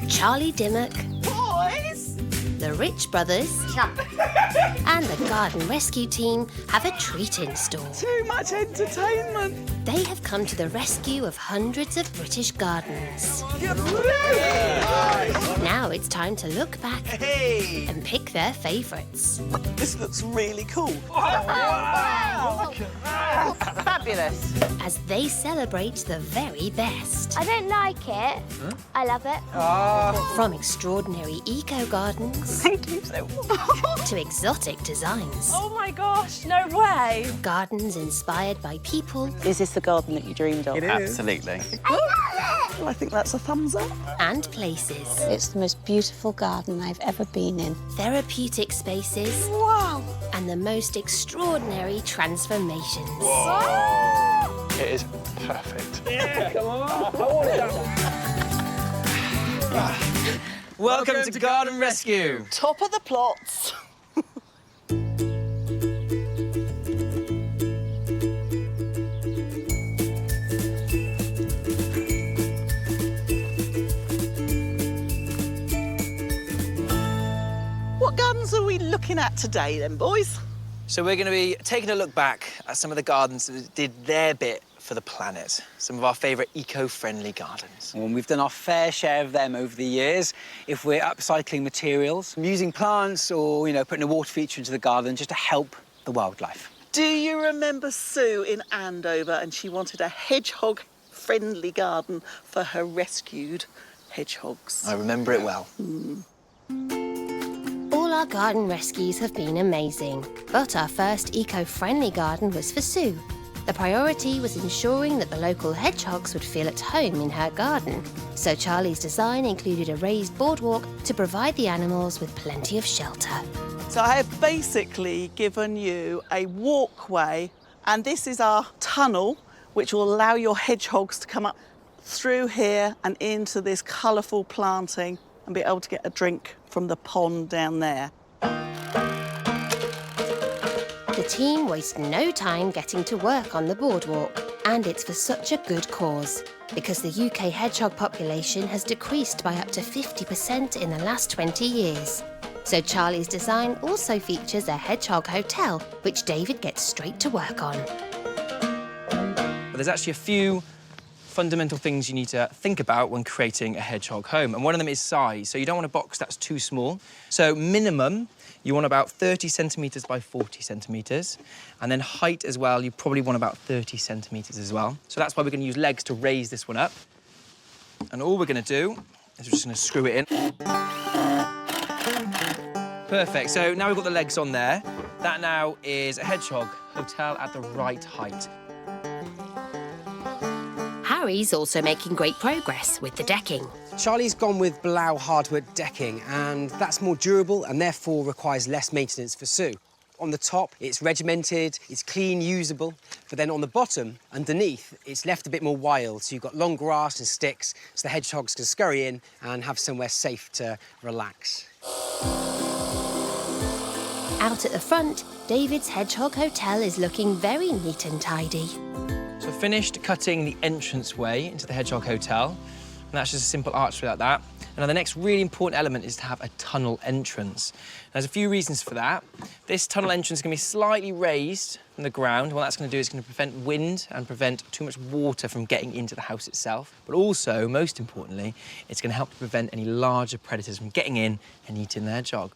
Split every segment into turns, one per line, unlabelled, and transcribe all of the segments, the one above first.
Charlie Dimmock,
Boys!
the Rich Brothers, and the Garden Rescue Team have a treat in store.
Too much entertainment.
They have come to the rescue of hundreds of British gardens. Now it's time to look back and pick their favourites.
This looks really cool. Fabulous.
As they celebrate the very best.
I don't like it. Huh? I love it.
From extraordinary eco-gardens
Thank you so much.
to exotic designs.
Oh my gosh, no way.
Gardens inspired by people
Is this the garden that you dreamed of?
It is.
Absolutely.
Well, I think that's a thumbs up.
and places.
It's the most beautiful garden I've ever been in.
Therapeutic spaces
Wow.
and the most extraordinary transformations.
It is perfect.
Welcome to Garden Rescue.
Top of the plots. What gardens are we looking at today then, boys?
So we're going to be taking a look back at some of the gardens that did their bit for the planet. Some of our favourite eco-friendly gardens.
And we've done our fair share of them over the years. If we're upcycling materials, using plants or, putting a water feature into the garden just to help the wildlife.
Do you remember Sue in Andover and she wanted a hedgehog-friendly garden for her rescued hedgehogs?
I remember it well.
All our garden rescues have been amazing, but our first eco-friendly garden was for Sue. The priority was ensuring that the local hedgehogs would feel at home in her garden, so Charlie's design included a raised boardwalk to provide the animals with plenty of shelter.
So I have basically given you a walkway, and this is our tunnel, which will allow your hedgehogs to come up through here and into this colourful planting and be able to get a drink from the pond down there.
The team waste no time getting to work on the boardwalk, and it's for such a good cause, because the UK hedgehog population has decreased by up to 50% in the last 20 years. So Charlie's design also features a hedgehog hotel, which David gets straight to work on.
But there's actually a few fundamental things you need to think about when creating a hedgehog home, and one of them is size. So you don't want a box that's too small. So minimum, you want about 30 centimetres by 40 centimetres, and then height as well, you probably want about 30 centimetres as well. So that's why we're going to use legs to raise this one up. And all we're going to do is we're just going to screw it in. Perfect. So now we've got the legs on there. That now is a hedgehog hotel at the right height.
Harry's also making great progress with the decking.
Charlie's gone with Blau hardwood decking, and that's more durable and therefore requires less maintenance for Sue. On the top, it's regimented, it's clean, usable, but then on the bottom, underneath, it's left a bit more wild, so you've got long grass and sticks, so the hedgehogs can scurry in and have somewhere safe to relax.
Out at the front, David's Hedgehog Hotel is looking very neat and tidy.
So finished cutting the entranceway into the Hedgehog Hotel, and that's just a simple archway like that. And now the next really important element is to have a tunnel entrance. There's a few reasons for that. This tunnel entrance is going to be slightly raised from the ground. What that's going to do is going to prevent wind and prevent too much water from getting into the house itself. But also, most importantly, it's going to help to prevent any larger predators from getting in and eating the hedgehog.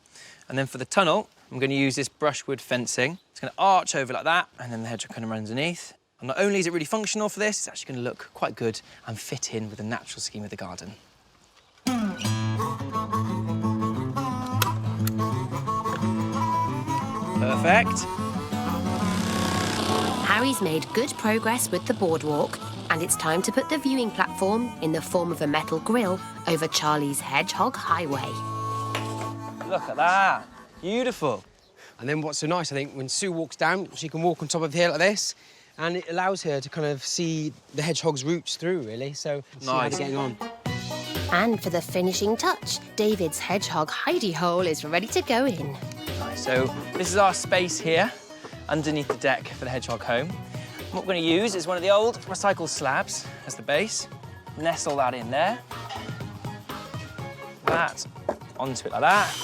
And then for the tunnel, I'm going to use this brushwood fencing. It's going to arch over like that, and then the hedgehog kind of runs underneath. And not only is it really functional for this, it's actually going to look quite good and fit in with the natural scheme of the garden. Perfect.
Harry's made good progress with the boardwalk, and it's time to put the viewing platform in the form of a metal grille over Charlie's Hedgehog Highway.
Look at that. Beautiful.
And then what's so nice, I think, when Sue walks down, she can walk on top of the hill like this, and it allows her to kind of see the hedgehog's roots through, really, so see how they're getting on.
And for the finishing touch, David's Hedgehog hidey hole is ready to go in.
Nice. So this is our space here underneath the deck for the hedgehog home. And what we're going to use is one of the old recycled slabs as the base. Nestle that in there. that onto it like that.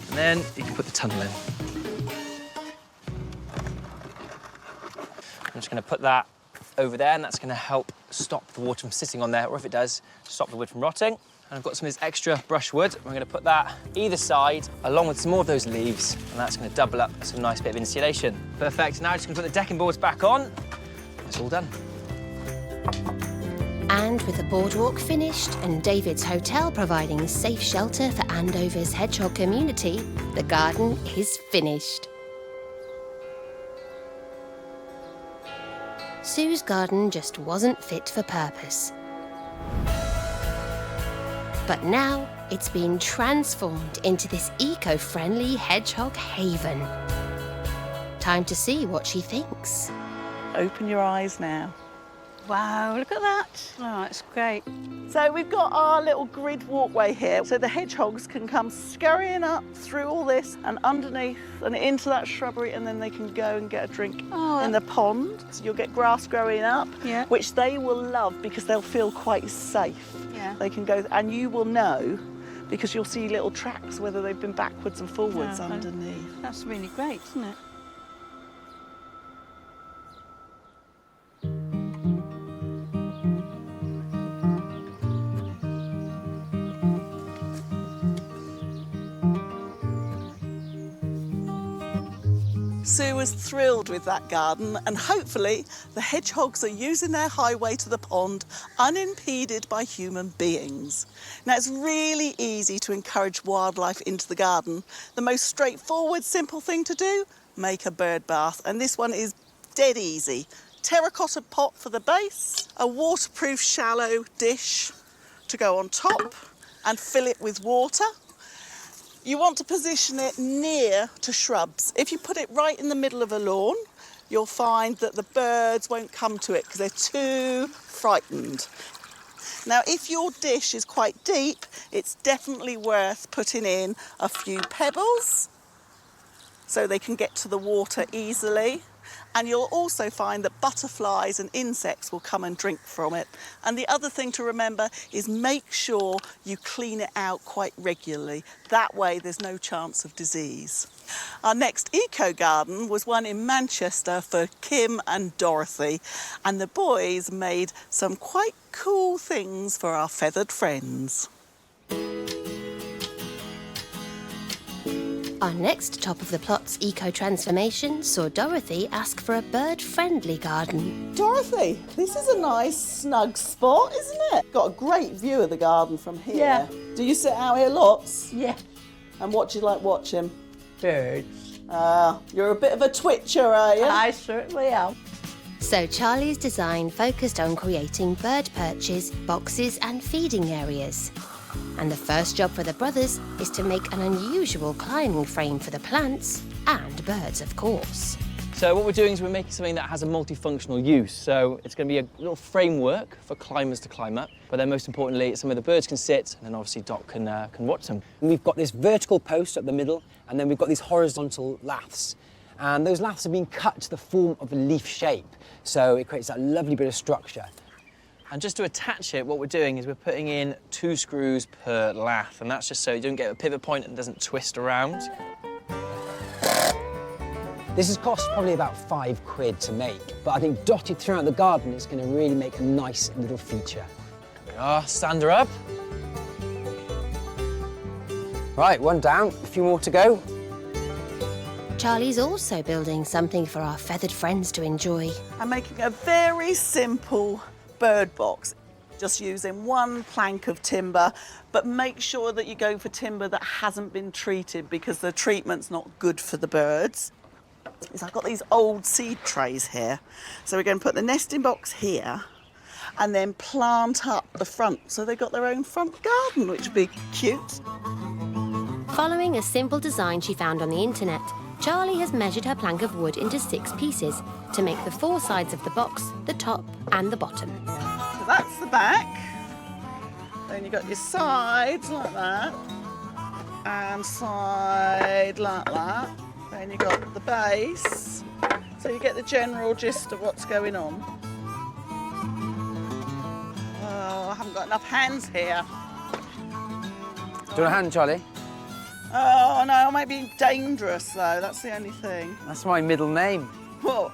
And then you can put the tunnel in. I'm just going to put that over there, and that's going to help stop the water from sitting on there, or if it does, stop the wood from rotting. And I've got some of this extra brushwood. We're going to put that either side, along with some more of those leaves, and that's going to double up some nice bit of insulation. Perfect. Now I'm just going to put the decking boards back on. It's all done.
And with the boardwalk finished and David's hotel providing safe shelter for Andover's hedgehog community, the garden is finished. Sue's garden just wasn't fit for purpose. But now it's been transformed into this eco-friendly hedgehog haven. Time to see what she thinks.
Open your eyes now.
Wow, look at that. Oh, it's great.
So we've got our little grid walkway here, so the hedgehogs can come scurrying up through all this and underneath and into that shrubbery, and then they can go and get a drink in the pond. So you'll get grass growing up, which they will love because they'll feel quite safe.
Yeah.
They can go, and you will know because you'll see little tracks whether they've been backwards and forwards underneath.
That's really great, isn't it?
Sue was thrilled with that garden, and hopefully the hedgehogs are using their highway to the pond unimpeded by human beings. Now, it's really easy to encourage wildlife into the garden. The most straightforward, simple thing to do, make a bird bath, and this one is dead easy. Terracotta pot for the base, a waterproof shallow dish to go on top, and fill it with water. You want to position it near to shrubs. If you put it right in the middle of a lawn, you'll find that the birds won't come to it because they're too frightened. Now, if your dish is quite deep, it's definitely worth putting in a few pebbles so they can get to the water easily. And you'll also find that butterflies and insects will come and drink from it. And the other thing to remember is make sure you clean it out quite regularly. That way there's no chance of disease. Our next eco garden was one in Manchester for Kim and Dorothy. And the boys made some quite cool things for our feathered friends.
Our next Top of the Plots eco-transformation saw Dorothy ask for a bird-friendly garden.
Dorothy, this is a nice snug spot, isn't it? Got a great view of the garden from here.
Yeah.
Do you sit out here lots?
Yeah.
And what do you like watching?
Birds.
You're a bit of a twitcher, are you?
I certainly am.
So Charlie's design focused on creating bird perches, boxes and feeding areas. And the first job for the brothers is to make an unusual climbing frame for the plants and birds, of course.
So what we're doing is we're making something that has a multifunctional use. So it's going to be a little framework for climbers to climb up, but then most importantly, some of the birds can sit, and then obviously Doc can watch them.
And we've got this vertical post up the middle, and then we've got these horizontal laths. And those laths have been cut to the form of a leaf shape, so it creates that lovely bit of structure.
And just to attach it, what we're doing is we're putting in 2 screws per lath, and that's just so you don't get a pivot point and it doesn't twist around.
This has cost probably about £5 to make, but I think dotted throughout the garden, it's going to really make a nice little feature.
There we are, stand her up.
Right, one down, a few more to go.
Charlie's also building something for our feathered friends to enjoy.
I'm making a very simple bird box, just using 1 plank of timber, but make sure that you go for timber that hasn't been treated because the treatment's not good for the birds. I've got these old seed trays here, so we're going to put the nesting box here and then plant up the front so they've got their own front garden, which would be cute.
Following a simple design she found on the internet, Charlie has measured her plank of wood into 6 pieces to make the 4 sides of the box, the top and the bottom.
So that's the back. Then you've got your sides like that, and side like that. Then you've got the base, so you get the general gist of what's going on. Oh, I haven't got Not enough hands here.
Do you want a hand, Charlie?
Oh, no, it might be dangerous, though. That's the only thing.
That's my middle name.
What?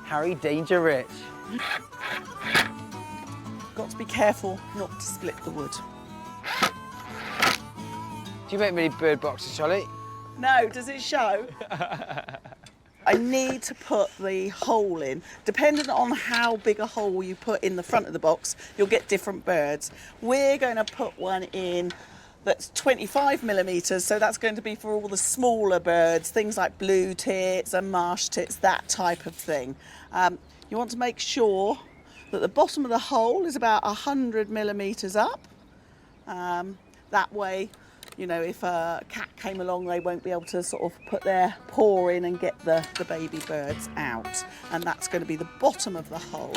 Harry Danger Rich.
Got to be careful not to split the wood.
Do you make many bird boxes, Charlie?
No, does it show? I need to put the hole in. Depending on how big a hole you put in the front of the box, you'll get different birds. We're going to put one in that's 25 millimetres, so that's going to be for all the smaller birds, things like blue tits and marsh tits, that type of thing. You want to make sure that the bottom of the hole is about 100 millimetres up. That way, you know, if a cat came along, they won't be able to sort of put their paw in and get the baby birds out. And that's going to be the bottom of the hole.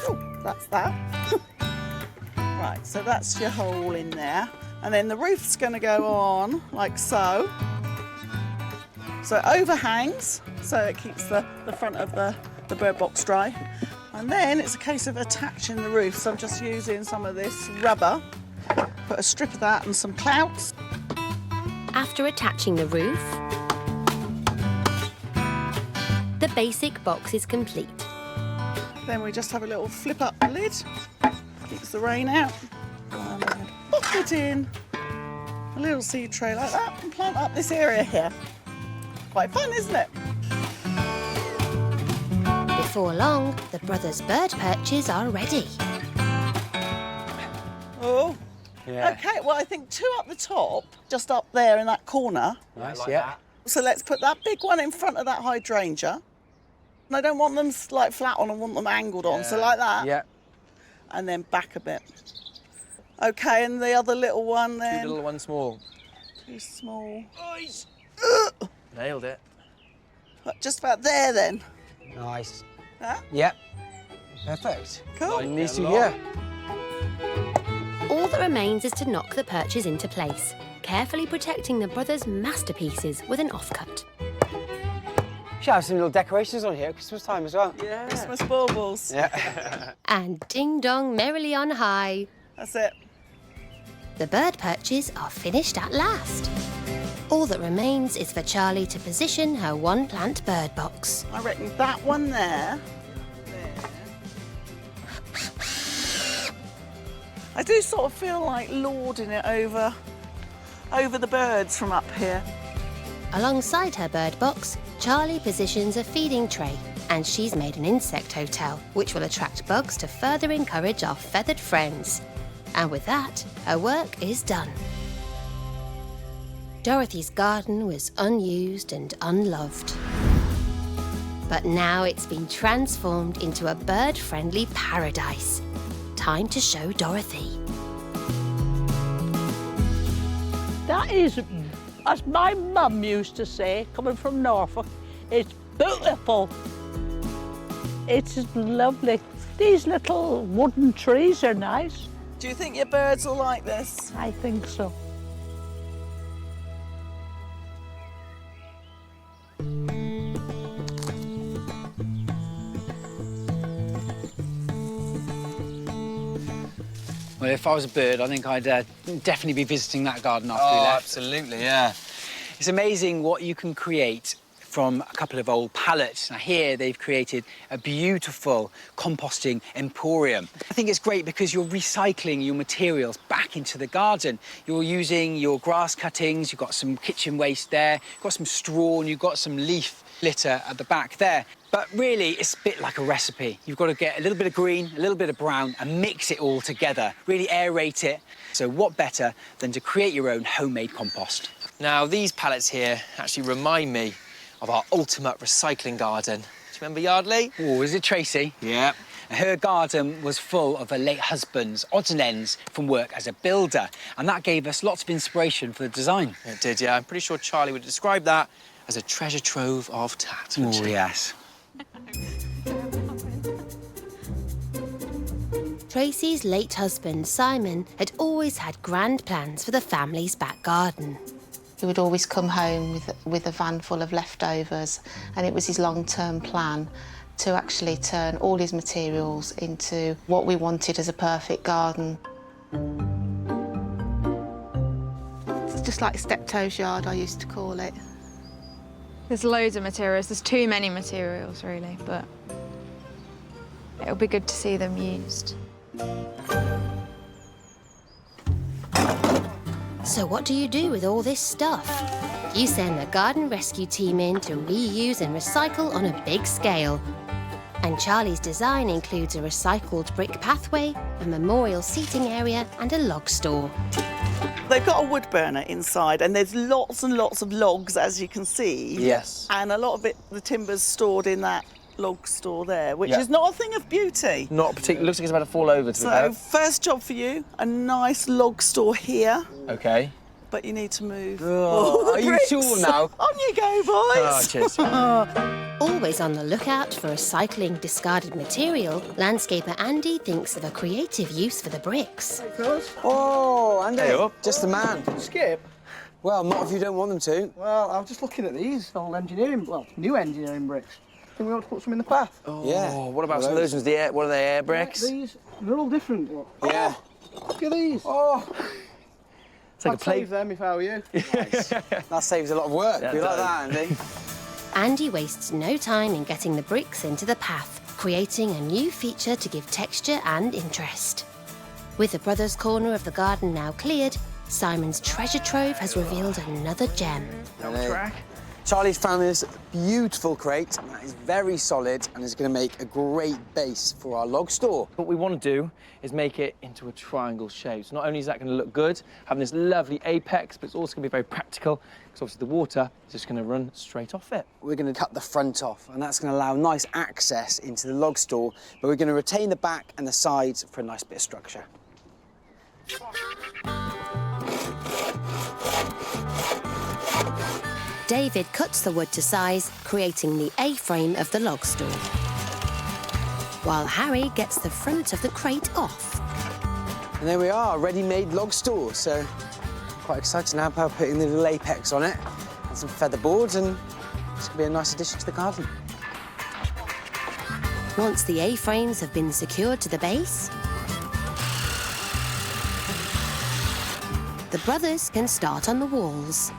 Oh, that's that. Right, so that's your hole in there. And then the roof's going to go on like so. So it overhangs, so it keeps the front of the bird box dry. And then it's a case of attaching the roof. So I'm just using some of this rubber, put a strip of that and some clouts.
After attaching the roof, the basic box is complete.
Then we just have a little flip up the lid, keeps the rain out. And then pop it in a little seed tray like that and plant up this area here. Quite fun, isn't it?
Before long, the brothers' bird perches are ready.
Oh,
Yeah.
okay. Well, I think 2 up the top, just up there in that corner.
Nice, yeah.
So let's put that big one in front of that hydrangea. And I don't want them like flat on, I want them angled on, so like that.
Yeah.
And then back a bit. Okay, and the other little one then.
2 little, 1 small.
2 small.
Nailed it.
Just about there then.
Nice.
Huh?
Yep. Perfect.
Cool.
Needs to, yeah.
All that remains is to knock the perches into place, carefully protecting the brothers' masterpieces with an offcut.
Should have some little decorations on here at Christmas time as well.
Yeah. Christmas baubles.
Yeah.
And ding-dong merrily on high.
That's it.
The bird perches are finished at last. All that remains is for Charlie to position her one-plant bird box.
I reckon that one there. I do sort of feel like lording it over the birds from up here.
Alongside her bird box, Charlie positions a feeding tray, and she's made an insect hotel, which will attract bugs to further encourage our feathered friends. And with that, her work is done. Dorothy's garden was unused and unloved. But now it's been transformed into a bird-friendly paradise. Time to show Dorothy.
That is, as my mum used to say, coming from Norfolk, it's beautiful. It's lovely. These little wooden trees are nice.
Do you think your birds will like this?
I think so.
Well, if I was a bird, I think I'd definitely be visiting that garden after we left.
Absolutely, yeah.
It's amazing what you can create from a couple of old pallets. Now here they've created a beautiful composting emporium. I think it's great because you're recycling your materials back into the garden. You're using your grass cuttings, you've got some kitchen waste there, you've got some straw and you've got some leaf litter at the back there. But really, it's a bit like a recipe. You've got to get a little bit of green, a little bit of brown, and mix it all together. Really aerate it. So what better than to create your own homemade compost?
Now, these pallets here actually remind me of our ultimate recycling garden. Do you remember Yardley?
Oh, is it Tracy?
Yeah.
Her garden was full of her late husband's odds and ends from work as a builder, and that gave us lots of inspiration for the design.
It did, yeah. I'm pretty sure Charlie would describe that as a treasure trove of tat, wouldn't she?
Yes.
Tracy's late husband, Simon, had always had grand plans for the family's back garden.
He would always come home with a van full of leftovers, and it was his long-term plan to actually turn all his materials into what we wanted as a perfect garden. It's just like Steptoe's yard, I used to call it.
There's loads of materials. There's too many materials, really, but it'll be good to see them used.
So what do you do with all this stuff? You send the garden rescue team in to reuse and recycle on a big scale. And Charlie's design includes a recycled brick pathway, a memorial seating area and a log store.
They've got a wood burner inside and there's lots and lots of logs, as you can see.
Yes.
And a lot of it, the timber's stored in that log store there, which
Yeah.
is not a thing of beauty.
Not particularly. Looks like it's about to fall over, to be
So
fair.
first job for you, a nice log store here,
Okay.
but you need to move.
Oh, are you
bricks.
sure now?
On you go, boys.
Oh, cheers.
Always on the lookout for recycling discarded material, landscaper Andy thinks of a creative use for the bricks.
Oh, Andy,
Hey up.
just the man.
Skip?
Well, not if you don't want them to.
Well, I'm just looking at these old engineering, well, new engineering bricks. Think we ought to put some in the path?
Yeah.
Oh, what about some of those ones? What are they, air bricks?
These, they're all different. Look.
Yeah.
Look at these.
Oh,
It's like
I'd
a plate.
save them if I were you.
nice. That saves a lot of work.
Yeah,
You
it
like
does.
that, Andy?
Andy wastes no time in getting the bricks into the path, creating a new feature to give texture and interest. With the brothers' corner of the garden now cleared, Simon's treasure trove has revealed another gem.
Track.
Charlie's found this beautiful crate that is very solid and is going to make a great base for our log store.
What we want to do is make it into a triangle shape. So not only is that going to look good, having this lovely apex, but it's also going to be very practical, because obviously the water is just going to run straight off it.
We're going to cut the front off, and that's going to allow nice access into the log store, but we're going to retain the back and the sides for a nice bit of structure.
David cuts the wood to size, creating the A-frame of the log store, while Harry gets the front of the crate off.
And there we are, a ready-made log store. So I'm quite excited now about putting the little apex on it and some feather boards, and it's going to be a nice addition to the garden.
Once the A-frames have been secured to the base, the brothers can start on the walls.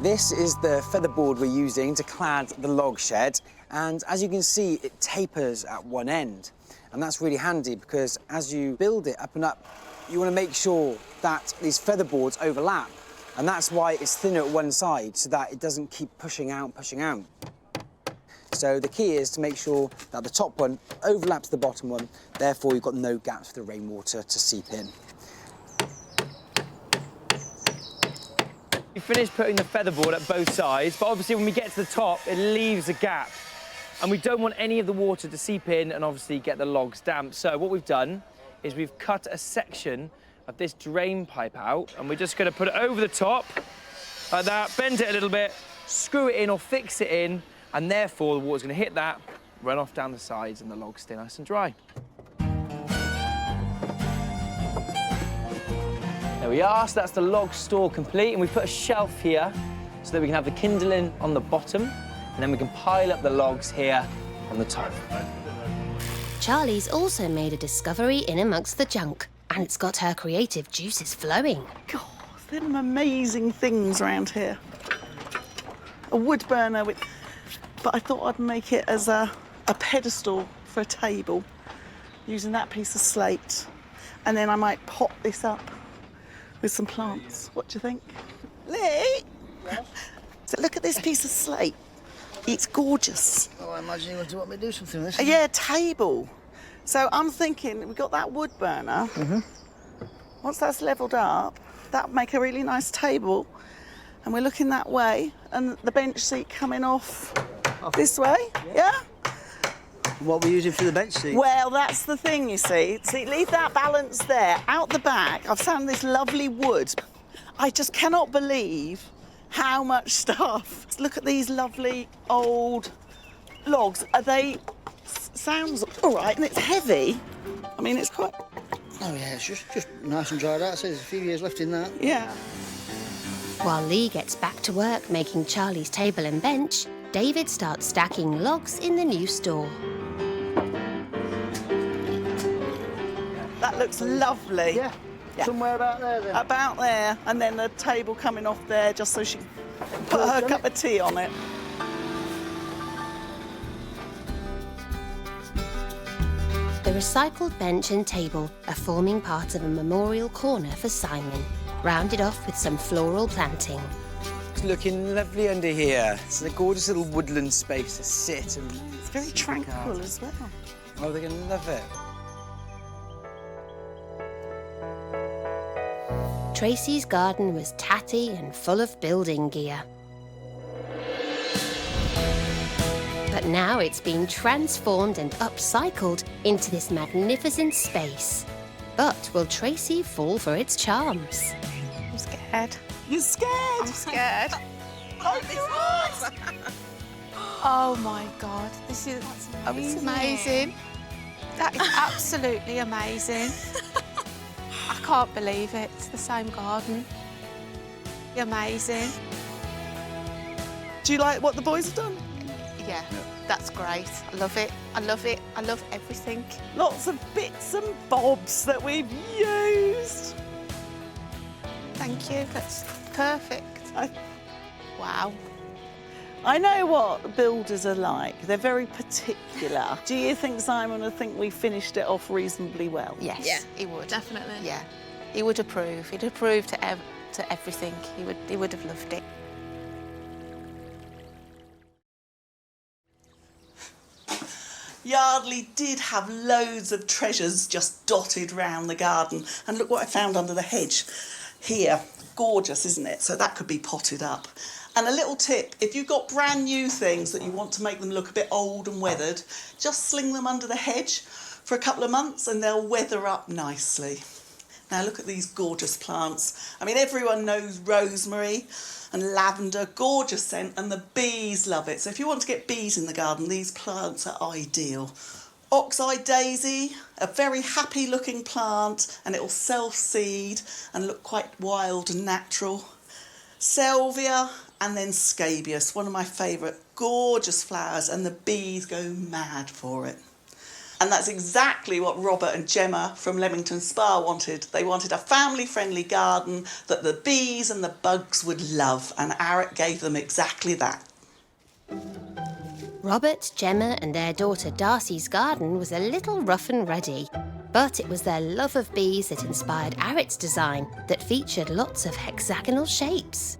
This is the featherboard we're using to clad the log shed, and as you can see, it tapers at one end. And that's really handy because as you build it up and up, you want to make sure that these featherboards overlap. And that's why it's thinner at one side, so that it doesn't keep pushing out. So the key is to make sure that the top one overlaps the bottom one, therefore you've got no gaps for the rainwater to seep in.
We finished putting the featherboard at both sides, but obviously when we get to the top, it leaves a gap. And we don't want any of the water to seep in and obviously get the logs damp. So what we've done is we've cut a section of this drain pipe out, and we're just going to put it over the top, like that, bend it a little bit, screw it in or fix it in, and therefore the water's going to hit that, run off down the sides, and the logs stay nice and dry. There we are, so that's the log store complete, and we put a shelf here so that we can have the kindling on the bottom, and then we can pile up the logs here on the top.
Charlie's also made a discovery in amongst the junk, and it's got her creative juices flowing.
God, there's some amazing things around here. A wood burner, but I thought I'd make it as a pedestal for a table, using that piece of slate. And then I might pot this up with some plants. What do you think? Lee?
Yes?
So look at this piece of slate. It's gorgeous.
Oh, I imagine you want me to do something with this.
Yeah, table. So I'm thinking we've got that wood burner. Once that's levelled up, that'll make a really nice table. And we're looking that way, and the bench seat coming off this way, yeah?
What we're using for the bench seat?
Well, that's the thing, you see. See, leave that balance there. Out the back, I've found this lovely wood. I just cannot believe how much stuff. Look at these lovely old logs. Are they... Sounds all right, and it's heavy. I mean, it's quite...
Oh, yeah, it's just nice and dried out. So there's a few years left in that.
Yeah.
While Lee gets back to work making Charlie's table and bench, David starts stacking logs in the new store.
That looks lovely.
Yeah. Somewhere about there then.
About there, and then the table coming off there just so she can put her cup of tea on it.
The recycled bench and table are forming part of a memorial corner for Simon, rounded off with some floral planting.
It's looking lovely under here. It's a gorgeous little woodland space to sit and...
It's very tranquil as well.
Oh, they're going to love it.
Tracy's garden was tatty and full of building gear. But now it's been transformed and upcycled into this magnificent space. But will Tracy fall for its charms?
I'm scared.
You're scared?
I'm scared.
Oh,
Oh my God, this is amazing. That is absolutely amazing. I can't believe it. It's the same garden. Amazing.
Do you like what the boys have done?
Yeah, that's great. I love it. I love it. I love everything.
Lots of bits and bobs that we've used.
Thank you. That's perfect. Wow.
I know what builders are like. They're very particular. Do you think Simon would think we finished it off reasonably well?
Yes,
Yeah,
he would.
definitely.
Yeah, he would approve. He'd approve to everything. He would have loved it.
Yardley did have loads of treasures just dotted round the garden. And look what I found under the hedge here. Gorgeous, isn't it? So that could be potted up. And a little tip, if you've got brand new things that you want to make them look a bit old and weathered, just sling them under the hedge for a couple of months and they'll weather up nicely. Now look at these gorgeous plants. I mean, everyone knows rosemary and lavender, gorgeous scent, and the bees love it. So if you want to get bees in the garden, these plants are ideal. Ox-eye daisy, a very happy looking plant, and it'll self-seed and look quite wild and natural. Salvia, and then scabious, one of my favourite, gorgeous flowers, and the bees go mad for it. And that's exactly what Robert and Gemma from Leamington Spa wanted. They wanted a family-friendly garden that the bees and the bugs would love, and Arit gave them exactly that.
Robert, Gemma and their daughter Darcy's garden was a little rough and ready. But it was their love of bees that inspired Arit's design that featured lots of hexagonal shapes.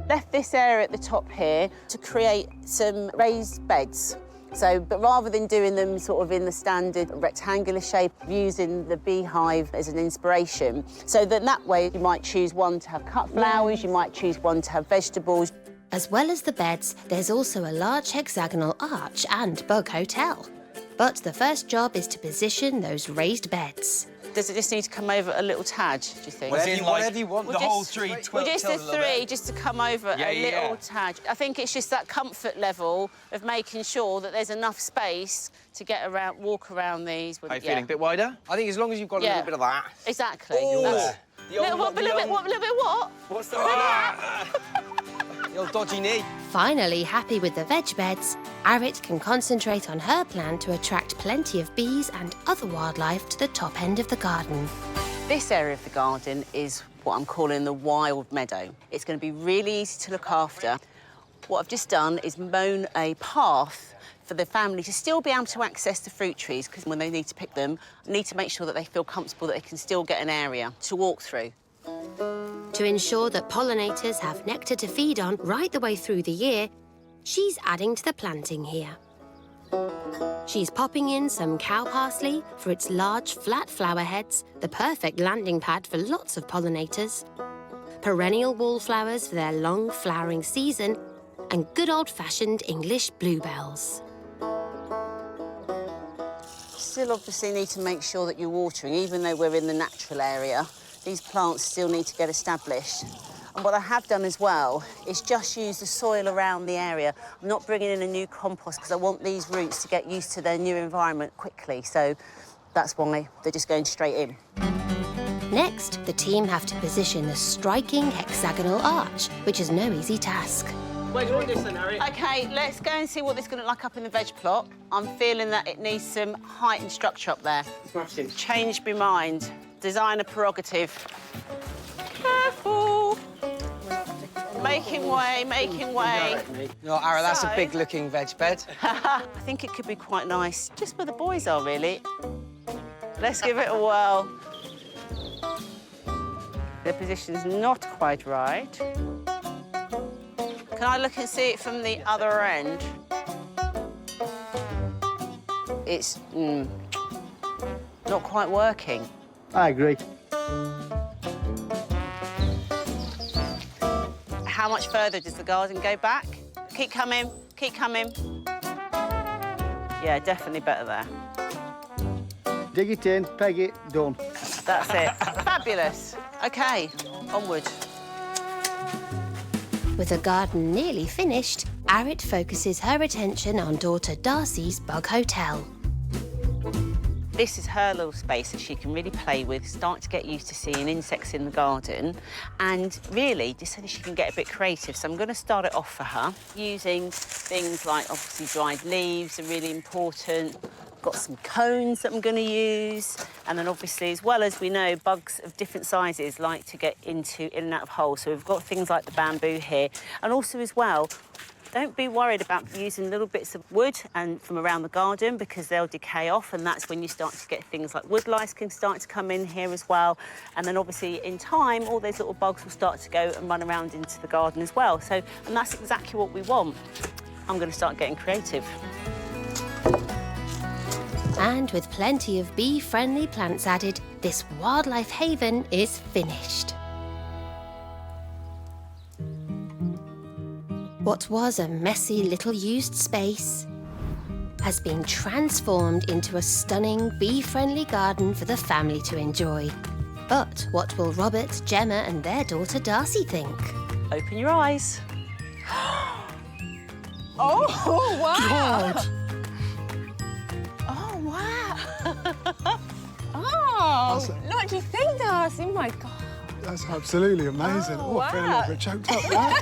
Left this area at the top here to create some raised beds. But rather than doing them sort of in the standard rectangular shape, using the beehive as an inspiration, so that way you might choose one to have cut flowers, you might choose one to have vegetables.
As well as the beds, there's also a large hexagonal arch and bug hotel. But the first job is to position those raised beds.
Does it just need to come over a little tad, do you think?
Whatever you want.
We'll just the three, just to come over a little tad. I think it's just that comfort level of making sure that there's enough space to get around, walk around these.
Are you feeling a bit wider? I think as long as you've got a little bit of that.
Exactly.
Oh,
Little bit what?
What's that? The old dodgy knee.
Finally happy with the veg beds, Arit can concentrate on her plan to attract plenty of bees and other wildlife to the top end of the garden.
This area of the garden is what I'm calling the wild meadow. It's going to be really easy to look after. What I've just done is mown a path for the family to still be able to access the fruit trees, because when they need to pick them, I need to make sure that they feel comfortable, that they can still get an area to walk through.
To ensure that pollinators have nectar to feed on right the way through the year, she's adding to the planting here. She's popping in some cow parsley for its large, flat flower heads, the perfect landing pad for lots of pollinators, perennial wallflowers for their long flowering season, and good old-fashioned English bluebells.
Still obviously need to make sure that you're watering, even though we're in the natural area. These plants still need to get established. And what I have done as well is just use the soil around the area. I'm not bringing in a new compost because I want these roots to get used to their new environment quickly. So that's why they're just going straight in.
Next, the team have to position the striking hexagonal arch, which is no easy task.
Where do you want this then, Harry?
OK, let's go and see what this is going to look like up in the veg plot. I'm feeling that it needs some height and structure up there. Changed my mind. Designer prerogative. Careful. Making way, making way.
No, Ara, that's a big-looking veg bed.
I think it could be quite nice, just where the boys are, really. Let's give it a whirl. The position's not quite right. Can I look and see it from the other end? It's not quite working.
I agree.
How much further does the garden go back? Keep coming, keep coming. Yeah, definitely better there.
Dig it in, peg it, done.
That's it. Fabulous. OK, onward.
With the garden nearly finished, Arit focuses her attention on daughter Darcy's bug hotel.
This is her little space that she can really play with, start to get used to seeing insects in the garden, and really, just so that she can get a bit creative. So I'm going to start it off for her, using things like, obviously, dried leaves are really important. Got some cones that I'm going to use, and then obviously, as well as we know, bugs of different sizes like to get in and out of holes. So we've got things like the bamboo here, and also as well, don't be worried about using little bits of wood and from around the garden because they'll decay off, and that's when you start to get things like wood lice can start to come in here as well. And then obviously in time, all those little bugs will start to go and run around into the garden as well. So, and that's exactly what we want. I'm going to start getting creative.
And with plenty of bee-friendly plants added, this wildlife haven is finished. What was a messy little used space has been transformed into a stunning bee-friendly garden for the family to enjoy. But what will Robert, Gemma and their daughter Darcy think?
Open your eyes.
Oh, wow.
God.
Oh, wow. Oh, look what you think, Darcy. Oh, my God.
That's absolutely amazing.
Oh,
I feel a
wow.
little bit choked up now.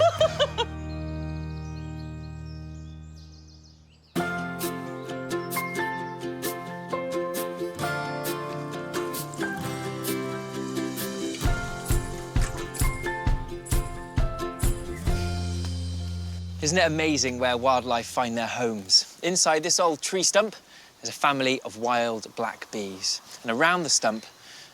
Isn't it amazing where wildlife find their homes? Inside this old tree stump, there's a family of wild black bees. And around the stump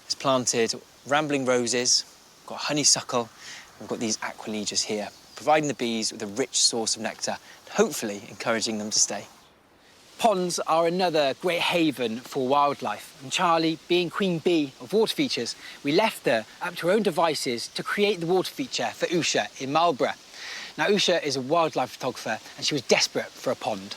is planted rambling roses, we've got honeysuckle, and we've got these aqualegias here, providing the bees with a rich source of nectar, hopefully encouraging them to stay.
Ponds are another great haven for wildlife. And Charlie, being queen bee of water features, we left her up to her own devices to create the water feature for Usha in Marlborough. Now, Usha is a wildlife photographer, and she was desperate for a pond.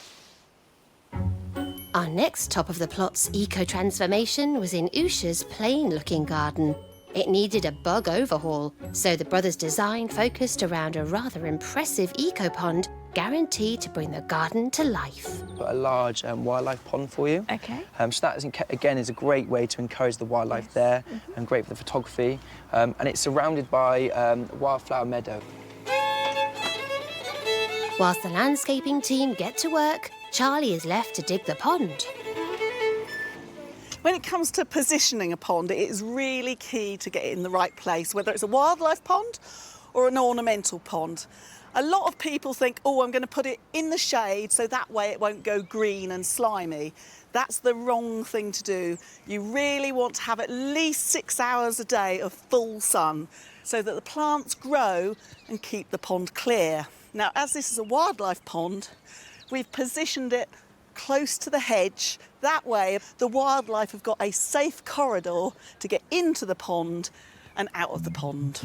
Our next top of the plot's eco-transformation was in Usha's plain-looking garden. It needed a bug overhaul, so the brothers' design focused around a rather impressive eco-pond guaranteed to bring the garden to life.
Got a large wildlife pond for you.
OK.
So that, again, is a great way to encourage the wildlife there and great for the photography. And it's surrounded by a wildflower meadow.
Whilst the landscaping team get to work, Charlie is left to dig the pond.
When it comes to positioning a pond, it is really key to get it in the right place, whether it's a wildlife pond or an ornamental pond. A lot of people think, oh, I'm going to put it in the shade so that way it won't go green and slimy. That's the wrong thing to do. You really want to have at least 6 hours a day of full sun so that the plants grow and keep the pond clear. Now, as this is a wildlife pond, we've positioned it close to the hedge. That way, the wildlife have got a safe corridor to get into the pond and out of the pond.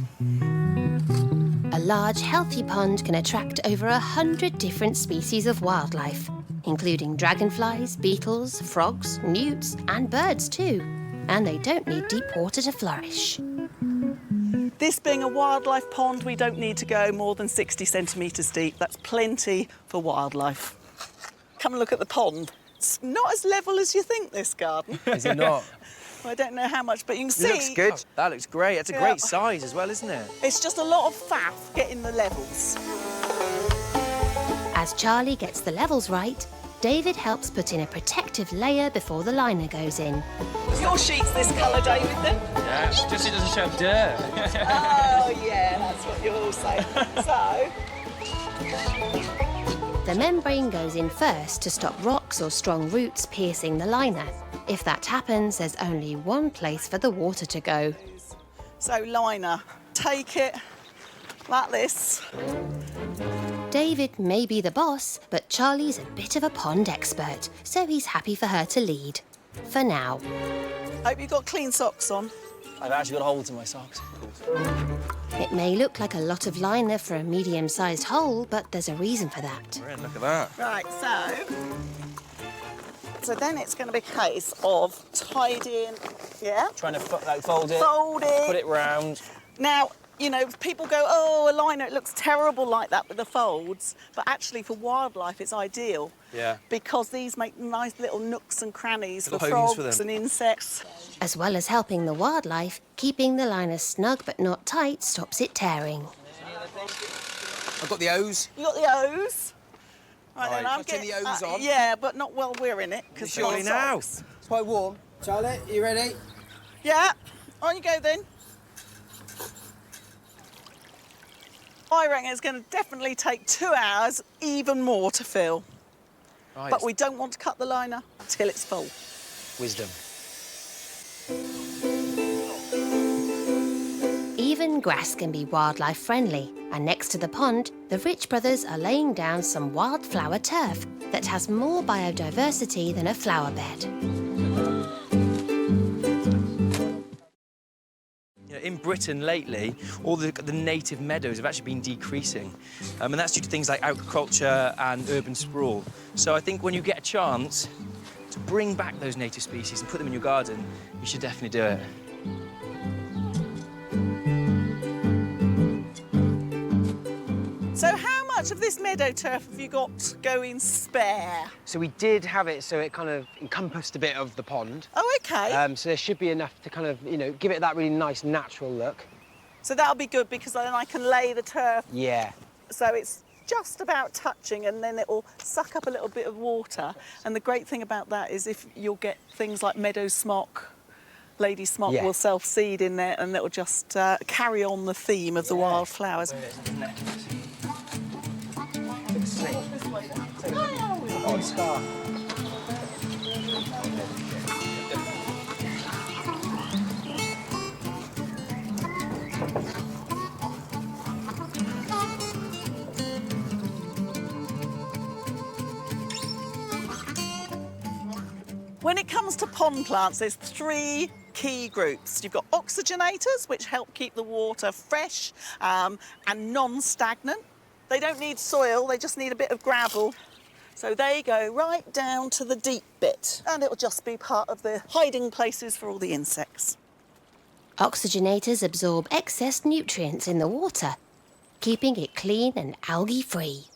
A large, healthy pond can attract over 100 different species of wildlife, including dragonflies, beetles, frogs, newts and birds too. And they don't need deep water to flourish.
This being a wildlife pond, we don't need to go more than 60 centimetres deep. That's plenty for wildlife. Come and look at the pond. It's not as level as you think, this garden.
Is it not?
I don't know how much, but you can see...
It looks good. Oh, that looks great. It's a
Yeah.
great size as well, isn't it?
It's just a lot of faff getting the levels.
As Charlie gets the levels right, David helps put in a protective layer before the liner goes in.
Your sheet's this colour, David, then?
Yeah, just so it doesn't show dirt.
Oh, yeah, that's what you all say. So...
The membrane goes in first to stop rocks or strong roots piercing the liner. If that happens, there's only one place for the water to go.
So, liner, take it like this.
David may be the boss, but Charlie's a bit of a pond expert, so he's happy for her to lead. For now.
Hope you've got clean socks on.
I've actually got holes in my socks.
It may look like a lot of liner for a medium-sized hole, but there's a reason for that.
Right, look at that.
Right, so then it's going to be a case of tidying, yeah?
Trying to fold it.
Fold it.
Put it round.
Now, you know, people go, oh, a liner, it looks terrible like that with the folds. But actually, for wildlife, it's ideal.
Yeah.
Because these make nice little nooks and crannies for
Little homes for
frogs
them.
and insects.
As well as helping the wildlife, keeping the liner snug but not tight stops it tearing.
I've got the O's.
You got the O's?
Right,
then I'm
putting the O's on.
Yeah, but not while we're in it. Because
Surely now.
It's quite warm. Charlie, are you ready?
Yeah, on you go then. I reckon it's going to definitely take 2 hours, even more to fill.
Right.
But we don't want to cut the liner till it's full.
Wisdom.
Even grass can be wildlife friendly, and next to the pond, the Rich brothers are laying down some wildflower turf that has more biodiversity than a flower bed.
In Britain lately, all the native meadows have actually been decreasing. And that's due to things like agriculture and urban sprawl. So I think when you get a chance to bring back those native species and put them in your garden, you should definitely do it.
So how much of this meadow turf have you got going spare?
So we did have it so it kind of encompassed a bit of the pond.
Oh, OK.
So there should be enough to kind of, you know, give it that really nice natural look.
So that'll be good because then I can lay the turf.
Yeah.
So it's just about touching and then it will suck up a little bit of water. And the great thing about that is if you'll get things like meadow smock, lady smock
Yeah.
will self-seed in there and it'll just carry on the theme of the wildflowers.
Oh, star.
When it comes to pond plants, there's 3 key groups. You've got oxygenators, which help keep the water fresh and non-stagnant. They don't need soil, they just need a bit of gravel. So they go right down to the deep bit, and it'll just be part of the hiding places for all the insects.
Oxygenators absorb excess nutrients in the water, keeping it clean and algae-free.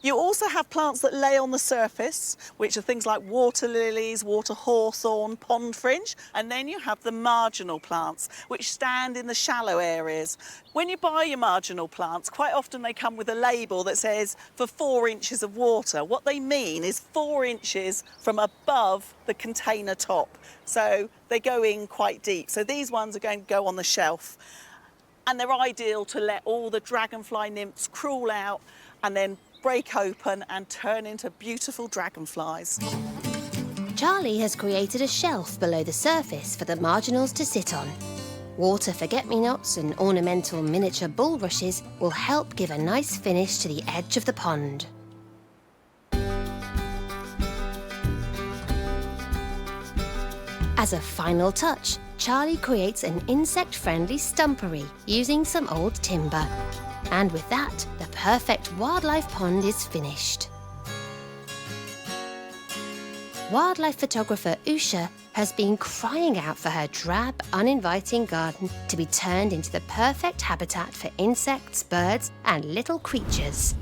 You also have plants that lay on the surface, which are things like water lilies, water hawthorn, pond fringe, and then you have the marginal plants, which stand in the shallow areas. When you buy your marginal plants, quite often they come with a label that says for 4 inches of water. What they mean is 4 inches from above the container top. So they go in quite deep. So these ones are going to go on the shelf. And they're ideal to let all the dragonfly nymphs crawl out and then break open and turn into beautiful dragonflies.
Charlie has created a shelf below the surface for the marginals to sit on. Water forget-me-nots and ornamental miniature bulrushes will help give a nice finish to the edge of the pond. As a final touch, Charlie creates an insect-friendly stumpery using some old timber. And with that, the perfect wildlife pond is finished. Wildlife photographer Usha has been crying out for her drab, uninviting garden to be turned into the perfect habitat for insects, birds, and little creatures.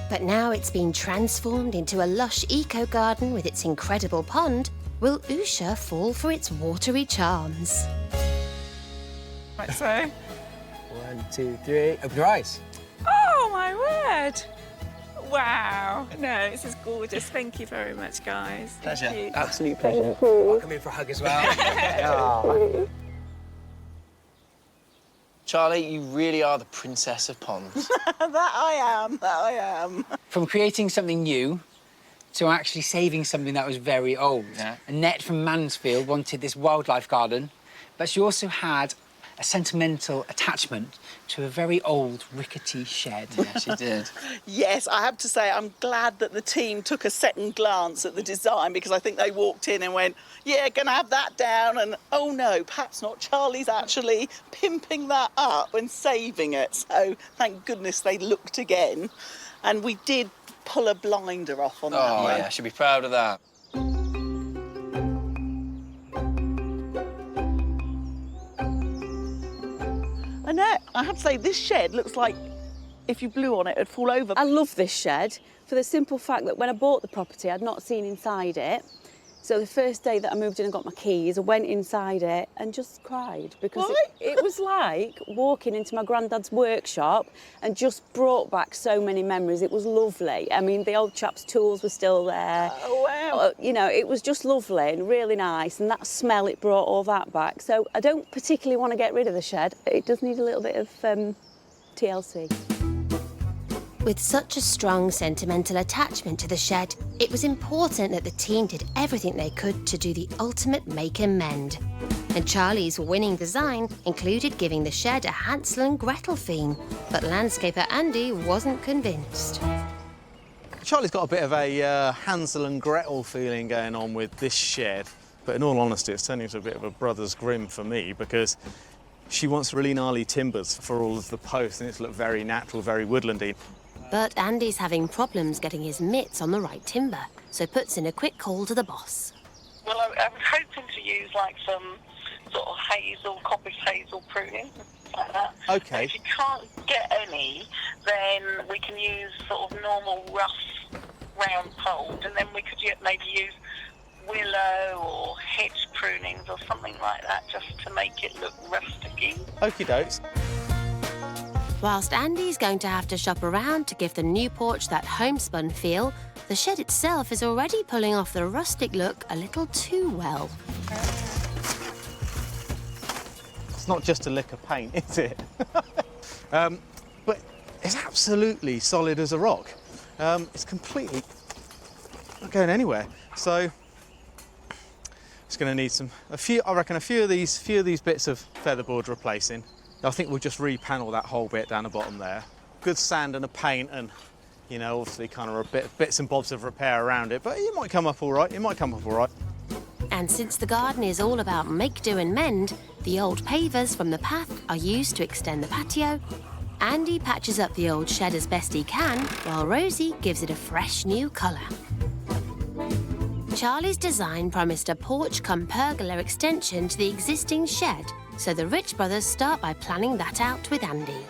But now it's been transformed into a lush eco-garden with its incredible pond, will Usha fall for its watery charms?
Right, so.
1, 2, 3. Open your eyes.
Oh, my word. Wow. No, this is gorgeous. Thank you very much, guys.
Pleasure.
Thank you.
Absolute pleasure.
I'll come in for a hug as well. Oh.
Charlie, you really are the princess of ponds.
That I am.
From creating something new to actually saving something that was very old.
Yeah.
Annette from Mansfield wanted this wildlife garden, but she also had a sentimental attachment to a very old, rickety shed.
Yeah, she did.
Yes, I have to say I'm glad that the team took a second glance at the design, because I think they walked in and went, yeah, gonna have that down, and oh no, perhaps not. Charlie's actually pimping that up and saving it. So thank goodness they looked again. And we did pull a blinder off on that
Oh,
one.
yeah, I should be proud of that.
Annette, I have to say, this shed looks like if you blew on it, it'd fall over.
I love this shed for the simple fact that when I bought the property, I'd not seen inside it. So the first day that I moved in and got my keys, I went inside it and just cried because it was like walking into my granddad's workshop and just brought back so many memories. It was lovely. I mean, the old chap's tools were still there.
Oh, wow.
You know, it was just lovely and really nice, and that smell, it brought all that back. So I don't particularly want to get rid of the shed. It does need a little bit of TLC.
With such a strong sentimental attachment to the shed, it was important that the team did everything they could to do the ultimate make and mend. And Charlie's winning design included giving the shed a Hansel and Gretel theme, but landscaper Andy wasn't convinced.
Charlie's got a bit of a Hansel and Gretel feeling going on with this shed, but in all honesty, it's turning into a bit of a Brothers Grimm for me, because she wants really gnarly timbers for all of the posts, and it's look very natural, very woodlandy.
But Andy's having problems getting his mitts on the right timber, so puts in a quick call to the boss.
Well, I was hoping to use like some sort of hazel, coppice hazel pruning, like that.
Okay.
But if you can't get any, then we can use sort of normal rough round poles, and then we could maybe use willow or hedge prunings or something like that, just to make it look rusticy.
Okie dokes.
Whilst Andy's going to have to shop around to give the new porch that homespun feel, the shed itself is already pulling off the rustic look a little too well.
It's not just a lick of paint, is it? But it's absolutely solid as a rock. It's completely not going anywhere. So it's going to need a few of these bits of featherboard replacing. I think we'll just repanel that whole bit down the bottom there. Good sand and a paint, and you know, obviously kind of bits and bobs of repair around it, but it might come up all right.
And since the garden is all about make, do and mend, the old pavers from the path are used to extend the patio. Andy patches up the old shed as best he can, while Rosie gives it a fresh new colour. Charlie's design promised a porch cum pergola extension to the existing shed, so the Rich brothers start by planning that out with Andy.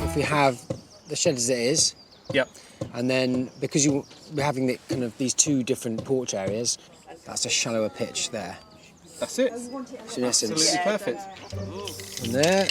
If we have the shed as it is,
yep,
and then because we're having these two different porch areas, that's a shallower pitch there.
That's it.
So in essence,
absolutely perfect.
And there,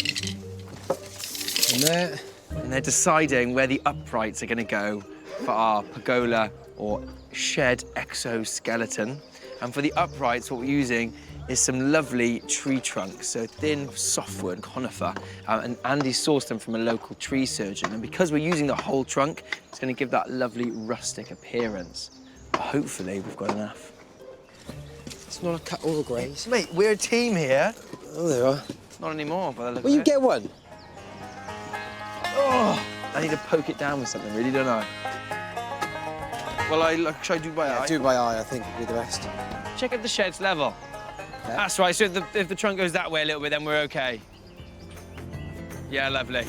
and there.
And they're deciding where the uprights are going to go for our pergola or shed exoskeleton. And for the uprights, what we're using is some lovely tree trunks, so thin softwood conifer, and Andy sourced them from a local tree surgeon. And because we're using the whole trunk, it's going to give that lovely rustic appearance. But hopefully, we've got enough.
It's not a cut all the greys.
Mate, we're a team here.
Oh, there are.
Not anymore, by the look
Well,
of
you
it.
get one.
Oh, I need to poke it down with something, really, don't I? Well, should I do by eye?
Do it by eye, I think, would be the best.
Check if the shed's level. Yeah. That's right, so if the trunk goes that way a little bit, then we're OK. Yeah, lovely.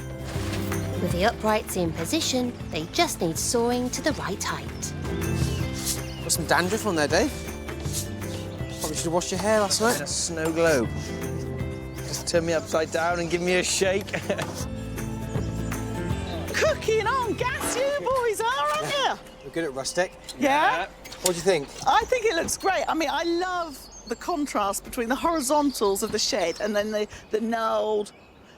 With the uprights in position, they just need sawing to the right height.
Got some dandruff on there, Dave. Probably should have washed your hair last night.
In a snow globe. Just turn me upside down and give me a shake.
Cooking on gas, you boys are, aren't you?
We're good at rustic.
Yeah?
What do you think?
I think it looks great. I mean, I love the contrast between the horizontals of the shed and then the gnarled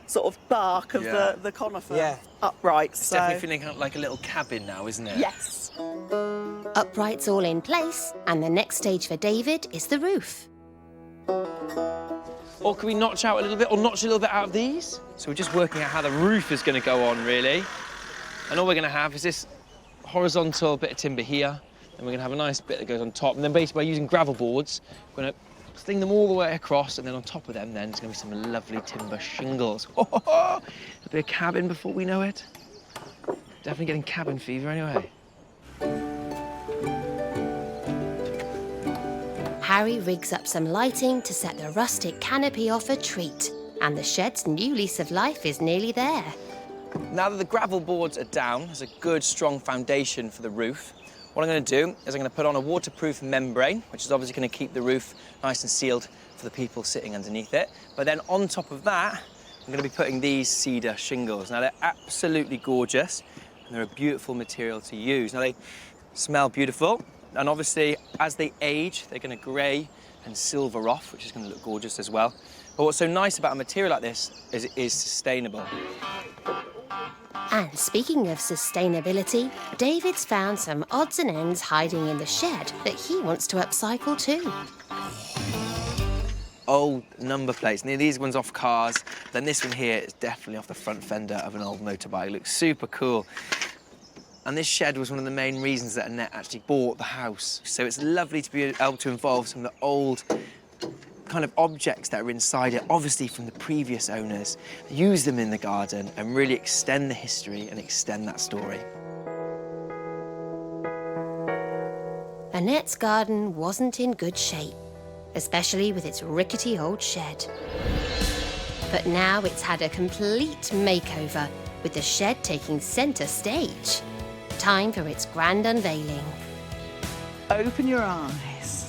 sort of bark of the conifer uprights.
It's definitely feeling like a little cabin now, isn't it?
Yes.
Uprights all in place, and the next stage for David is the roof.
Or can we notch out a little bit, or notch a little bit out of these? So we're just working out how the roof is going to go on, really. And all we're going to have is this horizontal bit of timber here, and we're going to have a nice bit that goes on top. And then basically by using gravel boards, we're going to sling them all the way across, and then on top of them, then, there's going to be some lovely timber shingles. There'll be a cabin before we know it. Definitely getting cabin fever anyway.
Harry rigs up some lighting to set the rustic canopy off a treat, and the shed's new lease of life is nearly there.
Now that the gravel boards are down, there's a good, strong foundation for the roof. What I'm going to do is I'm going to put on a waterproof membrane, which is obviously going to keep the roof nice and sealed for the people sitting underneath it. But then on top of that, I'm going to be putting these cedar shingles. Now, they're absolutely gorgeous, and they're a beautiful material to use. Now, they smell beautiful, and obviously, as they age, they're going to grey and silver off, which is going to look gorgeous as well. But what's so nice about a material like this is it is sustainable.
And speaking of sustainability, David's found some odds and ends hiding in the shed that he wants to upcycle too.
Old number plates. Now, these ones off cars. Then this one here is definitely off the front fender of an old motorbike. It looks super cool. And this shed was one of the main reasons that Annette actually bought the house. So it's lovely to be able to involve some of the old kind of objects that are inside it, obviously from the previous owners, use them in the garden and really extend the history and extend that story.
Annette's garden wasn't in good shape, especially with its rickety old shed. But now it's had a complete makeover, with the shed taking centre stage. Time for its grand unveiling.
Open your eyes.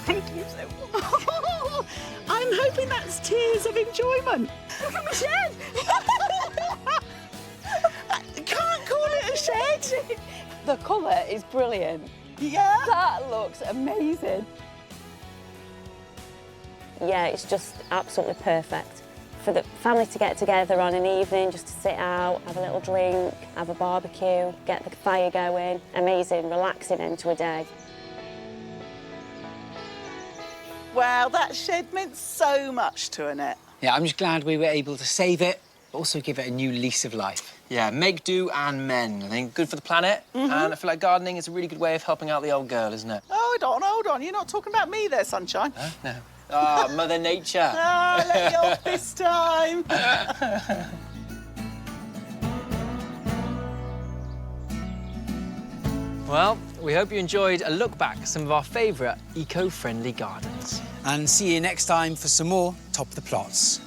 Thank you so much. I'm hoping that's tears of enjoyment. Look at my shed. I can't call it a shed.
The colour is brilliant.
Yeah.
That looks amazing.
Yeah, it's just absolutely perfect for the family to get together on an evening, just to sit out, have a little drink, have a barbecue, get the fire going. Amazing, relaxing end to a day.
Wow, that shed meant so much to Annette.
Yeah, I'm just glad we were able to save it, but also give it a new lease of life.
Yeah, make do and mend. I think good for the planet, and I feel like gardening is a really good way of helping out the old girl, isn't it?
Oh, hold on. You're not talking about me there, sunshine.
Huh? No. Ah, Mother Nature.
Ah, let you off this time.
Well, we hope you enjoyed a look back at some of our favourite eco-friendly gardens.
And see you next time for some more Top of the Plots.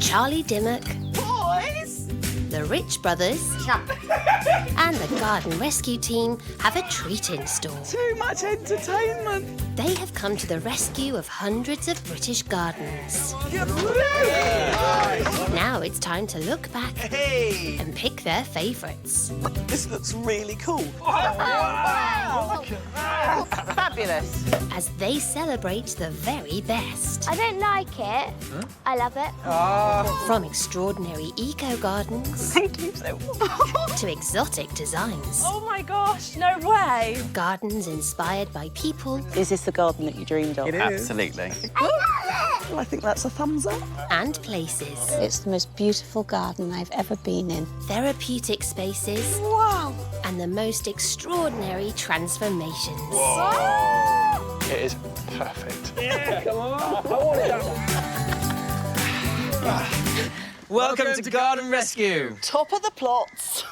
Charlie Dimmock,
Boys!
the Rich Brothers, and the Garden Rescue Team have a treat in store.
Too much entertainment.
They have come to the rescue of hundreds of British gardens. Now it's time to look back and pick their favourites.
This looks really cool. Fabulous.
As they celebrate the very best.
I don't like it.
Huh?
I love it.
From extraordinary eco-gardens
Thank you so much.
to exotic designs.
Oh my gosh, no way.
Gardens inspired by people.
Is this the garden that you dreamed of?
It is.
Absolutely.
I love it.
Well, I think that's a thumbs up.
And places.
It's the most beautiful garden I've ever been in.
Therapeutic spaces.
Wow.
And the most extraordinary transformations.
Whoa. It is perfect.
Yeah, come on. Welcome to Garden Rescue.
Top of the plots.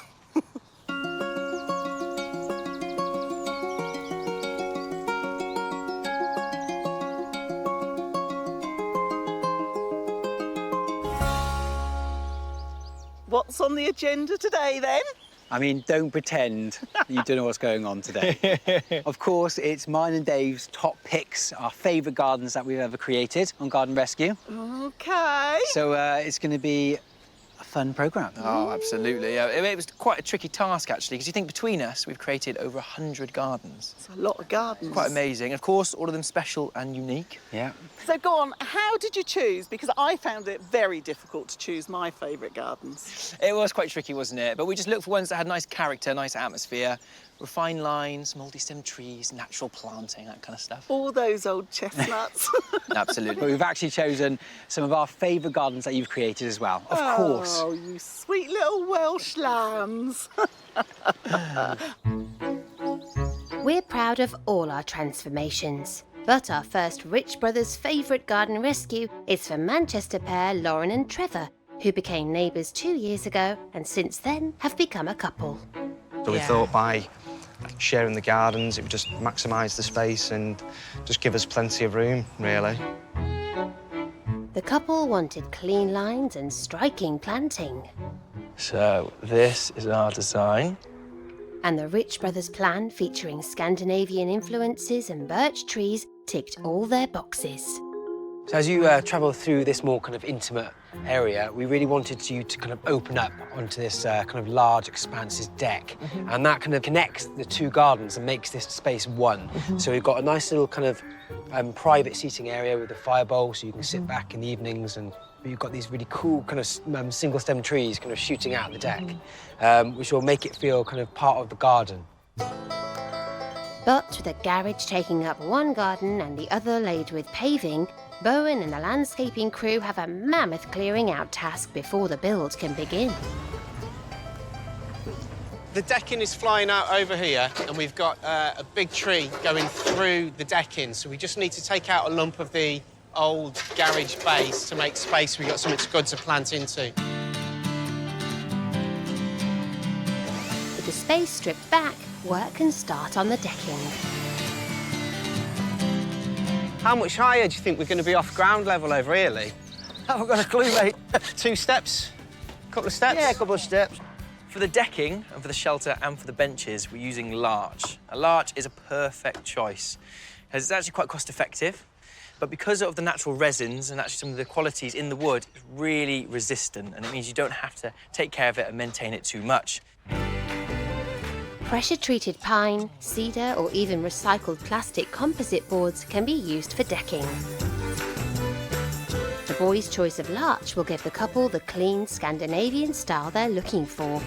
What's on the agenda today, then?
I mean, don't pretend you don't know what's going on today. Of course, it's mine and Dave's top picks, our favourite gardens that we've ever created on Garden Rescue.
OK.
So it's going to be a fun programme.
Oh, absolutely. It was quite a tricky task, actually, because you think between us, we've created over 100 gardens.
It's a lot of gardens.
Quite amazing. Of course, all of them special and unique.
Yeah.
So go on, how did you choose? Because I found it very difficult to choose my favourite gardens.
It was quite tricky, wasn't it? But we just looked for ones that had nice character, nice atmosphere, refined lines, multi-stem trees, natural planting, that kind of stuff.
All those old chestnuts.
Absolutely.
But we've actually chosen some of our favourite gardens that you've created as well, of course.
Oh, you sweet little Welsh lambs.
We're proud of all our transformations. But our first Rich Brothers' favourite garden rescue is for Manchester pair Lauren and Trevor, who became neighbours 2 years ago and since then have become a couple.
So we thought by sharing the gardens, it would just maximise the space and just give us plenty of room, really.
The couple wanted clean lines and striking planting.
So this is our design.
And the Rich Brothers plan, featuring Scandinavian influences and birch trees, ticked all their boxes.
So as you travel through this more kind of intimate area, we really wanted you to kind of open up onto this kind of large, expansive deck. And that kind of connects the two gardens and makes this space one. So we've got a nice little kind of private seating area with a fire bowl, so you can sit back in the evenings, and you've got these really cool kind of single-stem trees kind of shooting out the deck, which will make it feel kind of part of the garden.
But with a garage taking up one garden and the other laid with paving, Bowen and the landscaping crew have a mammoth clearing out task before the build can begin.
The decking is flying out over here, and we've got a big tree going through the decking, so we just need to take out a lump of the old garage base to make space. We've got something good to plant into.
With the space stripped back, work can start on the decking.
How much higher do you think we're going to be off ground level over here, Lee?
I haven't got a clue, mate.
2 steps? Couple of steps?
Yeah, a couple of steps.
For the decking and for the shelter and for the benches, we're using larch. Now, larch is a perfect choice, as it's actually quite cost-effective, but because of the natural resins and actually some of the qualities in the wood, it's really resistant, and it means you don't have to take care of it and maintain it too much.
Pressure-treated pine, cedar or even recycled plastic composite boards can be used for decking. The boys' choice of larch will give the couple the clean Scandinavian style they're looking for.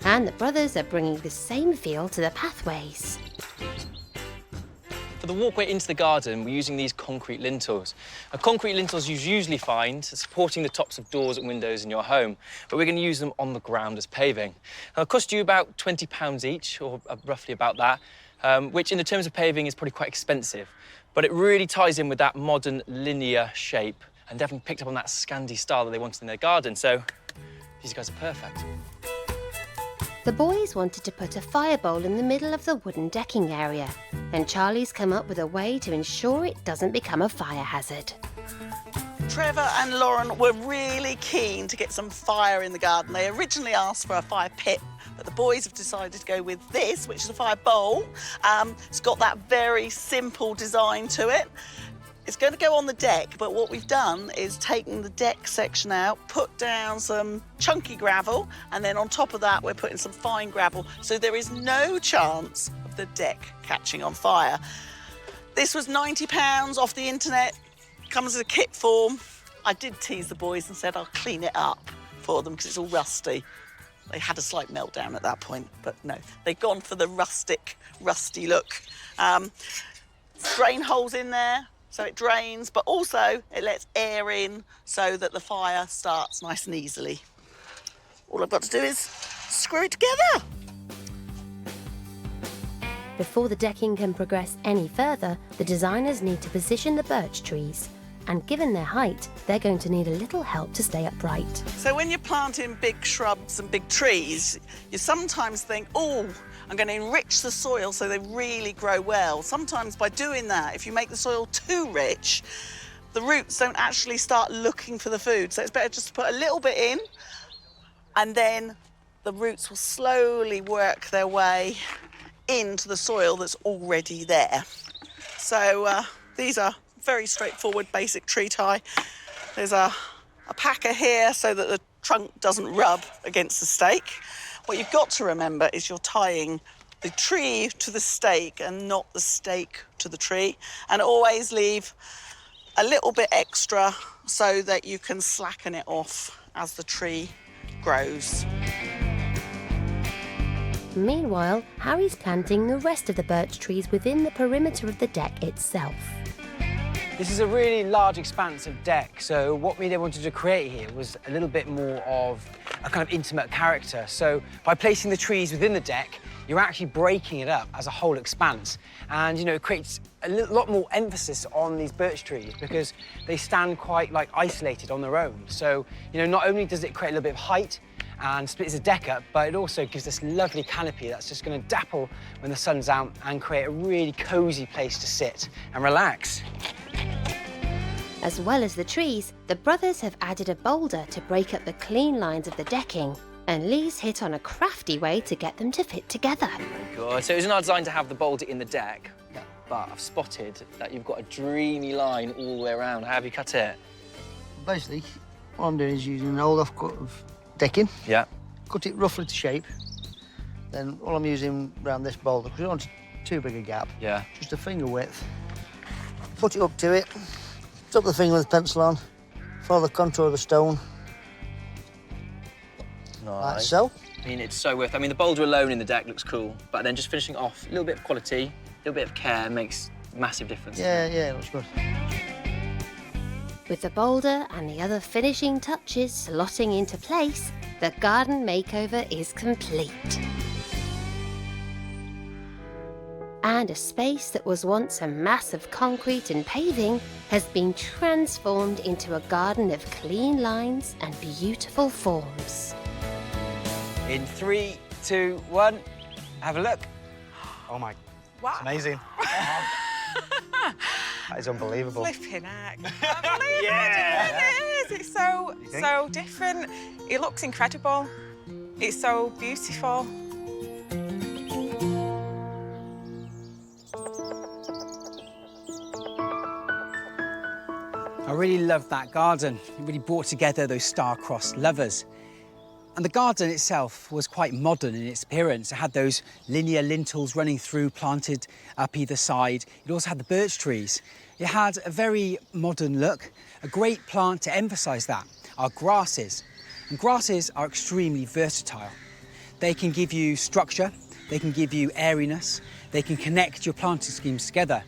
And the brothers are bringing the same feel to the pathways.
For the walkway into the garden, we're using these concrete lintels. Now, concrete lintels you usually find supporting the tops of doors and windows in your home, but we're going to use them on the ground as paving. Now, it'll cost you about £20 each, or roughly about that, which in the terms of paving is probably quite expensive. But it really ties in with that modern linear shape and definitely picked up on that Scandi style that they wanted in their garden, so these guys are perfect.
The boys wanted to put a fire bowl in the middle of the wooden decking area, and Charlie's come up with a way to ensure it doesn't become a fire hazard.
Trevor and Lauren were really keen to get some fire in the garden. They originally asked for a fire pit, but the boys have decided to go with this, which is a fire bowl. It's got that very simple design to it. It's going to go on the deck, but what we've done is taken the deck section out, put down some chunky gravel, and then on top of that, we're putting some fine gravel, so there is no chance of the deck catching on fire. This was £90 off the internet, comes as a kit form. I did tease the boys and said I'll clean it up for them because it's all rusty. They had a slight meltdown at that point, but no, they've gone for the rustic, rusty look. drain holes in there so it drains, but also it lets air in so that the fire starts nice and easily. All I've got to do is screw it together.
Before the decking can progress any further, the designers need to position the birch trees. And given their height, they're going to need a little help to stay upright.
So when you're planting big shrubs and big trees, you sometimes think, oh, I'm going to enrich the soil so they really grow well. Sometimes by doing that, if you make the soil too rich, the roots don't actually start looking for the food. So it's better just to put a little bit in, and then the roots will slowly work their way into the soil that's already there. So these are very straightforward basic tree tie. There's a packer here so that the trunk doesn't rub against the stake. What you've got to remember is you're tying the tree to the stake and not the stake to the tree, and always leave a little bit extra so that you can slacken it off as the tree grows.
Meanwhile, Harry's planting the rest of the birch trees within the perimeter of the deck itself.
This is a really large expanse of deck, so what we wanted to create here was a little bit more of a kind of intimate character. So by placing the trees within the deck, you're actually breaking it up as a whole expanse. And, you know, it creates a lot more emphasis on these birch trees because they stand quite, like, isolated on their own. So, you know, not only does it create a little bit of height and splits the deck up, but it also gives this lovely canopy that's just going to dapple when the sun's out and create a really cosy place to sit and relax.
As well as the trees, the brothers have added a boulder to break up the clean lines of the decking, and Lee's hit on a crafty way to get them to fit together.
Oh my God. So it was not designed to have the boulder in the deck, but I've spotted that you've got a dreamy line all the way around. How have you cut it?
Basically, what I'm doing is using an old off-cut of decking.
Yeah.
Cut it roughly to shape. Then all I'm using around this boulder, because I don't want too big a gap.
Yeah.
Just a finger width. Put it up to it. Tap the finger with the pencil on. Follow the contour of the stone.
Nice.
Like so.
I mean, it's so worth it. I mean, the boulder alone in the deck looks cool, but then just finishing off, a little bit of quality, a little bit of care makes a massive difference.
Yeah, it looks good.
With the boulder and the other finishing touches slotting into place, the garden makeover is complete. And a space that was once a mass of concrete and paving has been transformed into a garden of clean lines and beautiful forms.
In 3, 2, 1, have a look.
Oh my,
Wow.
it's amazing. That is unbelievable.
Flipping heck. Yeah. It is. It's so different. It looks incredible. It's so beautiful.
I really loved that garden. It really brought together those star-crossed lovers. And the garden itself was quite modern in its appearance. It had those linear lintels running through, planted up either side. It also had the birch trees. It had a very modern look. A great plant to emphasise that are grasses. And grasses are extremely versatile. They can give you structure, they can give you airiness, they can connect your planting schemes together.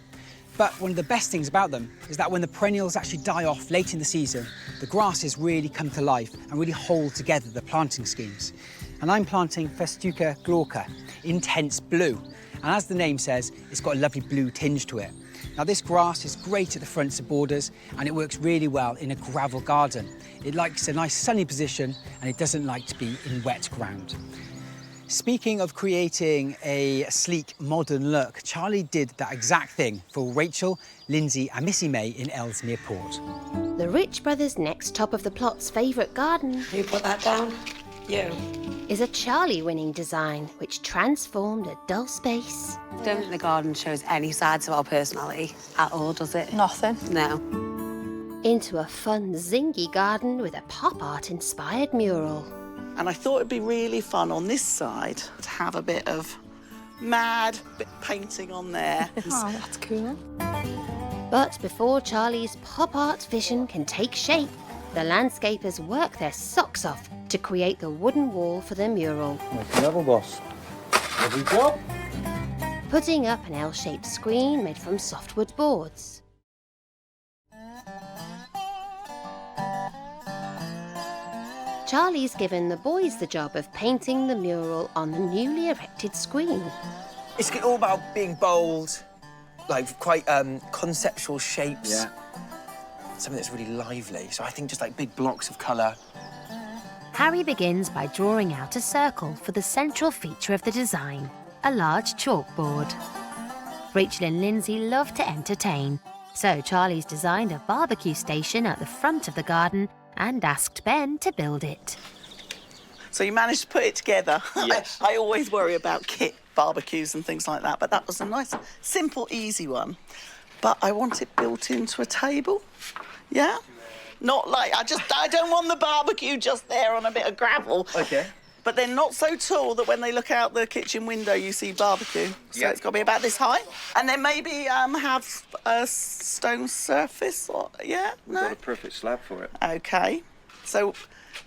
But one of the best things about them is that when the perennials actually die off late in the season, the grasses really come to life and really hold together the planting schemes. And I'm planting Festuca glauca, intense blue. And as the name says, it's got a lovely blue tinge to it. Now this grass is great at the fronts of borders and it works really well in a gravel garden. It likes a nice sunny position and it doesn't like to be in wet ground. Speaking of creating a sleek, modern look, Charlie did that exact thing for Rachel, Lindsay and Missy May in Ellesmere Port.
The Rich brothers' next top of the plot's favourite garden...
Who put that down? You.
...is a Charlie-winning design which transformed a dull space...
I don't think the garden shows any sides of our personality at all, does it?
Nothing.
No.
...into a fun, zingy garden with a pop art-inspired mural.
And I thought it'd be really fun on this side to have a bit of mad bit painting on there.
Oh, that's cool.
But before Charlie's pop art vision can take shape, the landscapers work their socks off to create the wooden wall for the mural.
Level boss. Every job.
putting up an L-shaped screen made from softwood boards. Charlie's given the boys the job of painting the mural on the newly erected screen.
It's all about being bold, like quite conceptual shapes.
Yeah.
Something that's really lively. So I think just like big blocks of colour.
Harry begins by drawing out a circle for the central feature of the design, a large chalkboard. Rachel and Lindsay love to entertain, so Charlie's designed a barbecue station at the front of the garden and asked Ben to build it.
So you managed to put it together.
Yes.
I always worry about kit barbecues and things like that, but that was a nice, simple, easy one. But I want it built into a table, yeah? Not like, I don't want the barbecue just there on a bit of gravel.
Okay.
But they're not so tall that when they look out the kitchen window, you see barbecue. So it's got to be about this high. And then maybe have a stone surface, or, yeah?
We've got a perfect slab for it.
OK. So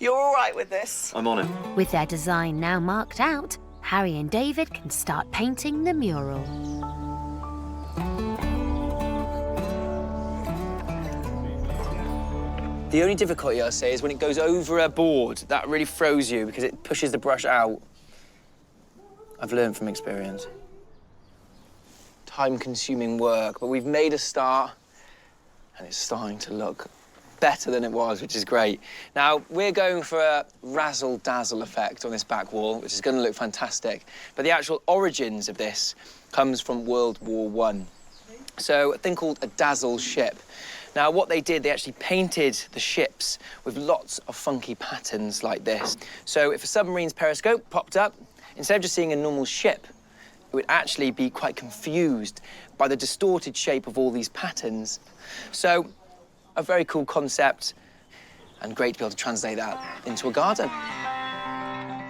you're all right with this?
I'm on it.
With their design now marked out, Harry and David can start painting the mural.
The only difficulty, I'll say, is when it goes over a board. That really throws you because it pushes the brush out. I've learned from experience. Time-consuming work, but we've made a start, and it's starting to look better than it was, which is great. Now, we're going for a razzle-dazzle effect on this back wall, which is going to look fantastic. But the actual origins of this comes from World War I. So a thing called a dazzle ship. Now, what they did, they actually painted the ships with lots of funky patterns like this. So if a submarine's periscope popped up, instead of just seeing a normal ship, it would actually be quite confused by the distorted shape of all these patterns. So a very cool concept, and great to be able to translate that into a garden.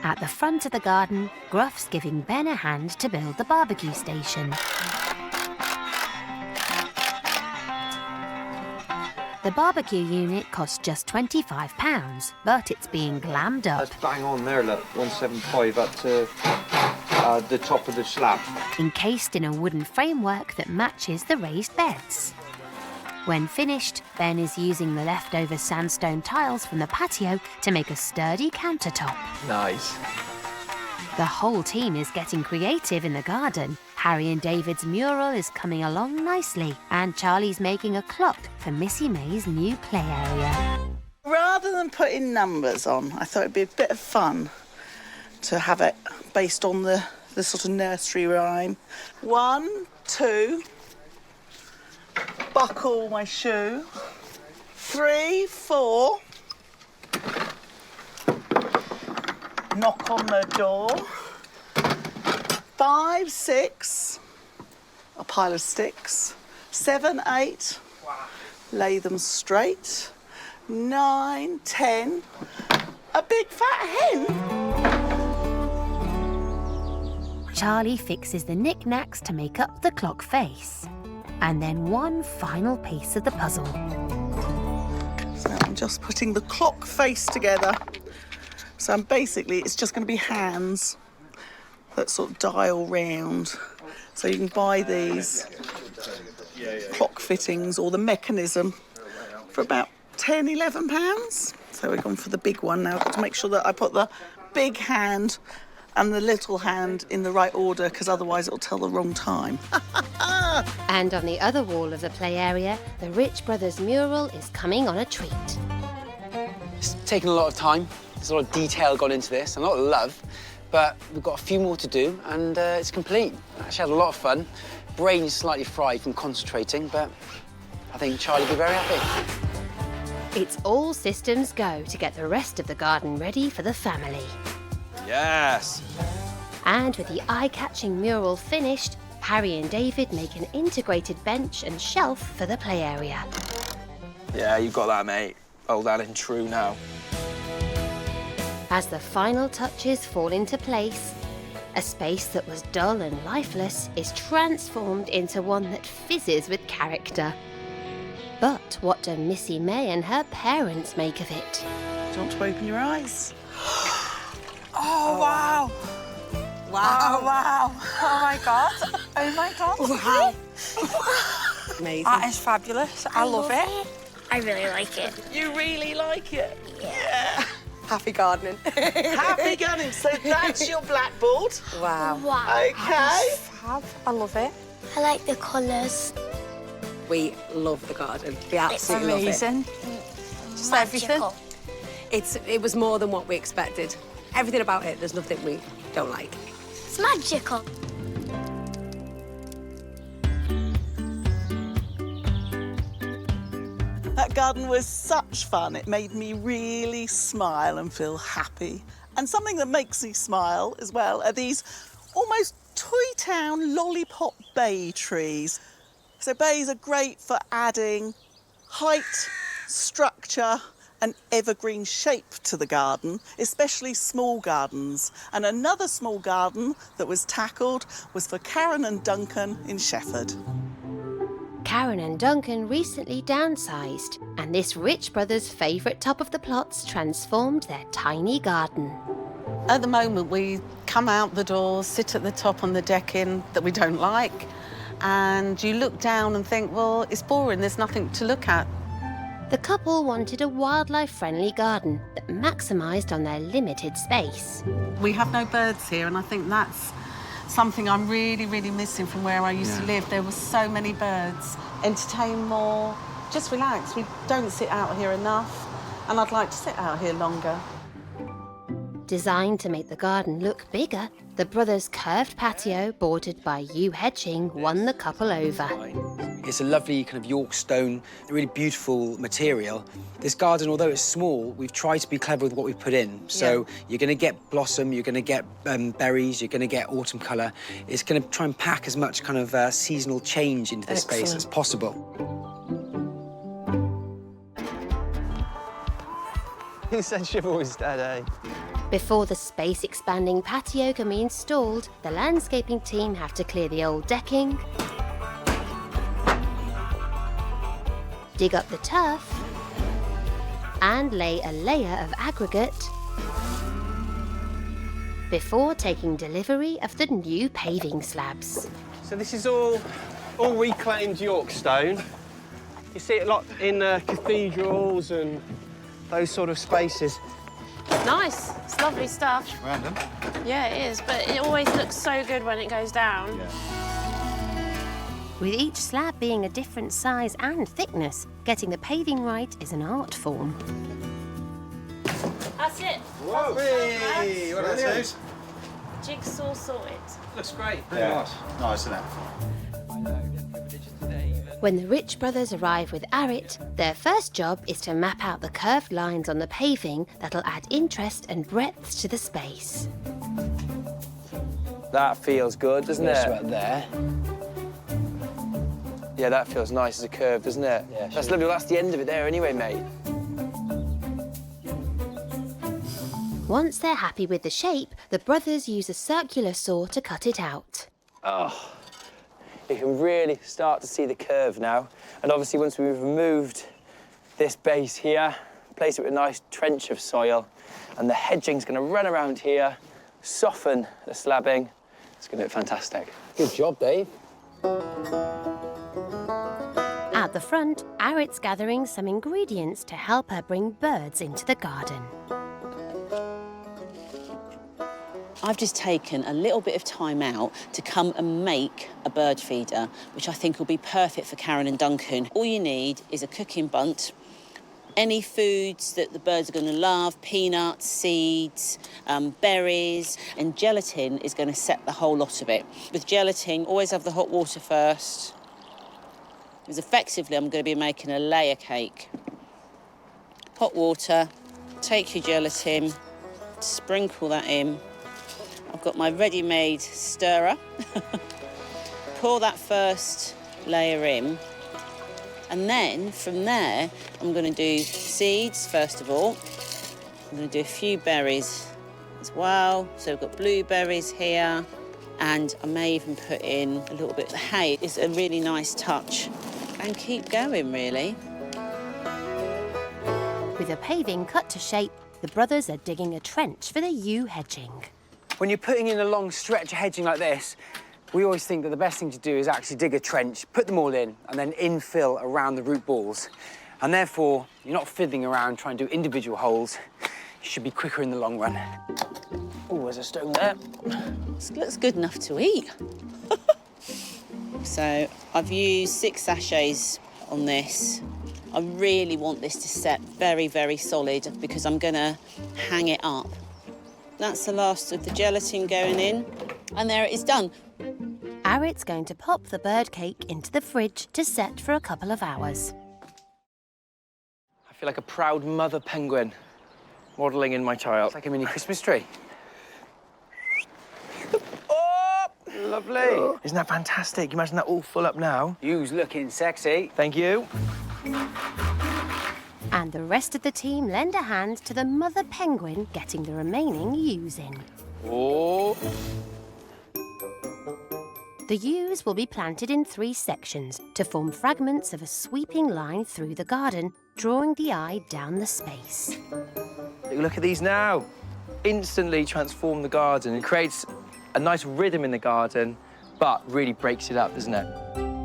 At the front of the garden, Gruff's giving Ben a hand to build the barbecue station. The barbecue unit cost just £25, but it's being glammed up.
That's bang on there, look. 175 up to the top of the slab.
Encased in a wooden framework that matches the raised beds. When finished, Ben is using the leftover sandstone tiles from the patio to make a sturdy countertop.
Nice.
The whole team is getting creative in the garden. Harry and David's mural is coming along nicely, and Charlie's making a clock for Missy May's new play area.
Rather than putting numbers on, I thought it'd be a bit of fun to have it based on the sort of nursery rhyme. 1, 2, buckle my shoe. 3, 4, knock on the door. 5, 6, a pile of sticks. 7, 8, lay them straight. 9, 10, a big fat hen.
Charlie fixes the knickknacks to make up the clock face. And then one final piece of the puzzle.
So I'm just putting the clock face together. So basically, it's just going to be hands that sort of dial round. So you can buy these clock fittings or the mechanism for about £10, £11. So we've gone for the big one now. I've got to make sure that I put the big hand and the little hand in the right order, because otherwise it'll tell the wrong time.
And on the other wall of the play area, the Rich Brothers mural is coming on a treat.
It's taken a lot of time. There's a lot of detail gone into this, and a lot of love, but we've got a few more to do, and it's complete. I actually had a lot of fun. Brain is slightly fried from concentrating, but I think Charlie will be very happy.
It's all systems go to get the rest of the garden ready for the family.
Yes.
And with the eye-catching mural finished, Harry and David make an integrated bench and shelf for the play area.
Yeah, you've got that, mate. Old Alan true now.
As the final touches fall into place, a space that was dull and lifeless is transformed into one that fizzes with character. But what do Missy May and her parents make of it?
Do you want to open your eyes?
Oh, wow. Wow. Oh, wow. Oh, my God.
Oh my God.
Wow. Amazing.
That is fabulous. I love it.
I really like it.
You really like it? Yeah.
Happy gardening.
Happy gardening. So that's your blackboard.
Wow.
Wow.
Okay.
Fab. I love it.
I like the colours.
We love the garden. We absolutely love it.
Amazing. Just everything.
Magical.
It was more than what we expected. Everything about it, there's nothing we don't like.
It's magical.
That garden was such fun. It made me really smile and feel happy. And something that makes me smile as well are these almost Toy Town lollipop bay trees. So bays are great for adding height, structure and evergreen shape to the garden, especially small gardens. And another small garden that was tackled was for Karen and Duncan in Shefford.
Karen and Duncan recently downsized, and this rich brother's favourite top of the plots transformed their tiny garden.
At the moment, we come out the doors, sit at the top on the decking that we don't like, and you look down and think, well, it's boring, there's nothing to look at.
The couple wanted a wildlife-friendly garden that maximised on their limited space.
We have no birds here, and I think that's something I'm really, really missing from where I used to live. There were so many birds. Entertain more, just relax. We don't sit out here enough, and I'd like to sit out here longer.
Designed to make the garden look bigger, the brothers' curved patio bordered by yew hedging won the couple over.
It's a lovely kind of York stone, a really beautiful material. This garden, although it's small, we've tried to be clever with what we've put in. So you're going to get blossom, you're going to get berries, you're going to get autumn colour. It's going to try and pack as much kind of seasonal change into this space as possible.
Who said chivalry's dead, eh?
Before the space-expanding patio can be installed, the landscaping team have to clear the old decking, dig up the turf, and lay a layer of aggregate before taking delivery of the new paving slabs.
So this is all reclaimed York stone. You see it a lot in cathedrals and those sort of spaces.
Nice. It's lovely stuff.
Random.
Yeah, it is, but it always looks so good when it goes down.
With each slab being a different size and thickness, getting the paving right is an art form.
That's it.
Whoa! Hey, what are those?
Jigsaw sorted.
Looks great.
Yeah. Nice, isn't it?
When the Rich brothers arrive with Arit, their first job is to map out the curved lines on the paving that'll add interest and breadth to the space.
That feels good, doesn't it?
Right there.
Yeah, that feels nice as a curve, doesn't it? Yeah, that's lovely. Well, that's the end of it there anyway, mate.
Once they're happy with the shape, the brothers use a circular saw to cut it out.
Oh, you can really start to see the curve now. And obviously, once we've removed this base here, place it with a nice trench of soil, and the hedging's going to run around here, soften the slabbing. It's going to look fantastic.
Good job, Dave.
At the front, Arit's gathering some ingredients to help her bring birds into the garden.
I've just taken a little bit of time out to come and make a bird feeder, which I think will be perfect for Karen and Duncan. All you need is a cooking bunt, any foods that the birds are going to love, peanuts, seeds, berries, and gelatin is going to set the whole lot of it. With gelatin, always have the hot water first, because effectively I'm going to be making a layer cake. Hot water, take your gelatin, sprinkle that in. I've got my ready-made stirrer. Pour that first layer in. And then, from there, I'm going to do seeds, first of all. I'm going to do a few berries as well. So we've got blueberries here. And I may even put in a little bit of hay. It's a really nice touch. And keep going, really.
With the paving cut to shape, the brothers are digging a trench for the yew hedging.
When you're putting in a long stretch of hedging like this, We always think that the best thing to do is actually dig a trench, put them all in, and then infill around the root balls. And therefore, you're not fiddling around trying to do individual holes. You should be quicker in the long run. Oh, there's a stone there.
This looks good enough to eat. So I've used 6 sachets on this. I really want this to set very, very solid because I'm going to hang it up. That's the last of the gelatin going in, and there it is done.
Arit's going to pop the bird cake into the fridge to set for a couple of hours.
I feel like a proud mother penguin modelling in my child.
It's like a mini Christmas tree.
Oh, lovely. Isn't that fantastic? You imagine that all full up now?
You's looking sexy.
Thank you.
And the rest of the team lend a hand to the mother penguin getting the remaining ewes in.
Oh.
The ewes will be planted in 3 sections to form fragments of a sweeping line through the garden, drawing the eye down the space.
Look at these now. Instantly transform the garden. It creates a nice rhythm in the garden, but really breaks it up, doesn't it?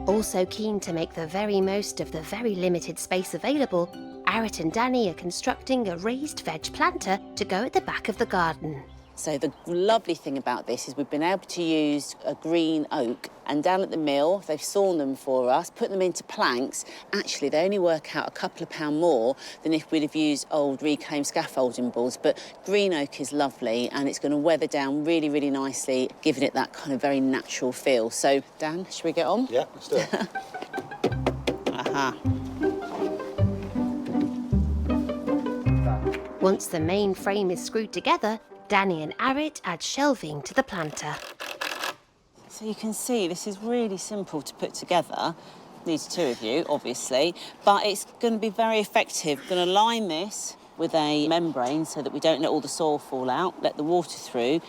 Also keen to make the very most of the very limited space available, Arit and Danny are constructing a raised veg planter to go at the back of the garden.
So the lovely thing about this is we've been able to use a green oak, and down at the mill, they've sawn them for us, put them into planks. Actually, they only work out a couple of pounds more than if we'd have used old reclaimed scaffolding boards. But green oak is lovely, and it's going to weather down really, really nicely, giving it that kind of very natural feel. So, Dan, should we get on?
Yeah, let's do it.
Aha.
Once the main frame is screwed together, Danny and Arit add shelving to the planter.
So you can see this is really simple to put together. Needs 2 of you, obviously, but it's going to be very effective. Going to line this with a membrane so that we don't let all the soil fall out, let the water through,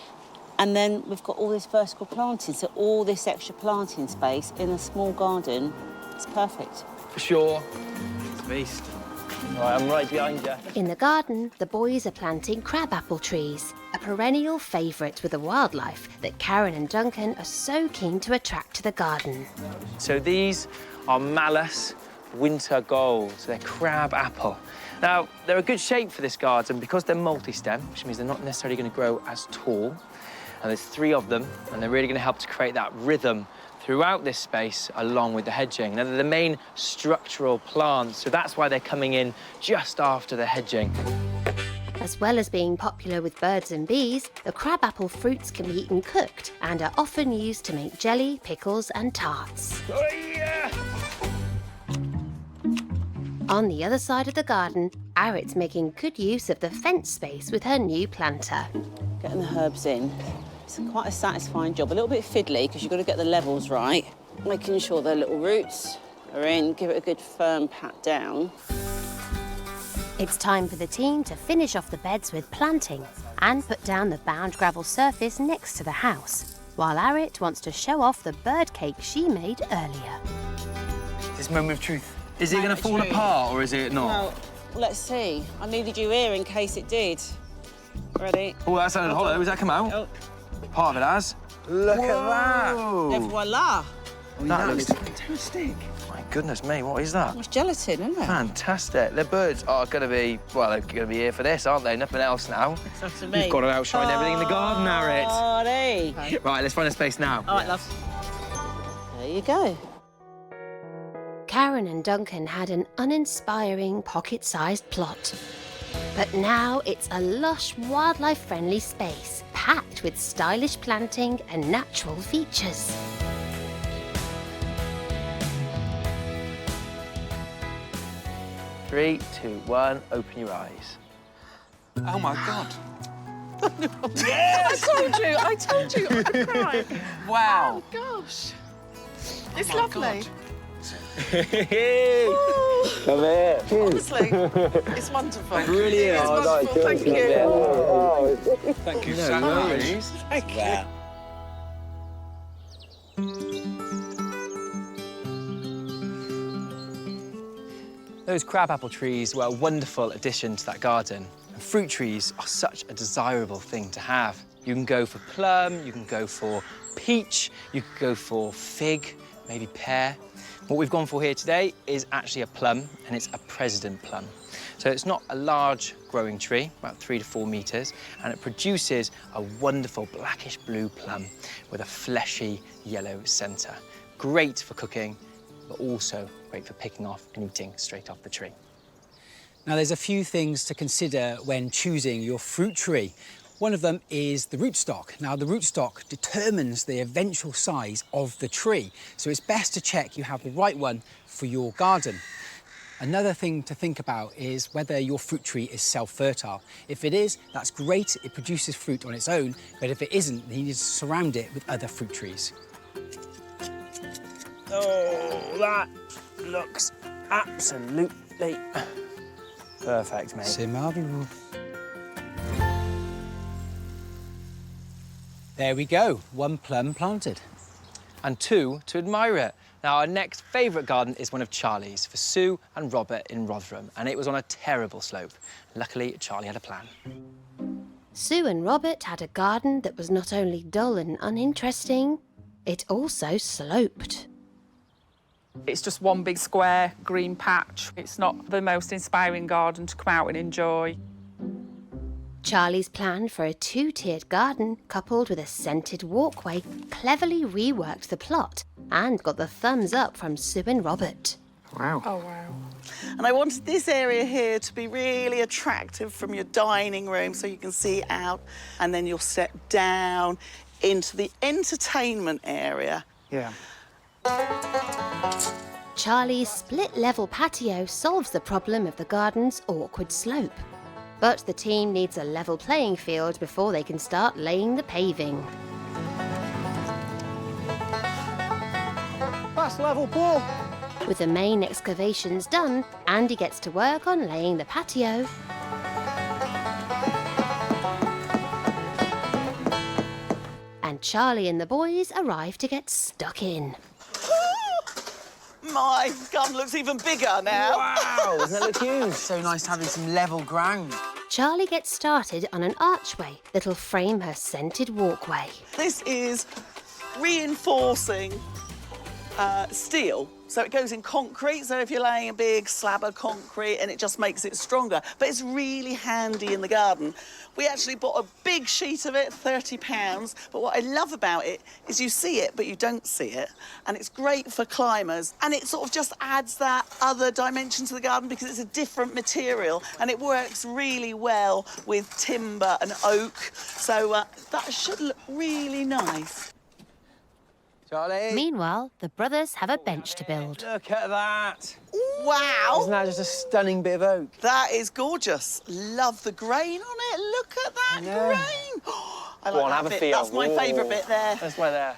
and then we've got all this vertical planting, so all this extra planting space in a small garden. It's perfect.
For sure. It's a beast. Right, I'm right behind you.
In the garden, the boys are planting crabapple trees, a perennial favourite with the wildlife that Karen and Duncan are so keen to attract to the garden.
So these are Malus winter golds. They're crab apple. Now, they're a good shape for this garden because they're multi-stem, which means they're not necessarily going to grow as tall. And there's 3 of them, and they're really going to help to create that rhythm throughout this space along with the hedging. Now, they're the main structural plants, so that's why they're coming in just after the hedging.
As well as being popular with birds and bees, the crabapple fruits can be eaten cooked and are often used to make jelly, pickles and tarts.
Oh, yeah.
On the other side of the garden, Arit's making good use of the fence space with her new planter.
Getting the herbs in. It's quite a satisfying job, a little bit fiddly because you've got to get the levels right. Making sure their little roots are in, give it a good firm pat down.
It's time for the team to finish off the beds with planting and put down the bound gravel surface next to the house, while Arit wants to show off the bird cake she made earlier.
This moment of truth.
Is it going to fall apart or is it not?
Well, let's see. I needed you here in case it did. Ready?
Oh, that sounded hollow. Has that come out?
Oh.
Part of it has.
Look at that.
Et voila.
That looks
fantastic.
My goodness me, what is that?
It's gelatin, isn't it?
Fantastic. The birds are going to be, well, they're going to be here for this, aren't they? Nothing else now.
It's up to me.
You've got to outshine everything in the garden, Arit.
Party.
Right, let's find a space now.
All right, love. There you go.
Karen and Duncan had an uninspiring pocket-sized plot. But now it's a lush, wildlife-friendly space, packed with stylish planting and natural features.
Three, 2, 1, open your eyes.
Oh, my God.
Yes! I told you, I'm crying.
Wow.
Oh, gosh. It's lovely.
Come here.
Honestly, it's wonderful.
Brilliant.
It's wonderful, thank you.
Thank you
so much.
Thank you.
Those crabapple trees were a wonderful addition to that garden. And fruit trees are such a desirable thing to have. You can go for plum, you can go for peach, peach, you could go for fig, maybe pear. What we've gone for here today is actually a plum, and it's a president plum. So it's not a large growing tree, about 3 to 4 metres, and it produces a wonderful blackish blue plum with a fleshy yellow centre. Great for cooking, but also great for picking off and eating straight off the tree.
Now, there's a few things to consider when choosing your fruit tree. One of them is the rootstock. Now, the rootstock determines the eventual size of the tree, so it's best to check you have the right one for your garden. Another thing to think about is whether your fruit tree is self-fertile. If it is, that's great, it produces fruit on its own, but if it isn't, then you need to surround it with other fruit trees.
Oh, that looks absolutely perfect, mate.
C'est marvelous. There we go, 1 plum planted.
And 2 to admire it. Now, our next favourite garden is one of Charlie's for Sue and Robert in Rotherham, and it was on a terrible slope. Luckily, Charlie had a plan.
Sue and Robert had a garden that was not only dull and uninteresting, it also sloped.
It's just one big square green patch. It's not the most inspiring garden to come out and enjoy.
Charlie's plan for a 2-tiered garden, coupled with a scented walkway, cleverly reworked the plot and got the thumbs up from Sue and Robert.
Wow.
Oh, wow.
And I wanted this area here to be really attractive from your dining room so you can see out, and then you'll step down into the entertainment area.
Yeah.
Charlie's split-level patio solves the problem of the garden's awkward slope. But the team needs a level playing field before they can start laying the paving.
That's level, Paul.
With the main excavations done, Andy gets to work on laying the patio. And Charlie and the boys arrive to get stuck in.
My garden looks even bigger now.
Wow, doesn't that look huge? So nice having some level ground.
Charlie gets started on an archway that'll frame her scented walkway.
This is reinforcing steel. So it goes in concrete, so if you're laying a big slab of concrete and it just makes it stronger. But it's really handy in the garden. We actually bought a big sheet of it, £30. But what I love about it is you see it, but you don't see it. And it's great for climbers. And it sort of just adds that other dimension to the garden because it's a different material. And it works really well with timber and oak. So that should look really nice.
Charlie.
Meanwhile, the brothers have a bench to build.
Look at that.
Wow.
Isn't that just a stunning bit of oak?
That is gorgeous. Love the grain on it. Look at that grain. I like that bit. That's my favourite bit there.
That's why there.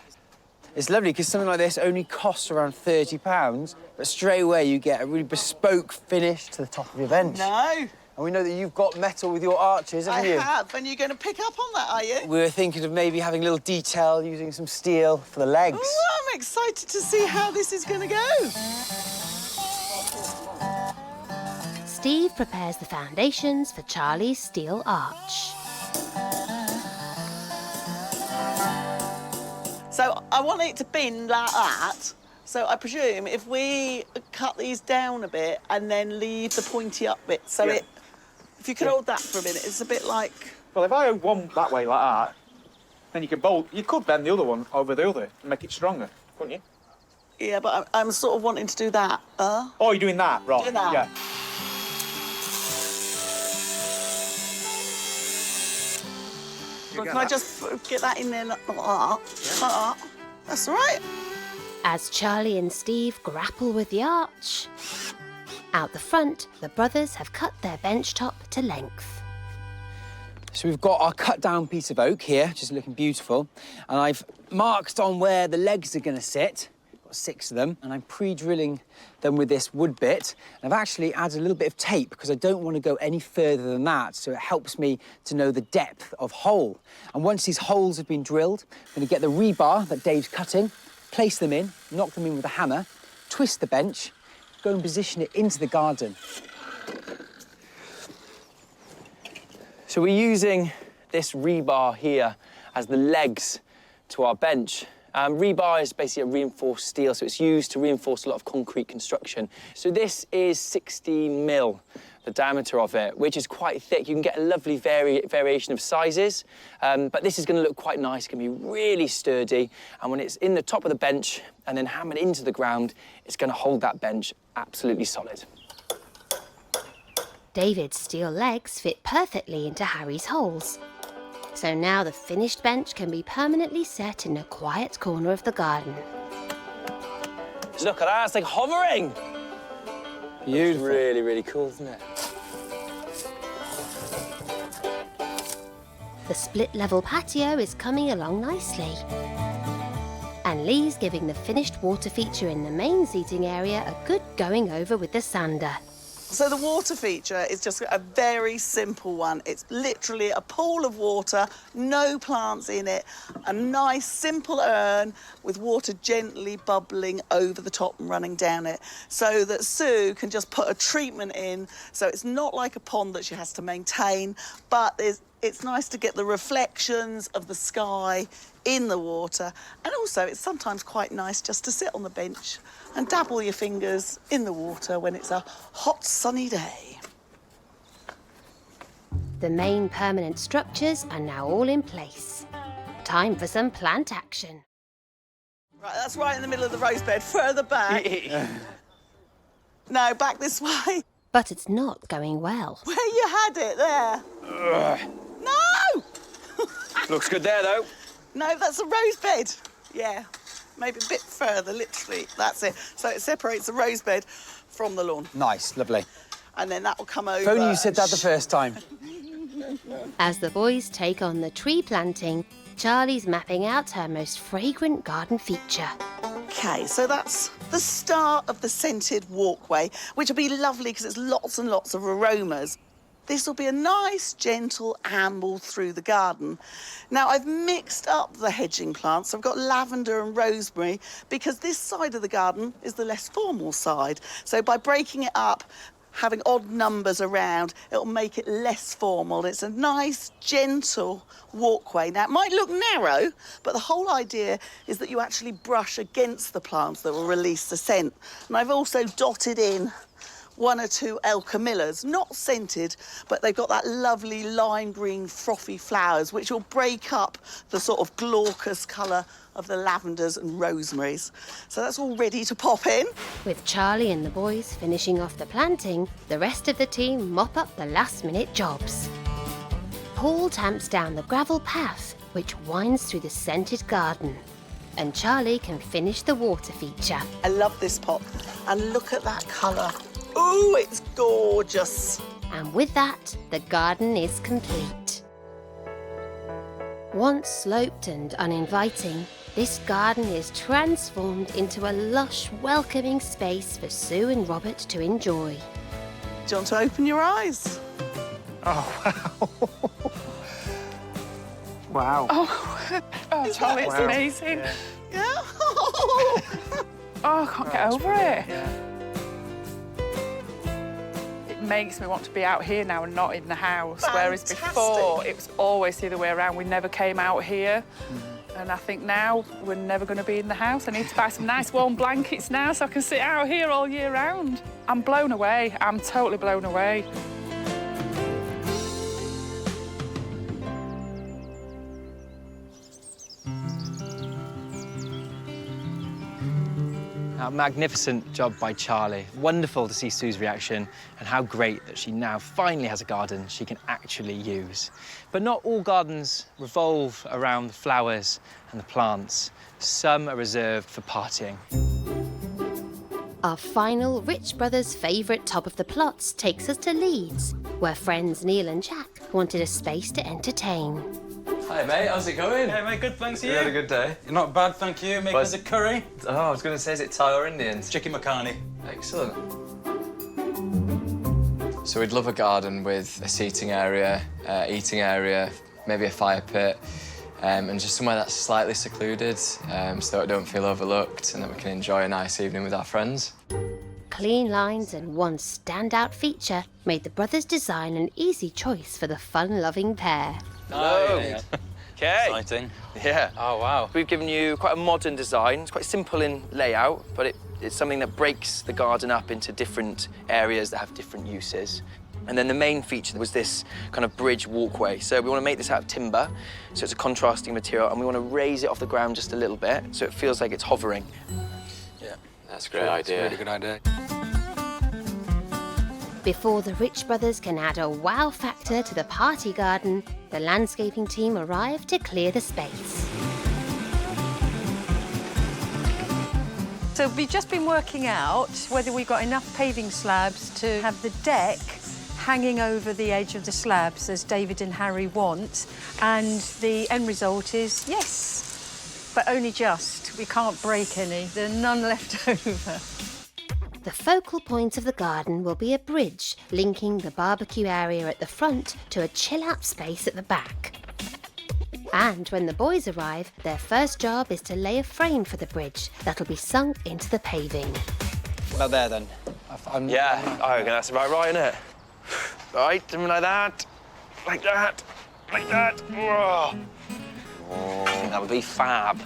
It's lovely because something like this only costs around £30, but straight away you get a really bespoke finish to the top of your bench.
No.
And we know that you've got metal with your arches, haven't you?
I have, and you're going to pick up on that, are you?
We were thinking of maybe having a little detail using some steel for the legs.
Ooh, I'm excited to see how this is going to go.
Steve prepares the foundations for Charlie's steel arch.
So I want it to bend like that. So I presume if we cut these down a bit and then leave the pointy up bit, so if you could hold that for a minute, it's a bit like...
Well, if I hold one that way like that, then you can you could bend the other one over the other and make it stronger, couldn't you?
Yeah, but I'm sort of wanting to do that.
Oh, you're doing that, right?
Doing that.
Yeah.
Can I just get that in there like that? Like that? That's all right.
As Charlie and Steve grapple with the arch, out the front, the brothers have cut their bench top to length.
So we've got our cut down piece of oak here, which is looking beautiful. And I've marked on where the legs are going to sit. Got 6 of them, and I'm pre-drilling them with this wood bit. And I've actually added a little bit of tape because I don't want to go any further than that, so it helps me to know the depth of hole. And once these holes have been drilled, I'm going to get the rebar that Dave's cutting, place them in, knock them in with a hammer, twist the bench, go and position it into the garden.
So we're using this rebar here as the legs to our bench. Rebar is basically a reinforced steel, so it's used to reinforce a lot of concrete construction. So this is 16 mil, the diameter of it, which is quite thick. You can get a lovely variation of sizes, but this is going to look quite nice. It's going to be really sturdy, and when it's in the top of the bench and then hammered into the ground, it's going to hold that bench absolutely solid.
David's steel legs fit perfectly into Harry's holes. So now the finished bench can be permanently set in a quiet corner of the garden.
Just look at that, it's like hovering. Beautiful. It's really, really cool, isn't it?
The split-level patio is coming along nicely. And Lee's giving the finished water feature in the main seating area a good going over with the sander.
So the water feature is just a very simple one. It's literally a pool of water, no plants in it, a nice simple urn with water gently bubbling over the top and running down it, so that Sue can just put a treatment in. So it's not like a pond that she has to maintain, but it's nice to get the reflections of the sky in the water. And also it's sometimes quite nice just to sit on the bench and dabble your fingers in the water when it's a hot, sunny day.
The main permanent structures are now all in place. Time for some plant action.
Right, that's right in the middle of the rose bed, further back. No, back this way.
But it's not going well.
Where you had it, there. No!
Looks good there, though.
No, that's a rose bed. Yeah, maybe a bit further, literally. That's it. So it separates the rose bed from the lawn.
Nice, lovely.
And then that will come over.
If only you said that the first time.
As the boys take on the tree planting, Charlie's mapping out her most fragrant garden feature.
OK, so that's the start of the scented walkway, which will be lovely because it's lots and lots of aromas. This will be a nice, gentle amble through the garden. Now, I've mixed up the hedging plants. I've got lavender and rosemary because this side of the garden is the less formal side. So by breaking it up, having odd numbers around, it'll make it less formal. It's a nice, gentle walkway. Now, it might look narrow, but the whole idea is that you actually brush against the plants that will release the scent. And I've also dotted in 1 or 2 Elcamillas, not scented, but they've got that lovely lime green frothy flowers, which will break up the sort of glaucous colour of the lavenders and rosemaries. So that's all ready to pop in.
With Charlie and the boys finishing off the planting, the rest of the team mop up the last-minute jobs. Paul tamps down the gravel path, which winds through the scented garden. And Charlie can finish the water feature.
I love this pot. And look at that colour. Ooh, it's gorgeous.
And with that, the garden is complete. Once sloped and uninviting, this garden is transformed into a lush, welcoming space for Sue and Robert to enjoy.
Do you want to open your eyes?
Oh, wow.
Oh, Charlie, it's amazing.
Yeah.
Oh, I can't get over it. It makes me want to be out here now and not in the house.
Fantastic.
Whereas before, it was always the other way around. We never came out here. And I think now we're never going to be in the house. I need to buy some nice warm blankets now so I can sit out here all year round. I'm blown away. I'm totally blown away.
A magnificent job by Charlie. Wonderful to see Sue's reaction and how great that she now finally has a garden she can actually use. But not all gardens revolve around the flowers and the plants. Some are reserved for partying.
Our final Rich Brothers' favourite top of the plots takes us to Leeds, where friends Neil and Jack wanted a space to entertain.
Hi mate, how's it going?
Yeah mate, good, thanks. You
had a good day?
Not bad, thank you. Making us a curry.
Oh, I was going to say, is it Thai or Indian?
Chicken makhani.
Excellent. So we'd love a garden with a seating area, eating area, maybe a fire pit, and just somewhere that's slightly secluded so that we don't feel overlooked and that we can enjoy a nice evening with our friends.
Clean lines and one standout feature made the brothers design an easy choice for the fun-loving pair.
Hello.
Okay.
Exciting.
Yeah.
Oh, wow.
We've given you quite a modern design. It's quite simple in layout, but it's something that breaks the garden up into different areas that have different uses. And then the main feature was this kind of bridge walkway. So we want to make this out of timber, so it's a contrasting material, and we want to raise it off the ground just a little bit, so it feels like it's hovering.
Yeah.
That's a great idea.
That's a really good idea.
Before the Rich brothers can add a wow factor to the party garden, the landscaping team arrive to clear the space.
So we've just been working out whether we've got enough paving slabs to have the deck hanging over the edge of the slabs as David and Harry want, and the end result is yes, but only just. We can't break any. There are none left over.
The focal point of the garden will be a bridge linking the barbecue area at the front to a chill-out space at the back. And when the boys arrive, their first job is to lay a frame for the bridge that'll be sunk into the paving.
About there, then?
Yeah, I reckon that's about right, isn't it? Right, something like that. Like that. Like that. Whoa. Oh, that would be fab.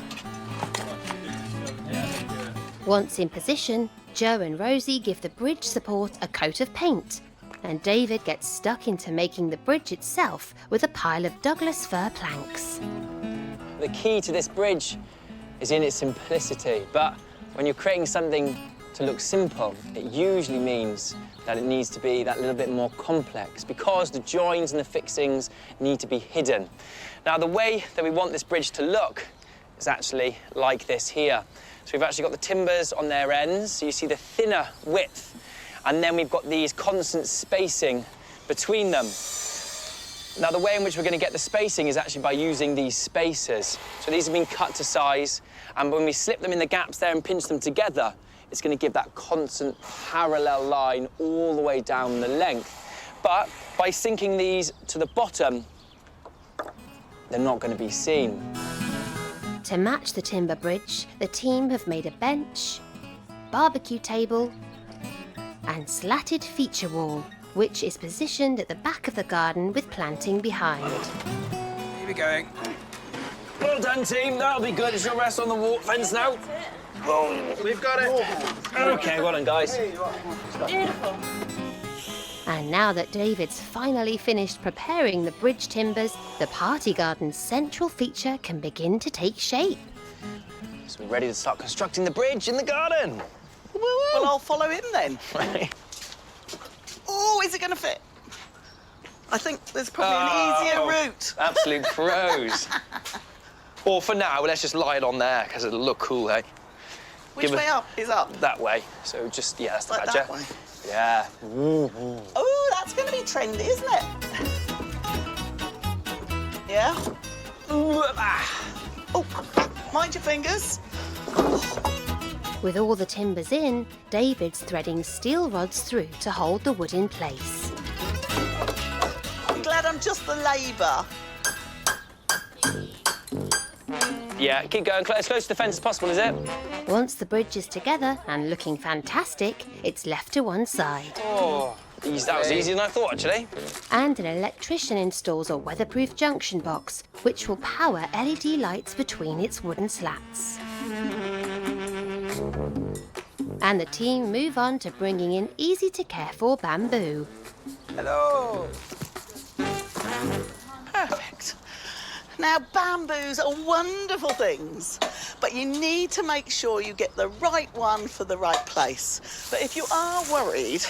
Once in position, Joe and Rosie give the bridge support a coat of paint, and David gets stuck into making the bridge itself with a pile of Douglas fir planks.
The key to this bridge is in its simplicity, but when you're creating something to look simple, it usually means that it needs to be that little bit more complex because the joins and the fixings need to be hidden. Now, the way that we want this bridge to look is actually like this here. So we've actually got the timbers on their ends, so you see the thinner width, and then we've got these constant spacing between them. Now, the way in which we're going to get the spacing is actually by using these spacers. So these have been cut to size, and when we slip them in the gaps there and pinch them together, it's going to give that constant parallel line all the way down the length. But by sinking these to the bottom, they're not going to be seen.
To match the timber bridge, the team have made a bench, barbecue table, and slatted feature wall, which is positioned at the back of the garden with planting behind.
Here we go. Well done, team. That'll be good. It's your rest on the walk fence now. Oh, we've got it. OK, well done, guys.
Beautiful.
And now that David's finally finished preparing the bridge timbers, the party garden's central feature can begin to take shape.
So we're ready to start constructing the bridge in the garden.
Well, I'll follow him then. Oh, is it going to fit? I think there's probably an easier route.
Absolute pros. Or for now, let's just lie it on there because it'll look cool, eh?
Which way up is up?
That way. So just, yeah, that's the
Like
badger.
that way?
Yeah.
Oh, that's going to be trendy, isn't it? Yeah? Oh, mind your fingers.
With all the timbers in, David's threading steel rods through to hold the wood in place.
I'm glad I'm just the labour.
Yeah, keep going as close to the fence as possible, is it?
Once the bridge is together and looking fantastic, it's left to one side.
Oh, that was easier than I thought, actually.
And an electrician installs a weatherproof junction box, which will power LED lights between its wooden slats. And the team move on to bringing in easy-to-care-for bamboo.
Hello. Perfect. Now, bamboos are wonderful things, but you need to make sure you get the right one for the right place. But if you are worried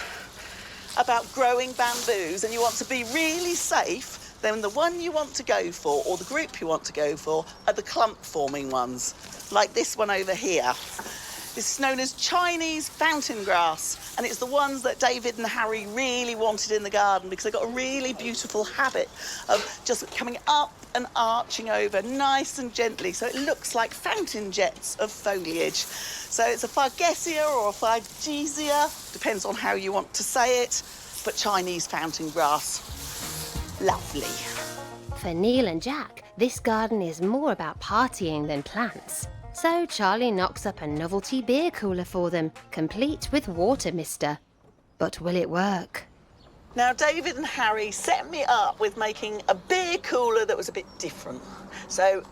about growing bamboos and you want to be really safe, then the one you want to go for, or the group you want to go for, are the clump-forming ones, like this one over here. This is known as Chinese fountain grass, and it's the ones that David and Harry really wanted in the garden because they've got a really beautiful habit of just coming up and arching over nice and gently, so it looks like fountain jets of foliage. So it's a Fargesia or a Fargesia, depends on how you want to say it, but Chinese fountain grass. Lovely.
For Neil and Jack, this garden is more about partying than plants. So Charlie knocks up a novelty beer cooler for them, complete with water mister. But will it work?
Now, David and Harry set me up with making a beer cooler that was a bit different. So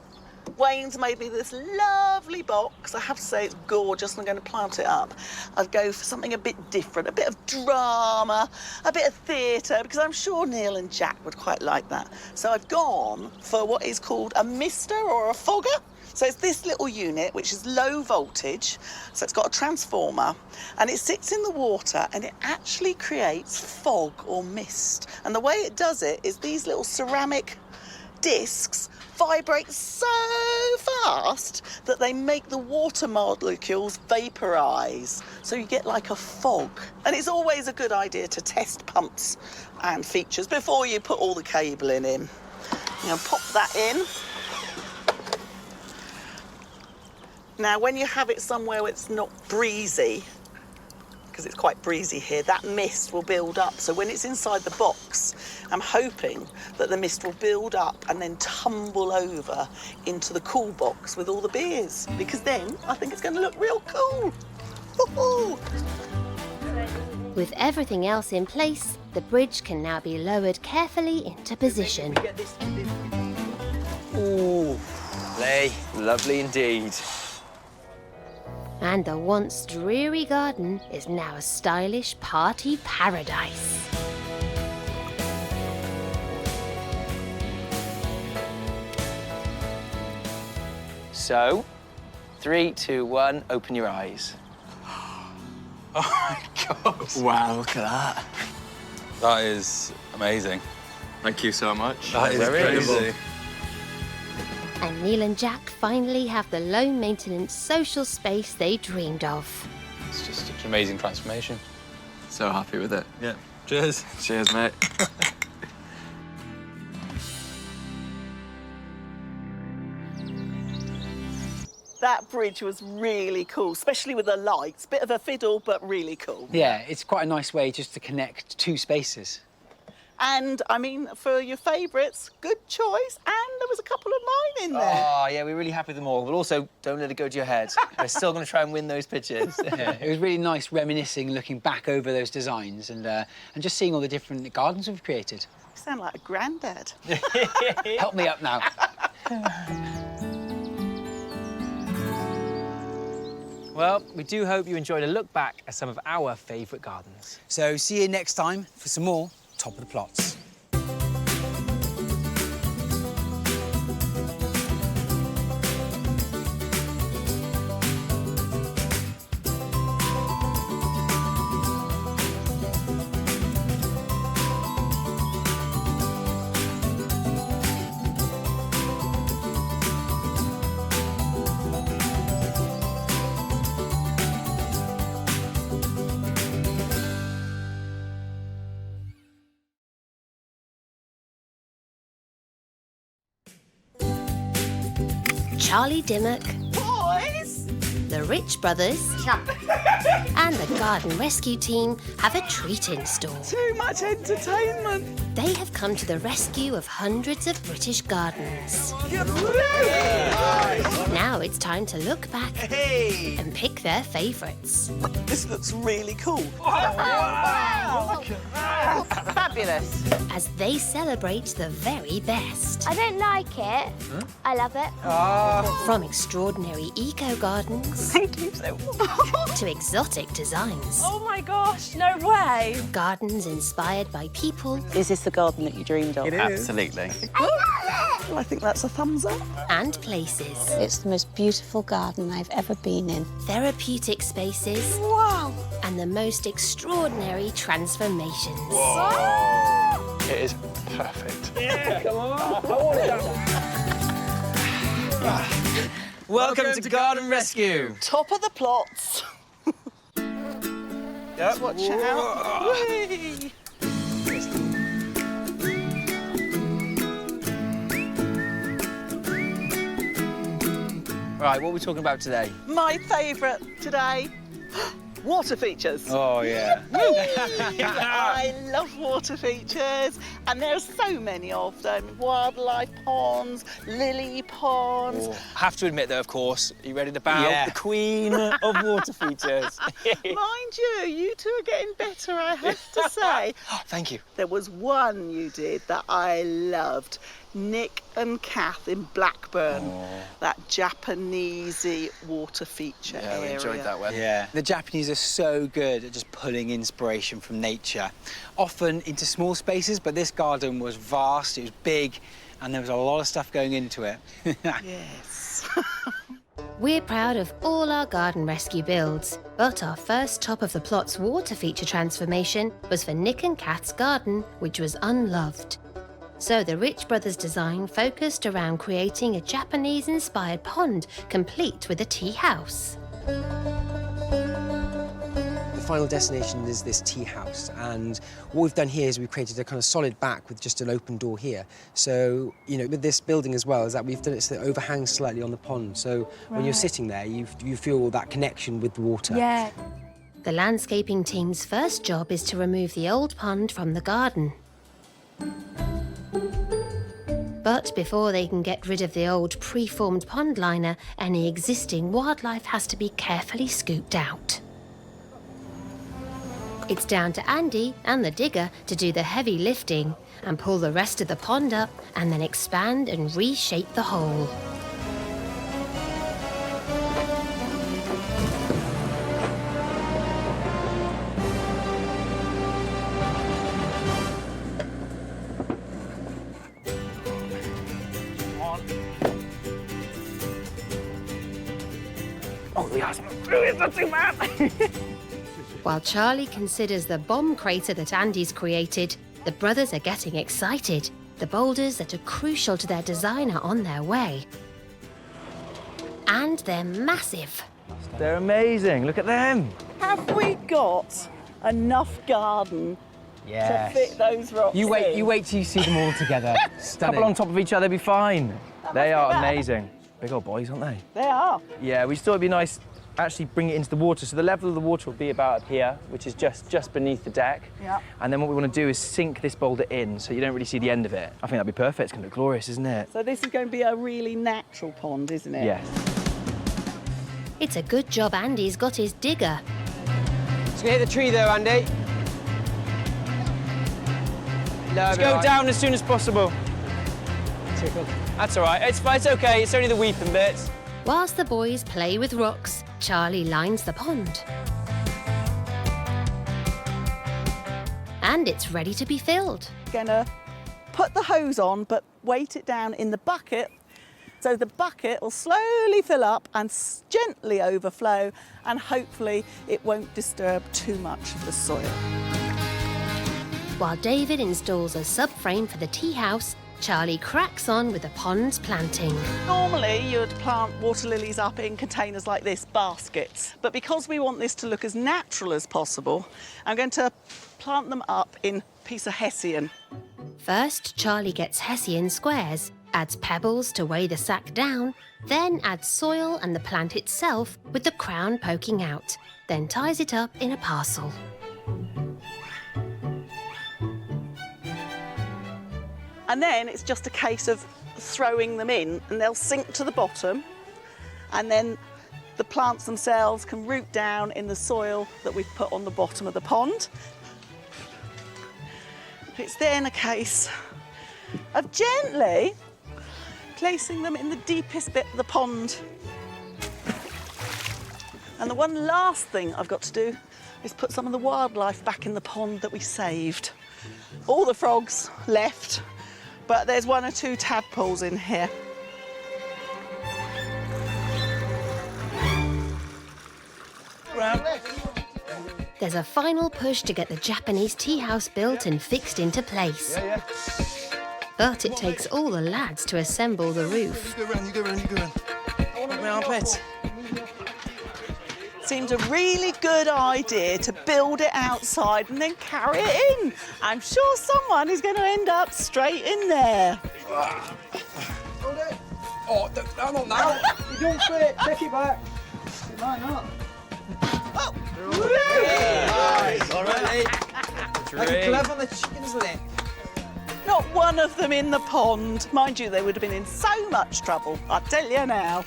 Wayne's made me this lovely box. I have to say it's gorgeous and I'm going to plant it up. I'd go for something a bit different, a bit of drama, a bit of theatre, because I'm sure Neil and Jack would quite like that. So I've gone for what is called a mister or a fogger. So it's this little unit, which is low voltage. So it's got a transformer and it sits in the water and it actually creates fog or mist. And the way it does it is these little ceramic discs vibrate so fast that they make the water molecules vaporise. So you get like a fog. And it's always a good idea to test pumps and features before you put all the cabling in. Now pop that in. Now, when you have it somewhere where it's not breezy, because it's quite breezy here, that mist will build up. So when it's inside the box, I'm hoping that the mist will build up and then tumble over into the cool box with all the beers, because then I think it's going to look real cool. Woo-hoo!
With everything else in place, the bridge can now be lowered carefully into position.
Ooh, lovely indeed.
And the once dreary garden is now a stylish party paradise.
So, 3, 2, 1, open your eyes.
Oh my God.
Wow, look at that.
That is amazing. Thank you so much.
That is crazy.
And Neil and Jack finally have the low-maintenance social space they dreamed of.
It's just such an amazing transformation.
So happy with it.
Yeah. Cheers.
Cheers, mate.
That bridge was really cool, especially with the lights. Bit of a fiddle, but really cool.
Yeah, it's quite a nice way just to connect two spaces.
And, I mean, for your favourites, good choice. And there was a couple of mine in there.
Oh, yeah, we're really happy with them all. But also, don't let it go to your head. We're still going to try and win those pitches.
Yeah, it was really nice reminiscing, looking back over those designs and just seeing all the different gardens we've created.
You sound like a granddad.
Help me up now.
Well, we do hope you enjoyed a look back at some of our favourite gardens.
So see you next time for some more Top of the Plots.
Charlie Dimmock,
Boys!
the Rich Brothers, and the Garden Rescue Team have a treat in store.
Too much entertainment.
They have come to the rescue of hundreds of British gardens. Now it's time to look back and pick their favourites.
This looks really cool.
Fabulous.
As they celebrate the very best.
I don't like it.
Huh?
I love it.
From extraordinary eco-gardens
Thank you so much.
to exotic designs.
Oh my gosh, no way.
Gardens inspired by people.
Is this the garden that you dreamed of?
It is.
Absolutely.
Well, I think that's a thumbs up.
And places.
It's the most beautiful garden I've ever been in.
Therapeutic spaces.
Wow.
And the most extraordinary transformations.
It is perfect.
Yeah, come on. Welcome to Garden Rescue.
Top of the plots.
Yep.
Watch out. Whee!
Right, what are we talking about today?
My favourite today, Water features.
Oh, yeah.
I love water features, and there are so many of them. Wildlife ponds, lily ponds.
I have to admit, though, of course, are you ready to bow? The queen of water features.
Mind you two are getting better, I have to say.
Thank you.
There was one you did that I loved. Nick and Kath in Blackburn, that Japanesey water feature area.
We enjoyed that one.
Yeah, the Japanese are so good at just pulling inspiration from nature, often into small spaces, but this garden was vast, it was big, and there was a lot of stuff going into it.
Yes.
We're proud of all our garden rescue builds, but our first top of the plot's water feature transformation was for Nick and Kath's garden, which was unloved. So the Rich Brothers design focused around creating a Japanese-inspired pond, complete with a tea house.
The final destination is this tea house, and what we've done here is we've created a kind of solid back with just an open door here. So, you know, with this building as well, is that we've done it so that it overhangs slightly on the pond. So when you're sitting there, you feel that connection with the water.
Yeah. The landscaping team's first job is to remove the old pond from the garden. But before they can get rid of the old pre-formed pond liner, any existing wildlife has to be carefully scooped out. It's down to Andy and the digger to do the heavy lifting and pull the rest of the pond up and then expand and reshape the hole.
It's not too bad.
While Charlie considers the bomb crater that Andy's created, the brothers are getting excited. The boulders that are crucial to their design are on their way. And they're massive.
They're amazing. Look at them.
Have we got enough garden to fit those rocks
You wait till you see them all together.
Stunning.
Couple on top of each other, be fine. They are
bad.
amazing. Big old boys, aren't they?
They are.
Yeah, we just thought it'd be nice actually bring it into the water. So the level of the water will be about up here, which is just beneath the deck.
Yeah.
And then what we want to do is sink this boulder in so you don't really see the end of it. I think that'd be perfect. It's going to look glorious, isn't it?
So this is going to be a really natural pond, isn't it?
Yes.
It's a good job Andy's got his digger.
It's gonna hit the tree though, Andy.
Let's go down as soon as possible. That's all right. It's okay. It's only the weeping bits.
Whilst the boys play with rocks, Charlie lines the pond. And it's ready to be filled.
Gonna put the hose on, but weight it down in the bucket so the bucket will slowly fill up and gently overflow, and hopefully it won't disturb too much of the soil.
While David installs a subframe for the tea house, Charlie cracks on with the pond's planting.
Normally you'd plant water lilies up in containers like this, baskets. But because we want this to look as natural as possible, I'm going to plant them up in a piece of hessian.
First, Charlie gets hessian squares, adds pebbles to weigh the sack down, then adds soil and the plant itself with the crown poking out, then ties it up in a parcel.
And then it's just a case of throwing them in, and they'll sink to the bottom, and then the plants themselves can root down in the soil that we've put on the bottom of the pond. It's then a case of gently placing them in the deepest bit of the pond. And the one last thing I've got to do is put some of the wildlife back in the pond that we saved. All the frogs left, but there's 1 or 2 tadpoles in here.
There's a final push to get the Japanese tea house built and fixed into place. But it takes all the lads to assemble the roof.
You go round. My armpits. Seems a really good idea to build it outside and then carry it in. I'm sure someone is going to end up straight in there.
Oh, not now.
You don't fit. Take it back. It might not.
Nice. All right.
Like a glove on the chicken's lip.
Not one of them in the pond. Mind you, they would have been in so much trouble, I tell you now.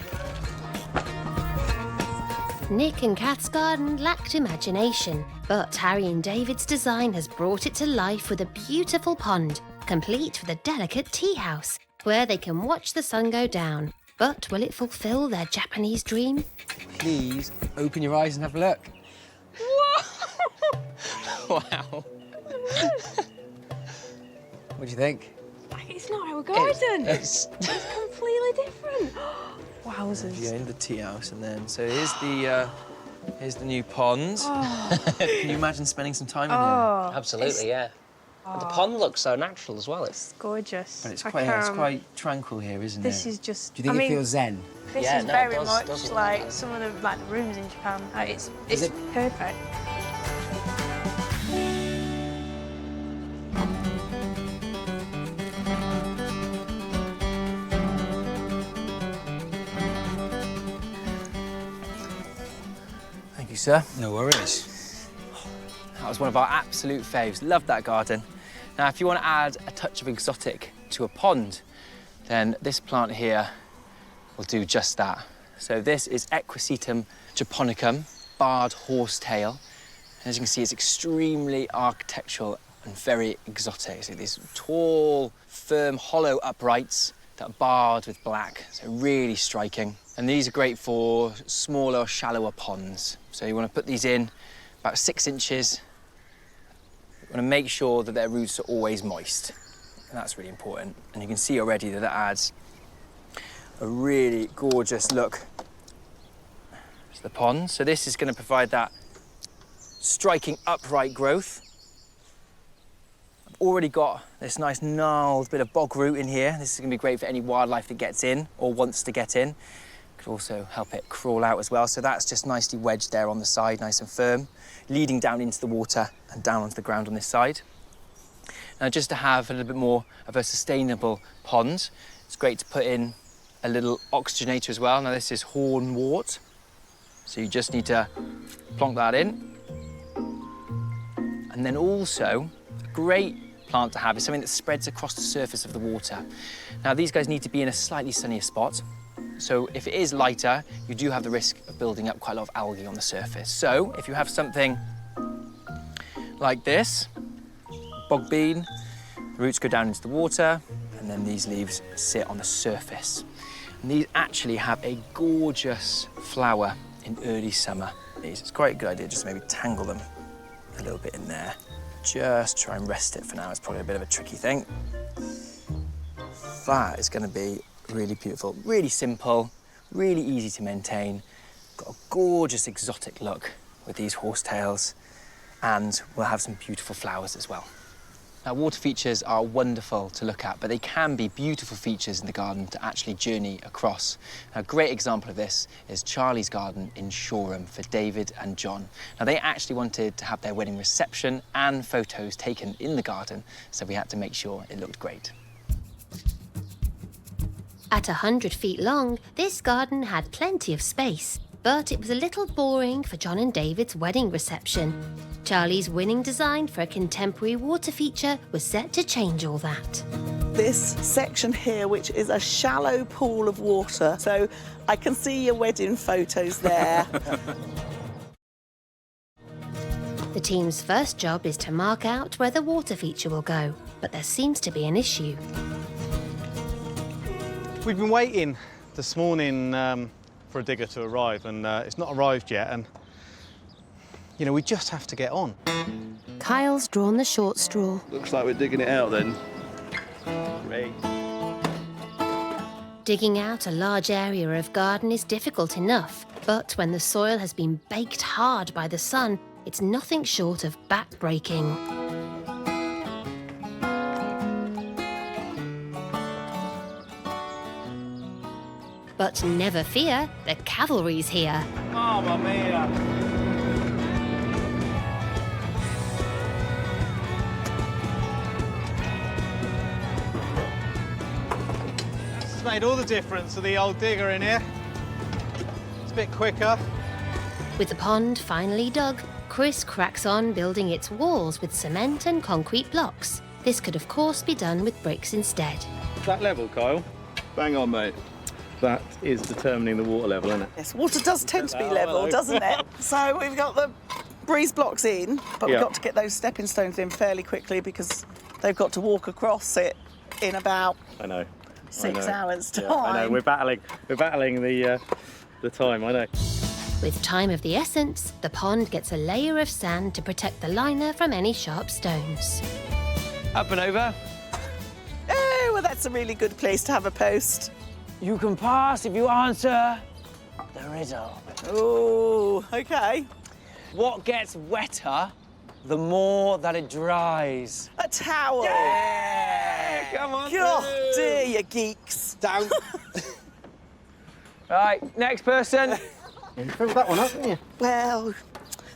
Nick and Kath's garden lacked imagination, but Harry and David's design has brought it to life with a beautiful pond, complete with a delicate tea house, where they can watch the sun go down. But will it fulfill their Japanese dream?
Please open your eyes and have a look.
Wow.
What do you think?
It's not our garden.
It's
completely different. Wowzers.
Yeah, in the tea house, and then so here's the new pond.
Oh.
Can you imagine spending some time in
Oh.
here?
Absolutely, yeah. But the pond looks so natural as well.
It's gorgeous.
But it's
I
quite tranquil here, isn't
This
it?
is just.
Do you think it feels zen?
This
Yeah,
is
no, it
very
does-
much
does look
like
nice.
some of the rooms in Japan. It's
it-
perfect.
Thank you, sir.
No worries.
That was one of our absolute faves. Loved that garden. Now, if you want to add a touch of exotic to a pond, then this plant here will do just that. So this is Equisetum japonicum, barred horsetail. And as you can see, it's extremely architectural and very exotic. So these tall, firm, hollow uprights that are barred with black, so really striking. And these are great for smaller, shallower ponds. So you want to put these in about 6 inches. You want to make sure that their roots are always moist. And that's really important. And you can see already that adds a really gorgeous look to the pond. So this is going to provide that striking upright growth. I've already got this nice gnarled bit of bog root in here. This is going to be great for any wildlife that gets in or wants to get in. Could also help it crawl out as well. So that's just nicely wedged there on the side, nice and firm, leading down into the water and down onto the ground on this side. Now, just to have a little bit more of a sustainable pond, it's great to put in a little oxygenator as well. Now, this is hornwort. So you just need to plonk that in. And then also, a great plant to have is something that spreads across the surface of the water. Now, these guys need to be in a slightly sunnier spot. So if it is lighter, you do have the risk of building up quite a lot of algae on the surface. So if you have something like this, bog bean, the roots go down into the water, and then these leaves sit on the surface. And these actually have a gorgeous flower in early summer. It's quite a good idea just to maybe tangle them a little bit in there. Just try and rest it for now. It's probably a bit of a tricky thing. That is going to be really beautiful, really simple, really easy to maintain. Got a gorgeous exotic look with these horsetails, and we'll have some beautiful flowers as well. Now, water features are wonderful to look at, but they can be beautiful features in the garden to actually journey across. A great example of this is Charlie's garden in Shoreham for David and John. Now, they actually wanted to have their wedding reception and photos taken in the garden, so we had to make sure it looked great.
At 100 feet long, this garden had plenty of space, but it was a little boring for John and David's wedding reception. Charlie's winning design for a contemporary water feature was set to change all that.
This section here, which is a shallow pool of water, so I can see your wedding photos there.
The team's first job is to mark out where the water feature will go, but there seems to be an issue.
We've been waiting this morning for a digger to arrive, and it's not arrived yet, and you know, we just have to get on.
Kyle's drawn the short straw.
Looks like we're digging it out then. Great.
Digging out a large area of garden is difficult enough, but when the soil has been baked hard by the sun, it's nothing short of back-breaking. But never fear, the cavalry's here.
Mamma mia! This has made all the difference with the old digger in here. It's a bit quicker.
With the pond finally dug, Chris cracks on building its walls with cement and concrete blocks. This could of course be done with bricks instead.
That level, Kyle? Bang on, mate. That is determining the water level, isn't it?
Yes, water does tend to be
Oh,
level,
hello.
doesn't it? So we've got the breeze blocks in, but
Yeah.
we've got to get those stepping stones in fairly quickly because they've got to walk across it in about
I know.
6 hours' time.
Yeah, I know. We're battling the time. I know.
With time of the essence, the pond gets a layer of sand to protect the liner from any sharp stones.
Up and over.
Oh, well, that's a really good place to have a post.
You can pass if you answer the riddle.
Oh, OK.
What gets wetter the more that it dries?
A towel.
Yeah! Come on.
God, dear, you geeks.
Down.
Right, next person.
You filled that one up, didn't you?
Well,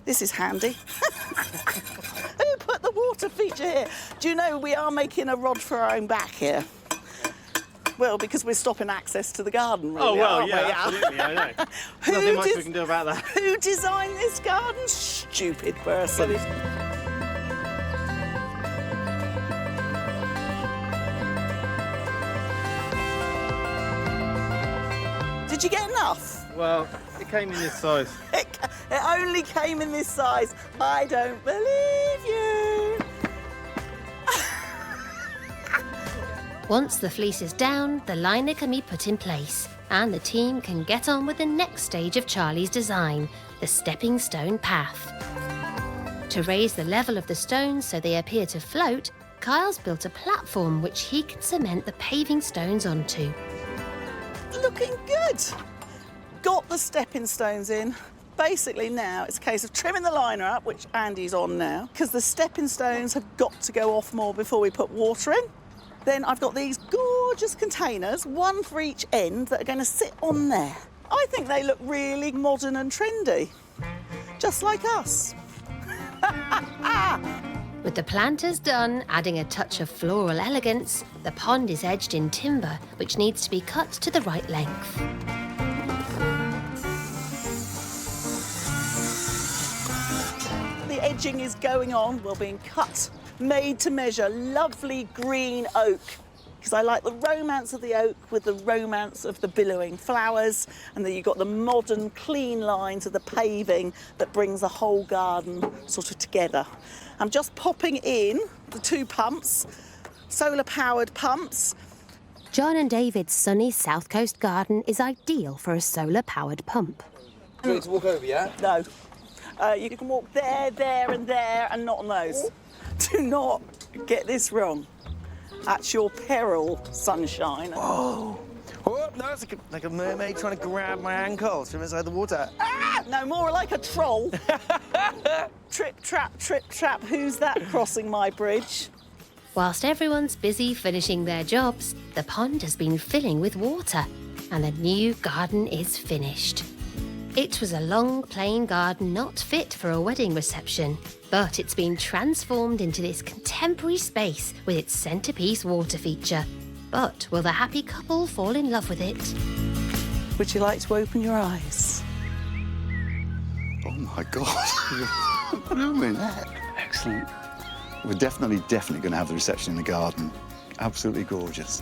this is handy. Who put the water feature here? Do you know we are making a rod for our own back here? Well, because we're stopping access to the garden, really,
Oh, well,
aren't
yeah,
we?
absolutely, I know.
Who
Nothing much
des-
we can do about that.
Who designed this garden? Stupid person. Did you get enough?
Well, it came in this size.
It only came in this size. I don't believe you.
Once the fleece is down, the liner can be put in place, and the team can get on with the next stage of Charlie's design, the stepping stone path. To raise the level of the stones so they appear to float, Kyle's built a platform which he can cement the paving stones onto.
Looking good. Got the stepping stones in. Basically now it's a case of trimming the liner up, which Andy's on now, because the stepping stones have got to go off more before we put water in. Then I've got these gorgeous containers, one for each end, that are going to sit on there. I think they look really modern and trendy, just like us.
With the planters done, adding a touch of floral elegance, the pond is edged in timber, which needs to be cut to the right length.
The edging is going on, well, being cut, made to measure, lovely green oak. Because I like the romance of the oak with the romance of the billowing flowers, and then you've got the modern, clean lines of the paving that brings the whole garden sort of together. I'm just popping in the 2 pumps, solar-powered pumps.
John and David's sunny South Coast garden is ideal for a solar-powered pump.
Do you want to walk over, yeah?
No. You can walk there, and not on those. Do not get this wrong. At your peril, sunshine.
Oh, no, it's like a mermaid trying to grab my ankles from inside the water.
Ah! No, more like a troll. Trip, trap, who's that crossing my bridge?
Whilst everyone's busy finishing their jobs, the pond has been filling with water, and the new garden is finished. It was a long, plain garden not fit for a wedding reception, but it's been transformed into this contemporary space with its centrepiece water feature. But will the happy couple fall in love with it?
Would you like to open your eyes?
Oh my God. Blooming heck. Excellent. We're definitely going to have the reception in the garden. Absolutely gorgeous.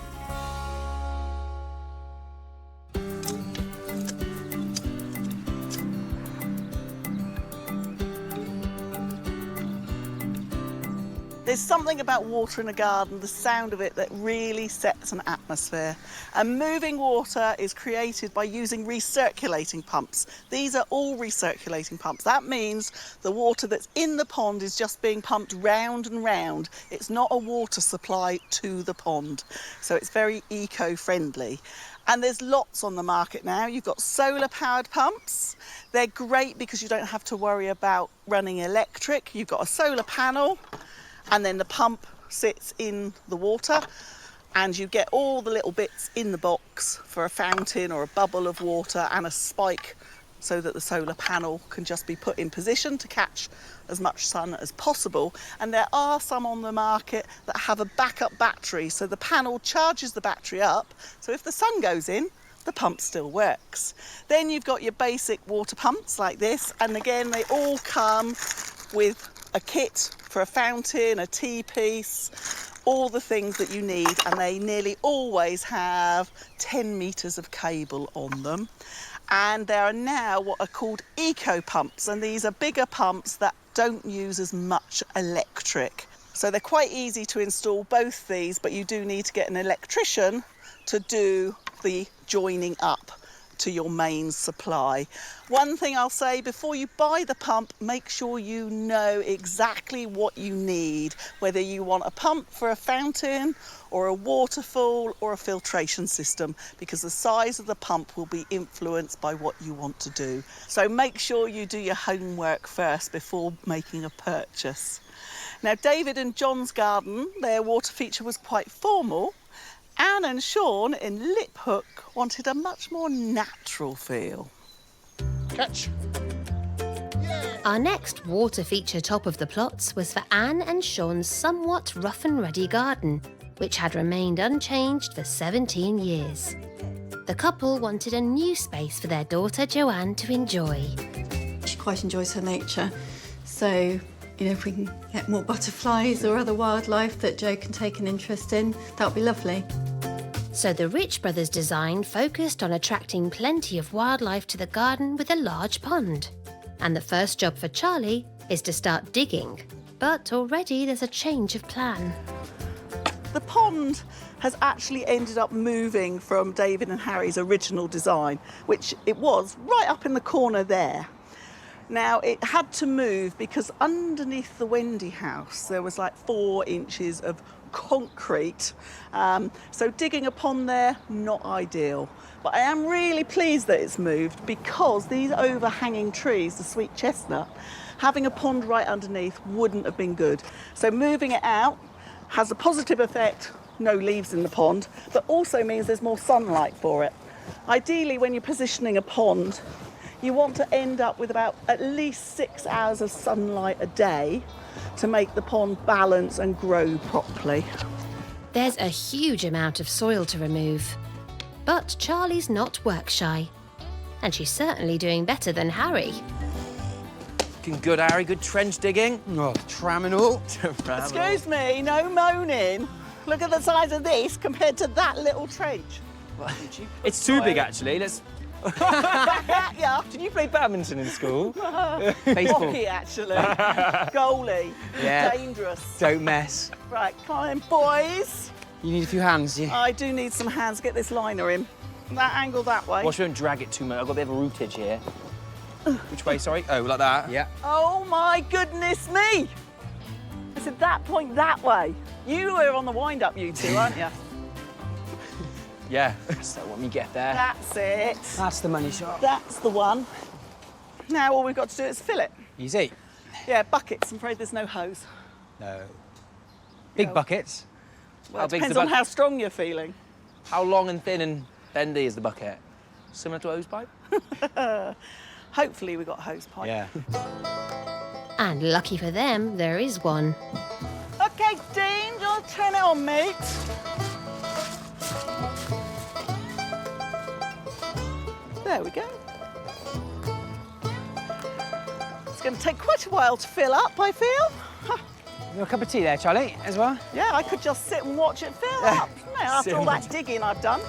There's something about water in a garden, the sound of it, that really sets an atmosphere. And moving water is created by using recirculating pumps. These are all recirculating pumps. That means the water that's in the pond is just being pumped round and round. It's not a water supply to the pond. So it's very eco-friendly. And there's lots on the market now. You've got solar-powered pumps. They're great because you don't have to worry about running electric. You've got a solar panel, and then the pump sits in the water, and you get all the little bits in the box for a fountain or a bubble of water and a spike, so that the solar panel can just be put in position to catch as much sun as possible. And there are some on the market that have a backup battery, so the panel charges the battery up, so if the sun goes in, the pump still works. Then you've got your basic water pumps like this, and again, they all come with a kit for a fountain, a T-piece, all the things that you need, and they nearly always have 10 metres of cable on them. And there are now what are called eco-pumps, and these are bigger pumps that don't use as much electric. So they're quite easy to install, both these, but you do need to get an electrician to do the joining up to your main supply. One thing I'll say, before you buy the pump, make sure you know exactly what you need, whether you want a pump for a fountain or a waterfall or a filtration system, because the size of the pump will be influenced by what you want to do. So make sure you do your homework first before making a purchase. Now, David and John's garden, their water feature was quite formal. Anne and Sean in Lip Hook wanted a much more natural feel.
Catch.
Our next water feature top of the plots was for Anne and Sean's somewhat rough and ready garden, which had remained unchanged for 17 years. The couple wanted a new space for their daughter Joanne to enjoy.
She quite enjoys her nature, so if we can get more butterflies or other wildlife that Jo can take an interest in, that would be lovely.
So the Rich Brothers design focused on attracting plenty of wildlife to the garden with a large pond. And the first job for Charlie is to start digging. But already there's a change of plan.
The pond has actually ended up moving from David and Harry's original design, which it was right up in the corner there. Now, it had to move because underneath the Wendy house, there was like 4 inches of concrete. So digging a pond there, not ideal. But I am really pleased that it's moved, because these overhanging trees, the sweet chestnut, having a pond right underneath wouldn't have been good. So moving it out has a positive effect, no leaves in the pond, but also means there's more sunlight for it. Ideally, when you're positioning a pond, you want to end up with about at least 6 hours of sunlight a day to make the pond balance and grow properly.
There's a huge amount of soil to remove. But Charlie's not work shy. And she's certainly doing better than Harry.
Looking good, Harry. Good trench digging.
Oh, traminal.
Excuse me, no moaning. Look at the size of this compared to that little trench.
It's too big, actually. Let's...
Yeah.
Did you play badminton in school?
Baseball.
Hockey, actually. Goalie.
Yeah.
Dangerous.
Don't mess.
Right, come on, boys.
You need a few hands, yeah?
I do need some hands. Get this liner in. That angle that way.
Watch, don't drag it too much. I've got a bit of a rootage here. Which way, sorry? Oh, like that?
Yeah.
Oh, my goodness me. I said that point that way. You were on the wind-up, you two, aren't you?
Yeah. So when we get there.
That's it.
That's the money shot.
That's the one. Now all we've got to do is fill it.
Easy.
Yeah, buckets. I'm afraid there's no hose.
No. Big buckets.
Well, it depends on how strong you're feeling.
How long and thin and bendy is the bucket? Similar to a hose pipe?
Hopefully we got a hose pipe.
Yeah.
And lucky for them, there is one.
OK, Dean, you'll turn it on, mate. There we go. It's going to take quite a while to fill up, I feel.
You want a cup of tea there, Charlie, as well?
Yeah, I could just sit and watch it fill up. No, after all that digging I've done.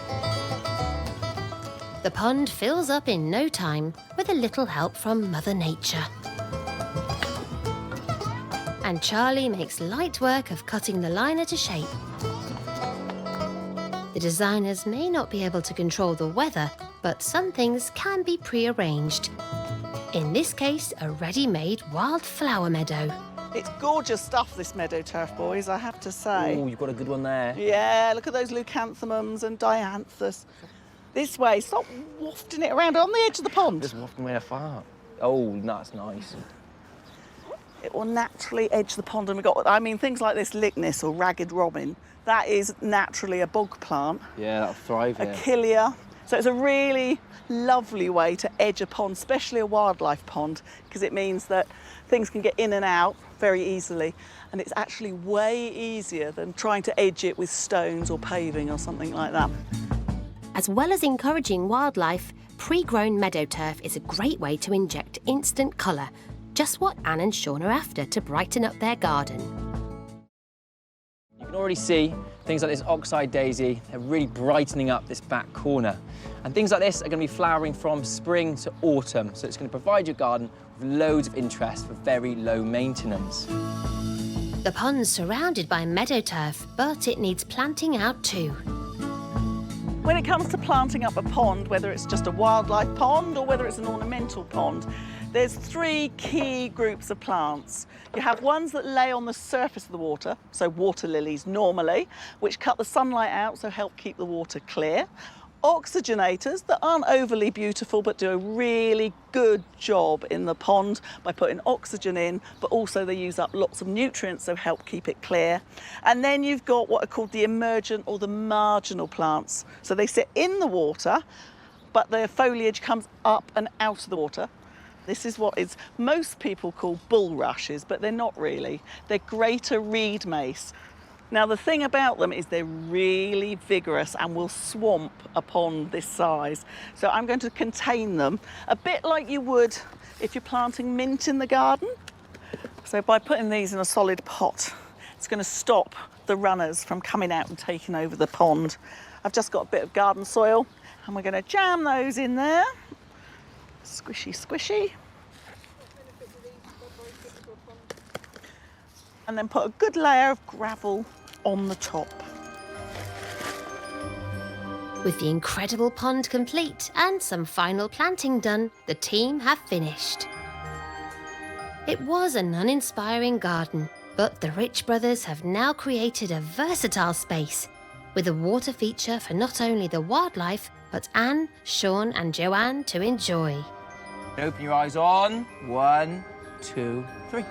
The pond fills up in no time with a little help from Mother Nature. And Charlie makes light work of cutting the liner to shape. The designers may not be able to control the weather, but some things can be pre-arranged. In this case, a ready-made wildflower meadow.
It's gorgeous stuff, this meadow turf, boys, I have to say.
Oh, you've got a good one there.
Yeah, look at those leucanthemums and dianthus. This way, stop wafting it around on the edge of the pond.
Just wafting away a fart. Oh, that's nice.
It will naturally edge the pond, and we've got, I mean, things like this Lychnis or ragged robin, that is naturally a bog plant.
Yeah, that'll thrive here.
Achillea. So it's a really lovely way to edge a pond, especially a wildlife pond, because it means that things can get in and out very easily, and it's actually way easier than trying to edge it with stones or paving or something like that.
As well as encouraging wildlife, pre-grown meadow turf is a great way to inject instant colour, just what Anne and Sean are after to brighten up their garden.
You can already see things like this oxeye daisy, they're really brightening up this back corner. And things like this are going to be flowering from spring to autumn, so it's going to provide your garden with loads of interest for very low maintenance.
The pond's surrounded by meadow turf, but it needs planting out too.
When it comes to planting up a pond, whether it's just a wildlife pond or whether it's an ornamental pond, there's 3 key groups of plants. You have ones that lay on the surface of the water, so water lilies normally, which cut the sunlight out, so help keep the water clear. Oxygenators that aren't overly beautiful but do a really good job in the pond by putting oxygen in, but also they use up lots of nutrients, so help keep it clear. And then you've got what are called the emergent or the marginal plants. So they sit in the water, but their foliage comes up and out of the water. This is what is most people call bulrushes, but they're not really. They're greater reed mace. Now, the thing about them is they're really vigorous and will swamp a pond this size. So I'm going to contain them a bit like you would if you're planting mint in the garden. So by putting these in a solid pot, it's going to stop the runners from coming out and taking over the pond. I've just got a bit of garden soil and we're going to jam those in there. Squishy, squishy. And then put a good layer of gravel on the top.
With the incredible pond complete and some final planting done, the team have finished. It was an uninspiring garden, but the Rich brothers have now created a versatile space with a water feature for not only the wildlife, but Anne, Sean and Joanne to enjoy.
Open your eyes on. 1, 2, 3.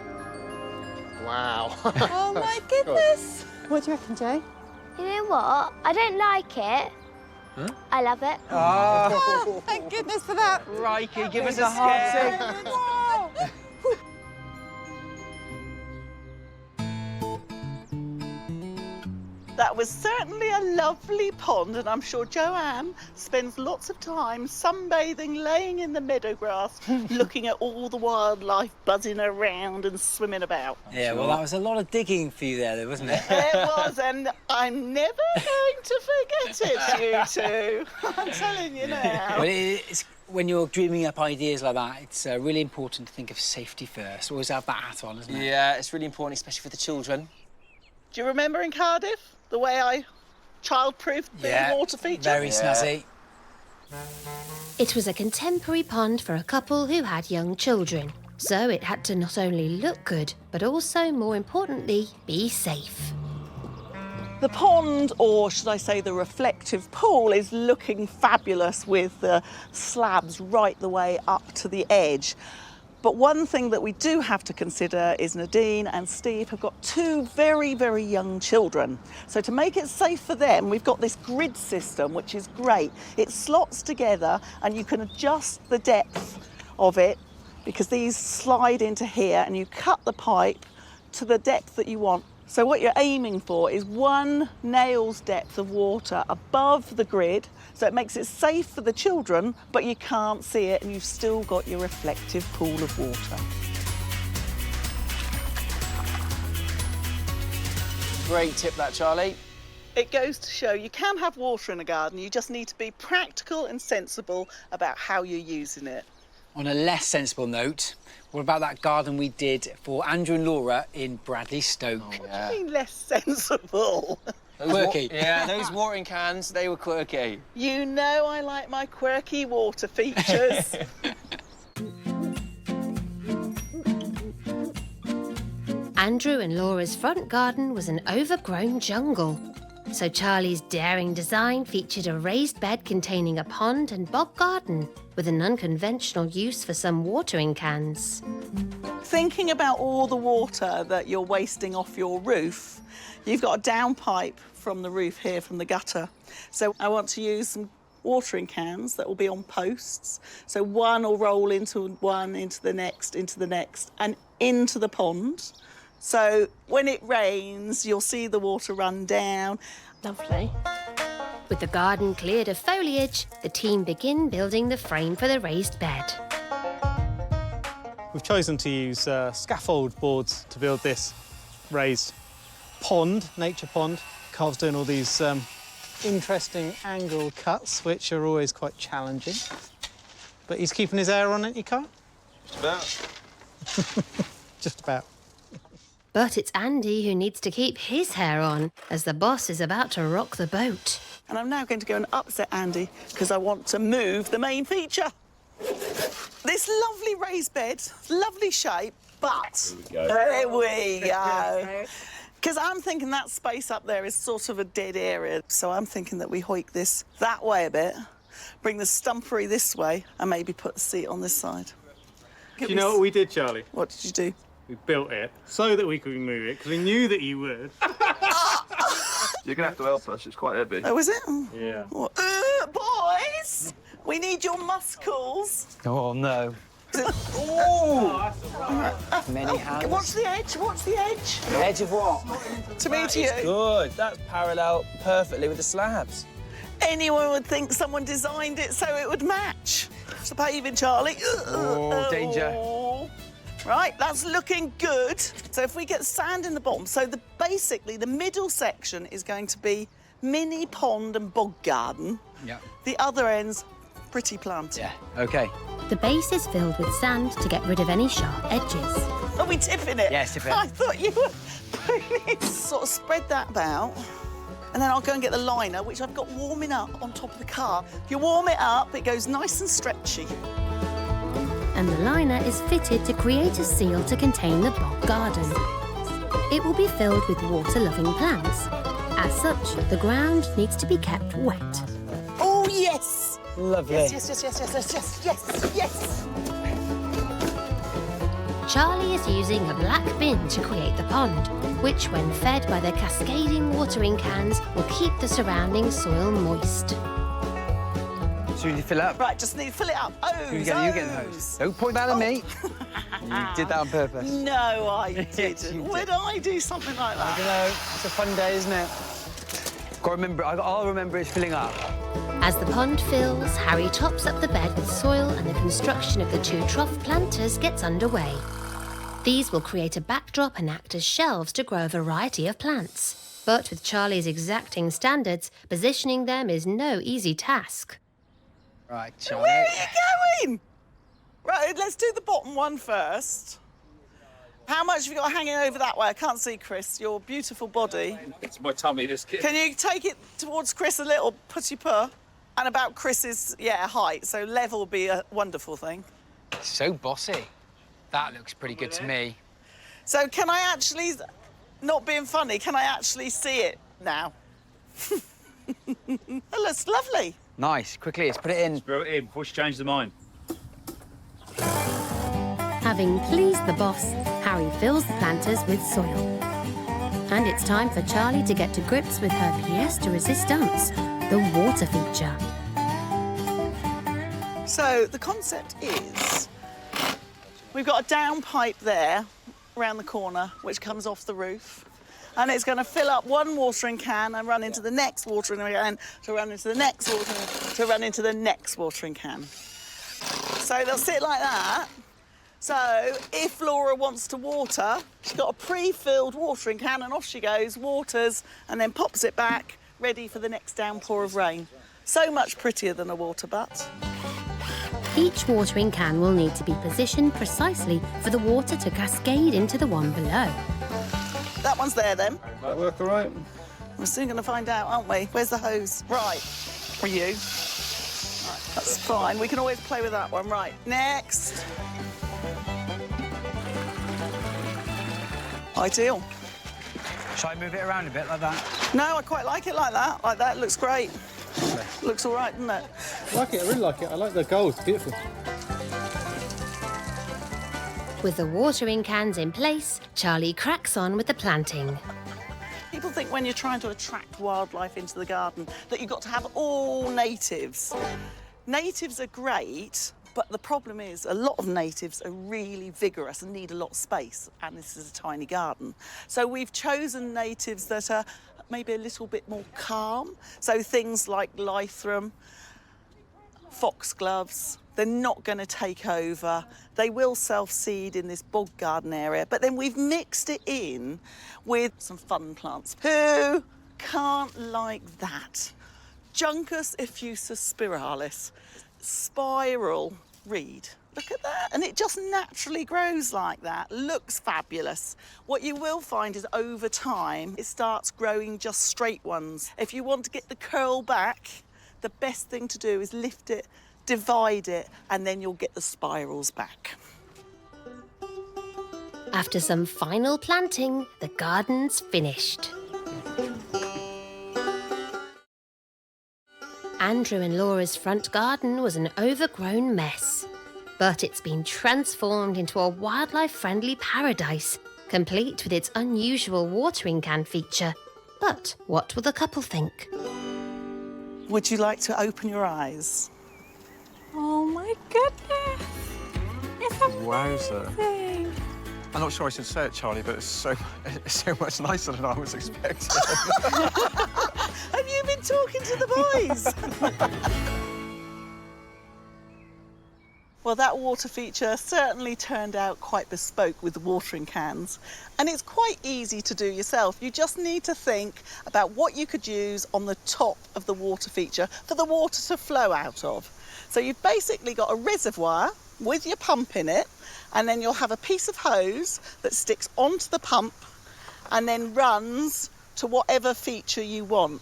Wow.
Oh my goodness! What do you reckon, Joe?
You know what? I don't like it.
Huh?
I love it.
Oh, thank goodness for that.
Crikey, give us a scare.
That was certainly a lovely pond, and I'm sure Joanne spends lots of time sunbathing, laying in the meadow grass, looking at all the wildlife buzzing around and swimming about.
Yeah, well, that was a lot of digging for you there, wasn't it?
It was, and I'm never going to forget it, you two. I'm telling you now.
Well, it's, when you're dreaming up ideas like that, it's really important to think of safety first. Always have that hat on, isn't it?
Yeah, it's really important, especially for the children.
Do you remember in Cardiff the way I child-proofed the water feature?
Very snazzy.
It was a contemporary pond for a couple who had young children, so it had to not only look good, but also, more importantly, be safe.
The pond, or should I say the reflective pool, is looking fabulous with the slabs right the way up to the edge. But one thing that we do have to consider is Nadine and Steve have got 2 very, very young children. So to make it safe for them, we've got this grid system, which is great. It slots together and you can adjust the depth of it because these slide into here and you cut the pipe to the depth that you want. So what you're aiming for is 1 nail's depth of water above the grid, so it makes it safe for the children, but you can't see it and you've still got your reflective pool of water.
Great tip that, Charlie.
It goes to show you can have water in a garden, you just need to be practical and sensible about how you're using it.
On a less sensible note, what about that garden we did for Andrew and Laura in Bradley Stoke?
What do you mean less sensible?
Quirky.
Yeah, those watering cans, they were quirky.
You know I like my quirky water features.
Andrew and Laura's front garden was an overgrown jungle. So Charlie's daring design featured a raised bed containing a pond and bog garden with an unconventional use for some watering cans.
Thinking about all the water that you're wasting off your roof, you've got a downpipe from the roof here, from the gutter. So I want to use some watering cans that will be on posts. So one will roll into one, into the next, and into the pond. So when it rains, you'll see the water run down.
Lovely.
With the garden cleared of foliage, the team begin building the frame for the raised bed.
We've chosen to use scaffold boards to build this raised pond, nature pond. Carl's doing all these interesting angle cuts, which are always quite challenging. But he's keeping his hair on, isn't he, Carl?
Just about.
Just about.
But it's Andy who needs to keep his hair on, as the boss is about to rock the boat.
And I'm now going to go and upset Andy, because I want to move the main feature. This lovely raised bed, lovely shape, but... There we go. Because I'm thinking that space up there is sort of a dead area, so I'm thinking that we hoik this that way a bit, bring the stumpery this way, and maybe put the seat on this side.
Do you know what we did, Charlie?
What did you do?
We built it so that we could move it, because we knew that you would.
You're going to have to help us, it's quite heavy.
Oh, is it?
Yeah.
What? Boys, we need your muscles.
Oh, no.
Oh!
Many hands.
Watch the edge, watch the edge.
The edge of what?
To me, to you.
Good. That's parallel perfectly with the slabs.
Anyone would think someone designed it so it would match. It's the paving, Charlie.
Oh, danger.
Right, that's looking good. So if we get sand in the bottom, so basically the middle section is going to be mini pond and bog garden.
Yeah.
The other end's pretty planting.
Yeah, OK.
The base is filled with sand to get rid of any sharp edges.
Are we tipping it?
Yes, tipping it.
I thought you were putting it. Sort of spread that about. And then I'll go and get the liner, which I've got warming up on top of the car. If you warm it up, it goes nice and stretchy.
And the liner is fitted to create a seal to contain the bog garden. It will be filled with water-loving plants. As such, the ground needs to be kept wet.
Oh, yes!
Lovely.
Yes, yes, yes, yes, yes, yes, yes, yes.
Charlie is using a black bin to create the pond, which, when fed by the cascading watering cans, will keep the surrounding soil moist.
So you fill it up?
Right, just need to fill it up. Hose,
You get the hose. Don't point that at me. You did that on purpose.
No, I didn't. Would I do something like that?
I don't know. It's a fun day, isn't it? Got to remember. I'll remember it's filling up.
As the pond fills, Harry tops up the bed with soil and the construction of the 2 trough planters gets underway. These will create a backdrop and act as shelves to grow a variety of plants. But with Charlie's exacting standards, positioning them is no easy task.
Right, Charlie.
Where are you going? Right, let's do the bottom one first. How much have you got hanging over that way? I can't see, Chris, your beautiful body.
It's my tummy, this kid.
Can you take it towards Chris a little, putty-pur? And about Chris's, height, so level will be a wonderful thing.
So bossy. That looks pretty good to me.
So can I actually, not being funny, can I actually see it now? That looks lovely.
Nice. Quickly, let's put it in.
Throw it in before she changes her mind.
Having pleased the boss, Harry fills the planters with soil. And it's time for Charlie to get to grips with her pièce de résistance, the water feature.
So the concept is, we've got a down pipe there, around the corner, which comes off the roof. And it's going to fill up one watering can and run into the next watering can, to run into the next watering, to run into the next watering can. So they'll sit like that. So if Laura wants to water, she's got a pre-filled watering can and off she goes, waters, and then pops it back, ready for the next downpour of rain. So much prettier than a water butt.
Each watering can will need to be positioned precisely for the water to cascade into the one below.
That one's there then.
That work all right?
We're soon going to find out, aren't we? Where's the hose? Right. For you. Right, that's fine. We can always play with that one. Right. Next. Ideal.
Shall I move it around a bit like that?
No, I quite like it like that. Like that. It looks great. Looks all right, doesn't it?
I like it. I really like it. I like the gold. It's beautiful.
With the watering cans in place, Charlie cracks on with the planting.
People think when you're trying to attract wildlife into the garden that you've got to have all natives. Natives are great, but the problem is a lot of natives are really vigorous and need a lot of space, and this is a tiny garden. So we've chosen natives that are maybe a little bit more calm. So things like lythrum, foxgloves, they're not going to take over. They will self-seed in this bog garden area, but then we've mixed it in with some fun plants. Who can't like that? Juncus effusus spiralis, spiral reed. Look at that, and it just naturally grows like that. Looks fabulous. What you will find is over time, it starts growing just straight ones. If you want to get the curl back, the best thing to do is lift it, divide it, and then you'll get the spirals back.
After some final planting, the garden's finished. Andrew and Laura's front garden was an overgrown mess, but it's been transformed into a wildlife-friendly paradise, complete with its unusual watering can feature. But what will the couple think?
Would you like to open your eyes?
Oh my goodness! It's
Wowzer.
amazing!
I'm not sure I should say it, Charlie, but it's so much nicer than I was expecting.
Have you been talking to the boys? Well, that water feature certainly turned out quite bespoke with the watering cans, and it's quite easy to do yourself. You just need to think about what you could use on the top of the water feature for the water to flow out of. So you've basically got a reservoir with your pump in it, and then you'll have a piece of hose that sticks onto the pump and then runs to whatever feature you want.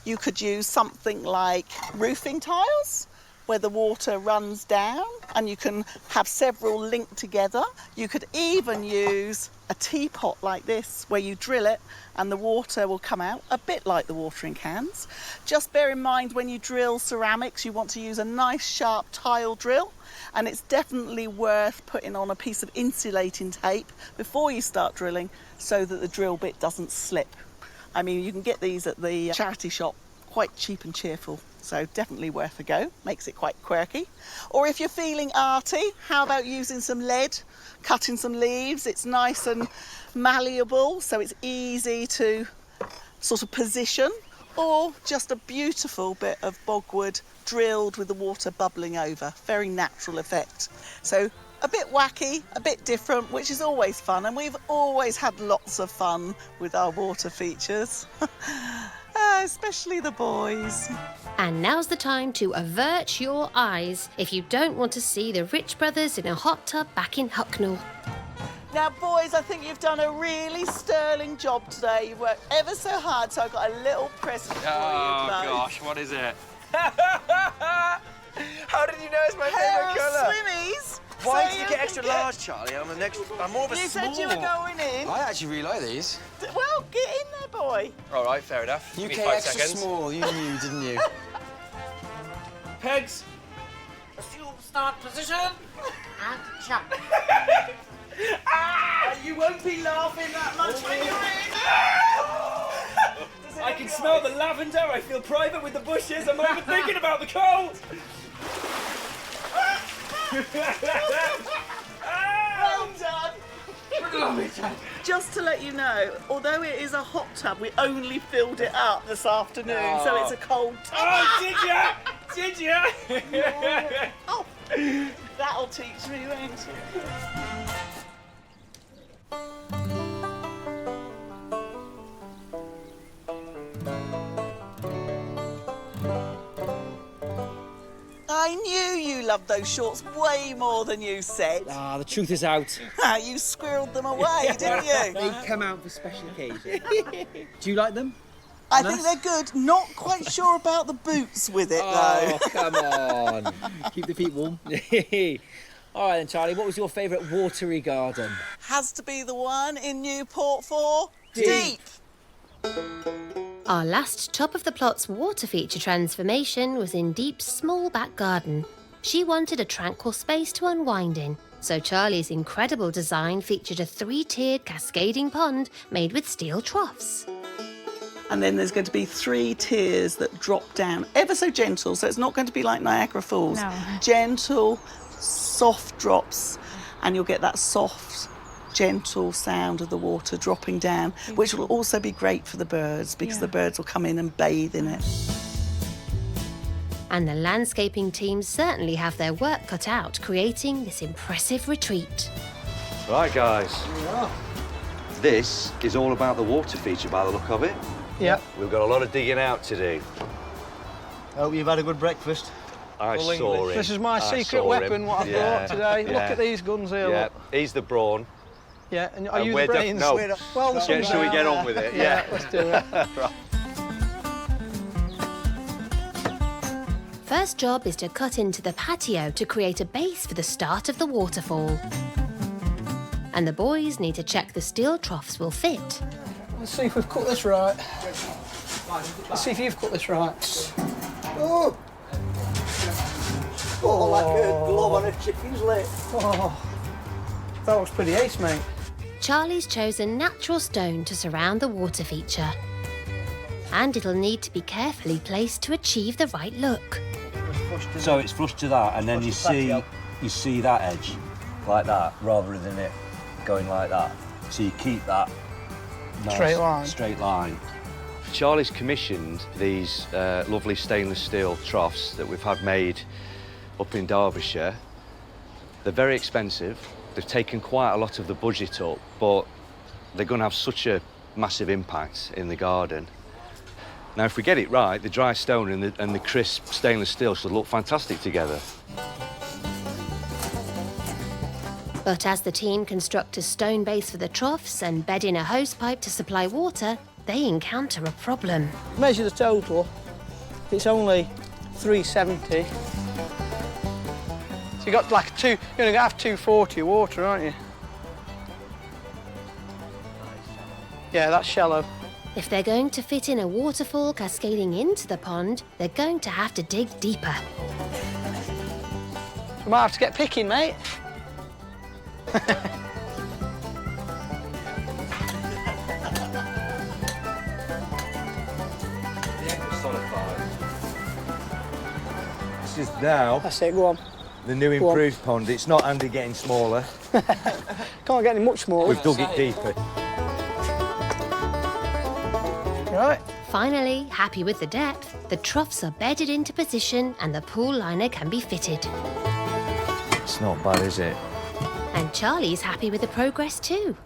You could use something like roofing tiles, where the water runs down and you can have several linked together. You could even use a teapot like this where you drill it and the water will come out, a bit like the watering cans. Just bear in mind when you drill ceramics, you want to use a nice sharp tile drill, and it's definitely worth putting on a piece of insulating tape before you start drilling so that the drill bit doesn't slip. I mean, you can get these at the charity shop, quite cheap and cheerful. So definitely worth a go, makes it quite quirky. Or if you're feeling arty, how about using some lead, cutting some leaves? It's nice and malleable, so it's easy to sort of position. Or just a beautiful bit of bogwood drilled with the water bubbling over. Very natural effect. So a bit wacky, a bit different, which is always fun, and we've always had lots of fun with our water features. Especially the boys.
And now's the time to avert your eyes if you don't want to see the Rich brothers in a hot tub back in Hucknall.
Now, boys, I think you've done a really sterling job today. You've worked ever so hard, so I've got a little present for you both.
Oh, gosh, what is it? How did you know it's my favourite colour?
Swimmies.
Why
So
did you
you
get
can
extra
get-
large, Charlie? I'm more of a
You
small.
said you were going in.
I actually really like these.
Well, get in there, boy.
All right, fair enough. Give
UK
me 5
extra
seconds.
small, you knew, didn't you?
Pegs.
Assume start position and jump.
You won't be laughing that much when you're in.
I can smell the lavender. I feel private with the bushes. I'm overthinking about the cold.
Well done. Just to let you know, although it is a hot tub, we only filled it up this afternoon, so it's a cold tub.
Oh, did ya? Did ya?
Oh, that'll teach me, won't it? I knew you loved those shorts way more than you said.
Ah, the truth is out.
You squirreled them away, didn't you?
They come out for special occasions. Do you like them?
I think they're good. Not quite sure about the boots with it,
Oh,
though.
come on. Keep the feet warm. All right then, Charlie, what was your favourite watery garden?
Has to be the one in Newport for Deep.
Our last top of the plot's water feature transformation was in Deep's small back garden. She wanted a tranquil space to unwind in, so Charlie's incredible design featured a 3-tiered cascading pond made with steel troughs.
And then there's going to be 3 tiers that drop down, ever so gentle, so it's not going to be like Niagara Falls.
No.
Gentle, soft drops, and you'll get that soft gentle sound of the water dropping down, which will also be great for the birds because the birds will come in and bathe in it.
And the landscaping teams certainly have their work cut out creating this impressive retreat.
Right, guys. This is all about the water feature by the look of it.
Yeah.
We've got a lot of digging out to do.
Hope you've had a good breakfast.
I saw him.
This is my secret weapon, what I've brought today. Look at these guns here, look.
He's the brawn.
Yeah, and are you the brains?
No.
Well,
Shall we get on with it?
Yeah, let's do it.
Right.
First job is to cut into the patio to create a base for the start of the waterfall. And the boys need to check the steel troughs will fit.
Let's see if we've cut this right. Let's see if you've cut this right. Oh! Oh, like a glove on a chicken's leg. Oh, that looks pretty ace, mate.
Charlie's chosen natural stone to surround the water feature. And it'll need to be carefully placed to achieve the right look.
So it's flush to that, and then you see that edge like that, rather than it going like that. So you keep that nice, straight line. Charlie's commissioned these lovely stainless steel troughs that we've had made up in Derbyshire. They're very expensive. They've taken quite a lot of the budget up, but they're going to have such a massive impact in the garden. Now, if we get it right, the dry stone and the crisp stainless steel should look fantastic together.
But as the team construct a stone base for the troughs and bed in a hose pipe to supply water, they encounter a problem.
Measure the total. It's only 370. So you got like you're going to have 240 water, aren't you? Yeah, that's shallow.
If they're going to fit in a waterfall cascading into the pond, they're going to have to dig deeper.
We might have to get picking, mate.
This is now
That's it, go on.
the new improved pond. It's not only getting smaller.
Can't get any much smaller.
We've dug it deeper.
Right.
Finally, happy with the depth, the troughs are bedded into position and the pool liner can be fitted.
It's not bad, is it?
And Charlie's happy with the progress too.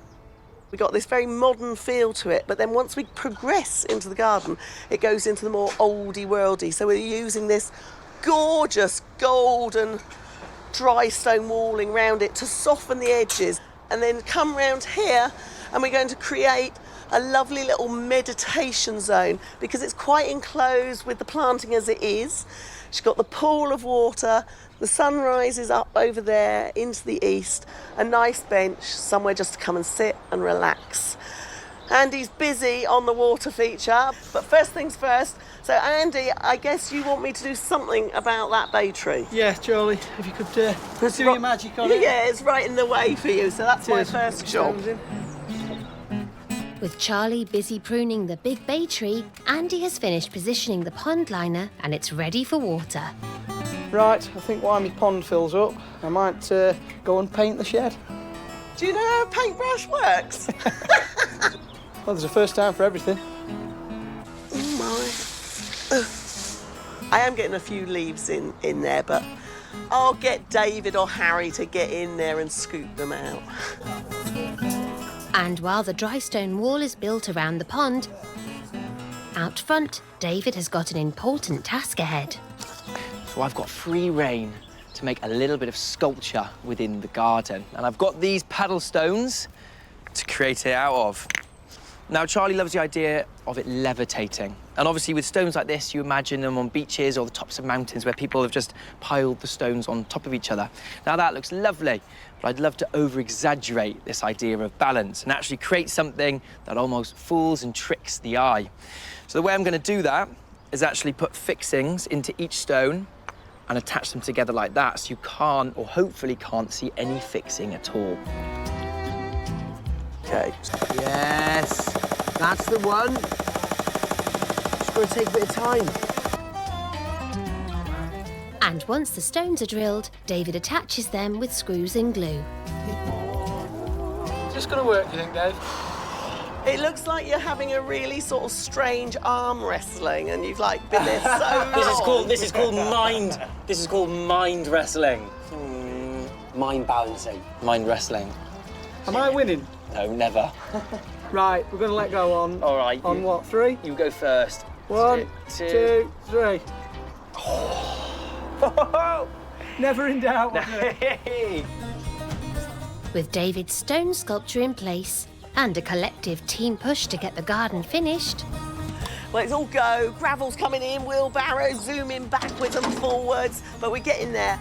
We got this very modern feel to it, but then once we progress into the garden, it goes into the more oldie worldy. So we're using this gorgeous golden dry stone walling round it to soften the edges, and then come round here and we're going to create a lovely little meditation zone because it's quite enclosed with the planting as it is. She's got the pool of water, the sun rises up over there into the east, a nice bench, somewhere just to come and sit and relax. Andy's busy on the water feature, but first things first. So Andy, I guess you want me to do something about that bay tree?
Yeah, Charlie, if you could do your magic on it.
Yeah, it's right in the way for you, so that's my first job.
With Charlie busy pruning the big bay tree, Andy has finished positioning the pond liner and it's ready for water.
Right, I think while my pond fills up, I might go and paint the shed.
Do you know how a paintbrush works?
Well, there's a first time for everything.
Oh my. I am getting a few leaves in there, but I'll get David or Harry to get in there and scoop them out.
And while the dry stone wall is built around the pond, out front, David has got an important task ahead.
So I've got free rein to make a little bit of sculpture within the garden. And I've got these paddle stones to create it out of. Now, Charlie loves the idea of it levitating. And obviously, with stones like this, you imagine them on beaches or the tops of mountains where people have just piled the stones on top of each other. Now, that looks lovely, but I'd love to over-exaggerate this idea of balance and actually create something that almost fools and tricks the eye. So the way I'm going to do that is actually put fixings into each stone and attach them together like that, so you can't, or hopefully can't, see any fixing at all.
Okay.
Yes, that's the one. It's going to take a bit of time.
And once the stones are drilled, David attaches them with screws and glue.
this going to work, do you think, Dave?
It looks like you're having a really sort of strange arm wrestling, and you've like been there so long.
This is called mind wrestling. Mind balancing. Mind wrestling.
Am I winning?
No, never.
Right, we're going to let go on.
All right.
On what, 3?
You go first.
1, 2, 3. Never in doubt.
With David's stone sculpture in place and a collective team push to get the garden finished,
Let's all go. Gravel's coming in, wheelbarrows zooming backwards and forwards, but we're getting there.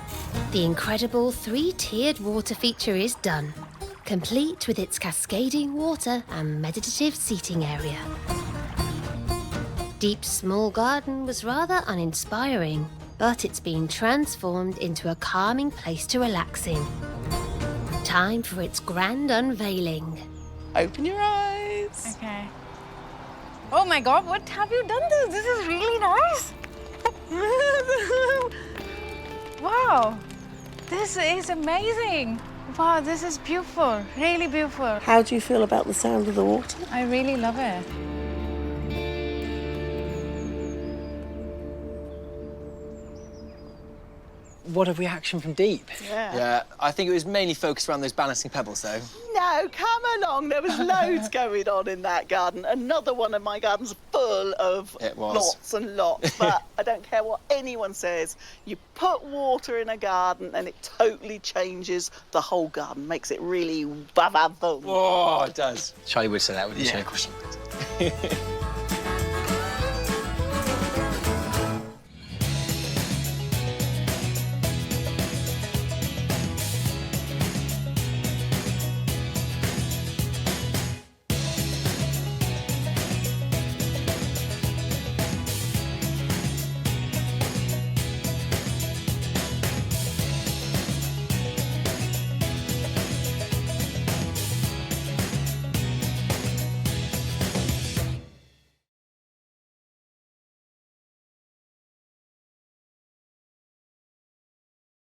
the incredible 3-tiered water feature is done, complete with its cascading water and meditative seating area. Deep's small garden was rather uninspiring, but it's been transformed into a calming place to relax in. Time for its grand unveiling.
Open your eyes.
Okay. Oh my God, what have you done this? This is really nice. Wow, this is amazing. Wow, this is beautiful, really beautiful.
How do you feel about the sound of the water?
I really love it.
What a reaction from Deep.
Yeah, I think it was mainly focused around those balancing pebbles, though.
No, come along. There was loads going on in that garden. Another one of my gardens full of lots and lots. But I don't care what anyone says. You put water in a garden and it totally changes the whole garden. Makes it really ba-ba-boom.
Oh, it does.
Charlie would say that, wouldn't
Yeah,
she?
of course you would.